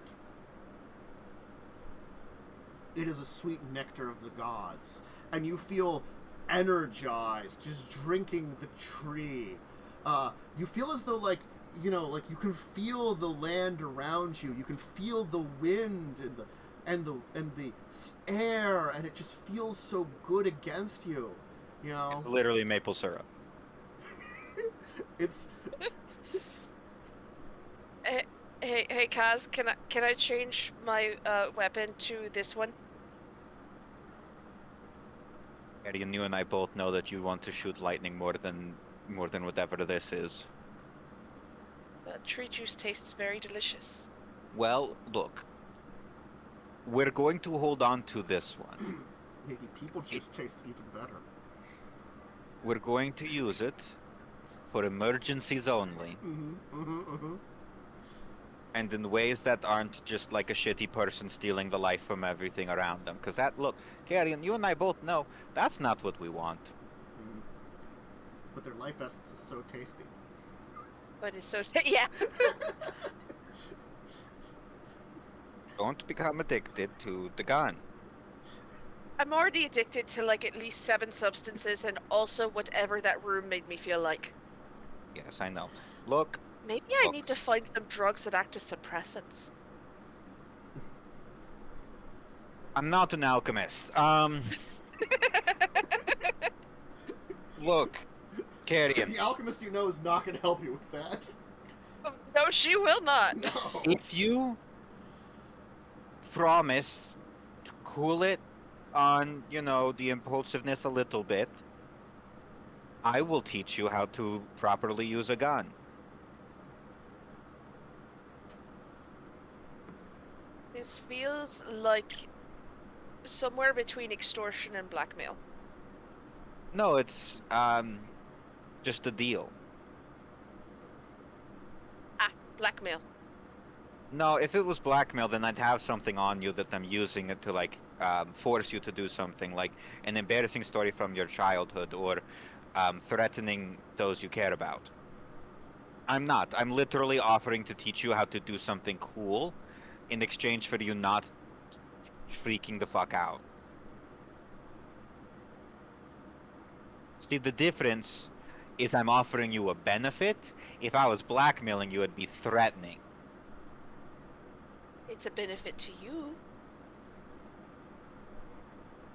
It is a sweet nectar of the gods, and you feel energized just drinking the tree. You feel as though, like, you know, like you can feel the land around you. You can feel the wind and the air, and it just feels so good against you. You know, It's literally maple syrup. it's. Hey, Kaz, can I change my weapon to this one? Carrion, you and I both know that you want to shoot lightning more than whatever this is. Tree juice tastes very delicious. Well, look. We're going to hold on to this one. Maybe people just taste even better. We're going to use it for emergencies only. And in ways that aren't just like a shitty person stealing the life from everything around them. Because that, look, Carrion, you and I both know that's not what we want. But their life essence is so tasty. But it's so yeah. Don't become addicted to the gun. I'm already addicted to like at least 7 substances and also whatever that room made me feel like. Yes, I know. Look. Maybe I need to find some drugs that act as suppressants. I'm not an alchemist. Look, Carrion. The alchemist you know is not going to help you with that. No, she will not. No. If you promise to cool it on, the impulsiveness a little bit, I will teach you how to properly use a gun. This feels like somewhere between extortion and blackmail. No, it's just a deal. Blackmail. No, if it was blackmail, then I'd have something on you that I'm using it to force you to do something, like an embarrassing story from your childhood or threatening those you care about. I'm not. I'm literally offering to teach you how to do something cool in exchange for you not freaking the fuck out. See, the difference is I'm offering you a benefit. If I was blackmailing you, it'd be threatening. It's a benefit to you.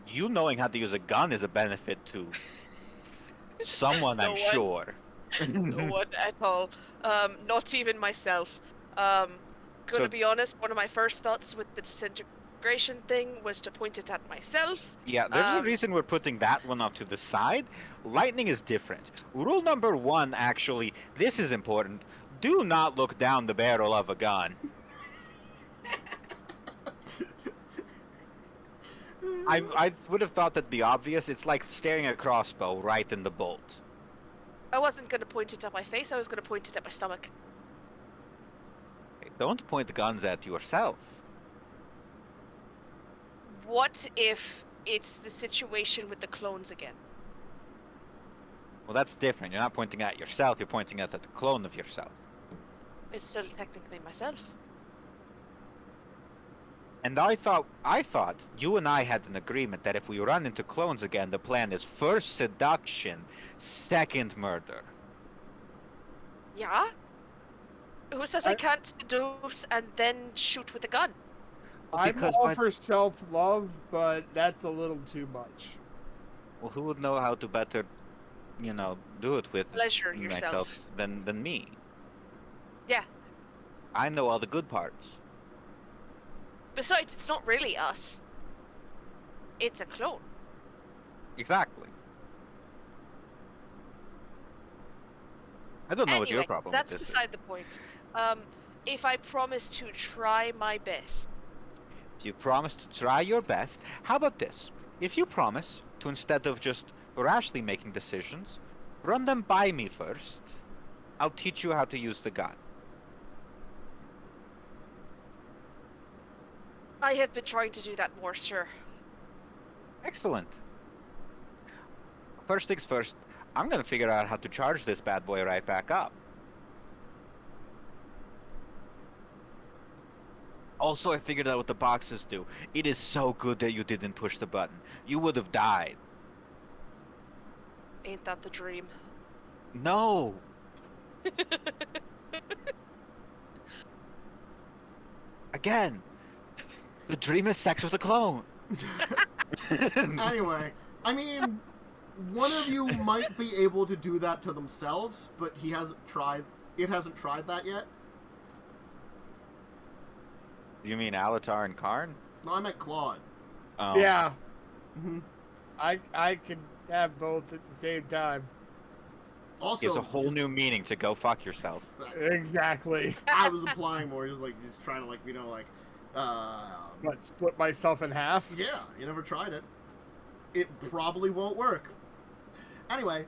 You knowing how to use a gun is a benefit to someone, No I'm one. sure. No one at all. Not even myself. Gonna be honest, one of my first thoughts with the disintegration thing was to point it at myself. Yeah, there's a reason we're putting that one off to the side. Lightning is different. Rule number 1, actually, this is important. Do not look down the barrel of a gun. I would have thought that'd be obvious. It's like staring at a crossbow right in the bolt. I wasn't gonna point it at my face, I was gonna point it at my stomach. Don't point guns at yourself. What if it's the situation with the clones again? Well, that's different. You're not pointing at yourself, you're pointing at the clone of yourself. It's still technically myself. And I thought you and I had an agreement that if we run into clones again, the plan is first seduction, second murder. Yeah? Who says I can't seduce and then shoot with a gun? I'm Because all by- for self-love, but that's a little too much. Well, who would know how to better, do it with Pleasure yourself. myself than me? Yeah. I know all the good parts. Besides, it's not really us. It's a clone. Exactly. I don't know what your Anyway, problem that's with this beside the point. If I promise to try my best. If you promise to try your best, how about this? If you promise to, instead of just rashly making decisions, run them by me first, I'll teach you how to use the gun. I have been trying to do that more, sir. Excellent. First things first, I'm gonna figure out how to charge this bad boy right back up. Also, I figured out what the boxes do. It is so good that you didn't push the button. You would have died. Ain't that the dream? No! Again, the dream is sex with a clone. Anyway, I mean, one of you might be able to do that to themselves, but he hasn't tried. It hasn't tried that yet. You mean Alatar and Karn? No, I meant Claude. Oh. Yeah, Mm-hmm. I can have both at the same time. Also, Gives a whole new meaning to go fuck yourself. Exactly. I was implying more. He was just trying to But split myself in half? yeah, you never tried it. It probably won't work. Anyway,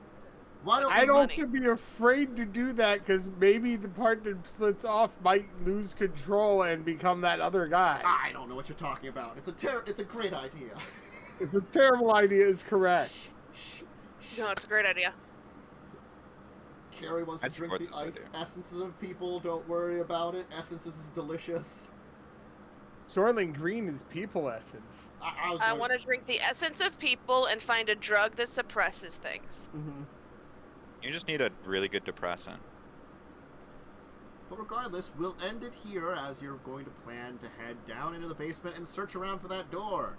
why don't I we don't should be afraid to do that because maybe the part that splits off might lose control and become that other guy. I don't know what you're talking about. It's a great idea. If a terrible idea is correct. No, it's a great idea. Carrie wants to I'd drink support the this ice idea. essences of people. Don't worry about it. Essences is delicious. Soylent Green is people essence. I want to drink the essence of people and find a drug that suppresses things. Mm-hmm. You just need a really good depressant. But regardless, we'll end it here as you're going to plan to head down into the basement and search around for that door.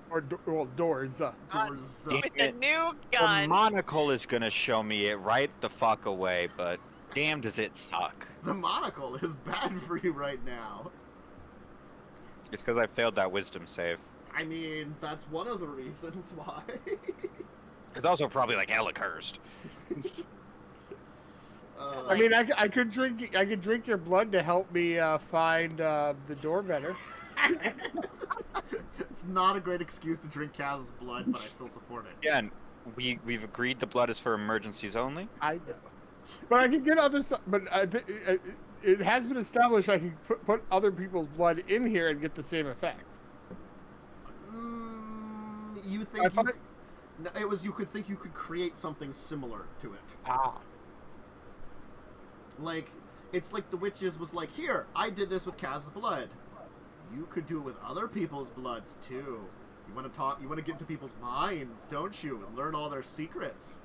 Or doors. Doors. With the new The gun. monocle is gonna show me it right the fuck away, but Damn, does it suck. The monocle is bad for you right now. It's because I failed that wisdom save. I mean, that's one of the reasons why. It's also probably like hella cursed. I mean, I could drink your blood to help me find the door better. It's not a great excuse to drink Kaz's blood, but I still support it. Again, we've agreed the blood is for emergencies only. I know. But I can get other stuff. But it has been established I can put other people's blood in here and get the same effect. You think you could think you could create something similar to it. Ah. Like, it's like the witches was like, here, I did this with Kaz's blood. You could do it with other people's bloods too. You want to get into people's minds, don't you? And learn all their secrets.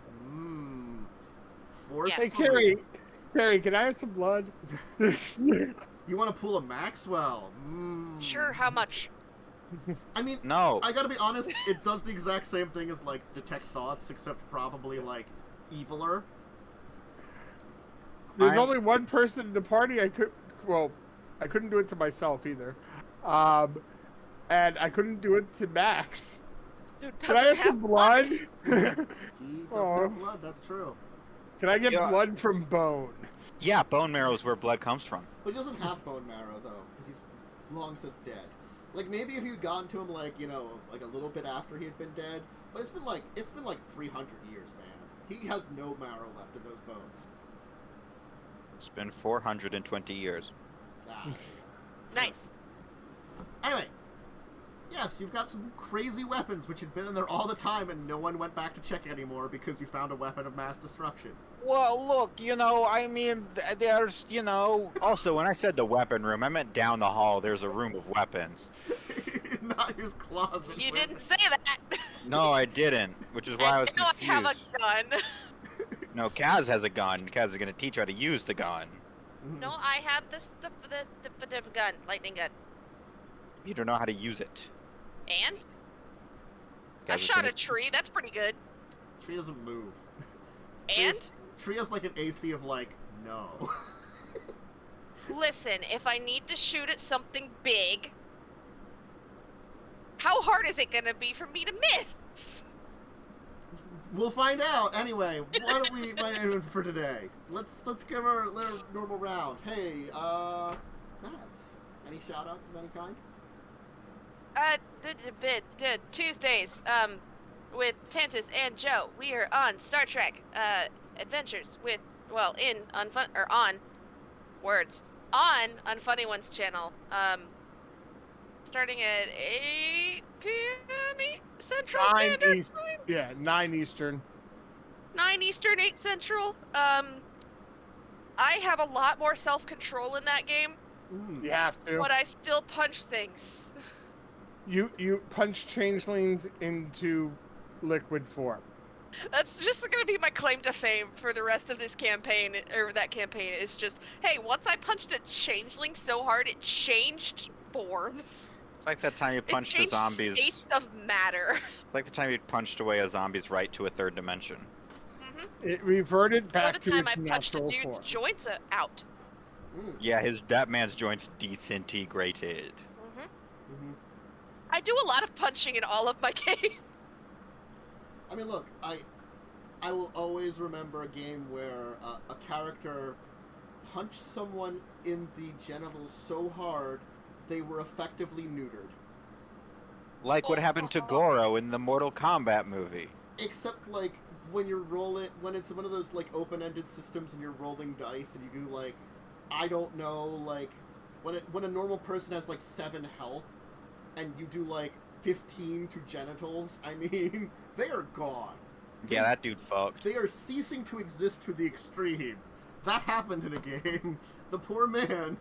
Hey, Carrie, can I have some blood? You want to pull a Maxwell? Sure, how much? I mean, no. I gotta be honest, it does the exact same thing as, like, detect thoughts, except probably, like, eviler. There's only one person in the party I couldn't do it to myself either. And I couldn't do it to Max. Can I have some blood? He doesn't have blood, that's true. Can I get blood from bone? Yeah, bone marrow is where blood comes from. But he doesn't have bone marrow, though, because he's long since dead. Like, maybe if you'd gotten to him, like, you know, like a little bit after he had been dead, but it's been like 300 years, man. He has no marrow left in those bones. It's been 420 years. Nice. Anyway, yes, you've got some crazy weapons which had been in there all the time and no one went back to check anymore because you found a weapon of mass destruction. Well, look, I mean, there's, also when I said the weapon room, I meant down the hall there's a room of weapons. Not his closet. You didn't say that. No, I didn't, which is why I was confused. I have a gun. No, Kaz has a gun. Kaz is going to teach her how to use the gun. No, I have the gun, lightning gun. You don't know how to use it. And? Kaz I is shot gonna a tree, that's pretty good. Tree doesn't move. And? Tree has like an AC of like, no. Listen, if I need to shoot at something big, how hard is it gonna be for me to miss? We'll find out. Anyway, what are we doing for today? Let's give our normal round. Hey, Mads, any shout-outs of any kind? Tuesdays, with Tantus and Joe, we are on Star Trek, Adventures with, on Unfunny Ones channel, starting at 8 p.m. Central Standard Time. Yeah, 9 Eastern. 9 Eastern, 8 Central. I have a lot more self-control in that game. You have to. But I still punch things. You punch changelings into liquid form. That's just going to be my claim to fame for the rest of this campaign, or that campaign, is just, hey, once I punched a changeling so hard it changed forms. It's like that time you punched a zombie's... states of matter. It's like the time you punched away a zombie's right to a third dimension. Mm-hmm. It reverted back to its natural form. Or the time I punched a dude's joints out. Yeah, that man's joints disintegrated. I do a lot of punching in all of my games. I mean, look, I will always remember a game where a character punched someone in the genitals so hard they were effectively neutered. Like what happened to Goro in the Mortal Kombat movie. Except, like, when you're rolling, when it's one of those, like, open-ended systems and you're rolling dice and you do, like, I don't know, like, when a normal person has, like, 7 health and you do, like, 15 to genitals, I mean, they are gone. Yeah, that dude fucked. They are ceasing to exist to the extreme. That happened in a game. The poor man,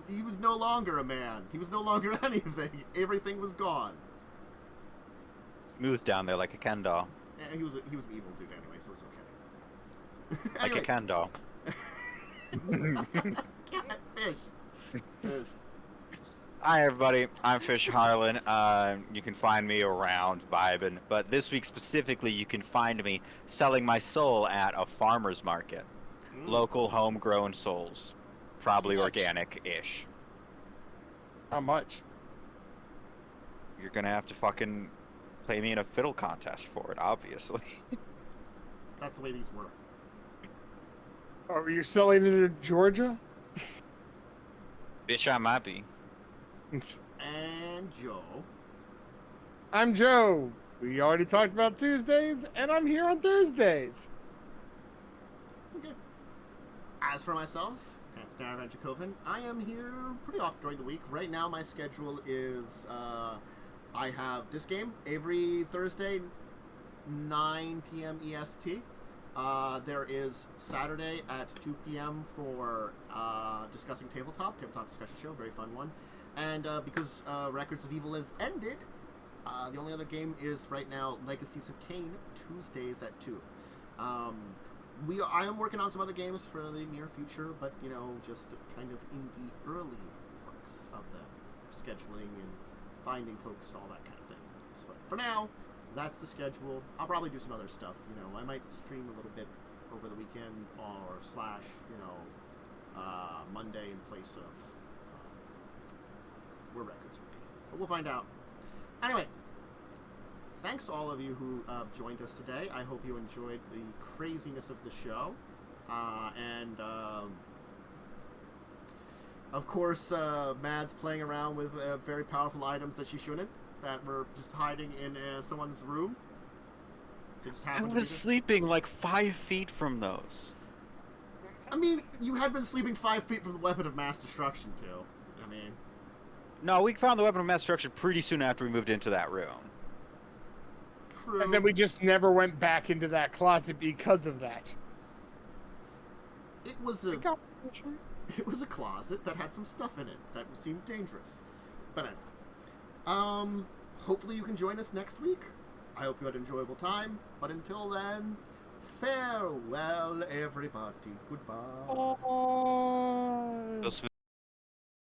he was no longer a man. He was no longer anything. Everything was gone. Smooth down there like a Ken doll. Yeah, he was an evil dude anyway, so it's okay. Like a Ken doll. Fish. Hi everybody, I'm Fish Harlan. You can find me around vibing, but this week specifically you can find me selling my soul at a farmer's market. local homegrown souls. Probably Much. organic-ish. How much? You're gonna have to fucking play me in a fiddle contest for it, obviously. That's the way these work. Are you selling it in Georgia? Bitch, I might be. And Joe. I'm Joe. We already talked about Tuesdays, and I'm here on Thursdays. Okay. As for myself, Dracovin, I am here pretty often during the week. Right now, my schedule is I have this game every Thursday, 9 p.m. EST. There is Saturday at 2 p.m. for discussing tabletop discussion show, very fun one. And because Records of Evil has ended, the only other game is right now Legacies of Kain, Tuesdays at 2. I am working on some other games for the near future, but you know, just kind of in the early works of them, scheduling and finding folks and all that kind of thing. So for now, that's the schedule. I'll probably do some other stuff. You know, I might stream a little bit over the weekend or slash, you know, Monday in place of where Records will be. But we'll find out. Anyway, thanks all of you who joined us today. I hope you enjoyed the craziness of the show. Of course, Mad's playing around with very powerful items that she shouldn't, that were just hiding in someone's room. They just I happened to was be there. sleeping like 5 feet from those. I mean, you had been sleeping 5 feet from the weapon of mass destruction, too. I mean... No, we found the weapon of mass destruction pretty soon after we moved into that room. True. And then we just never went back into that closet because of that. It was a closet that had some stuff in it that seemed dangerous. But anyway, hopefully you can join us next week. I hope you had an enjoyable time. But until then, farewell, everybody. Goodbye. Oh. Those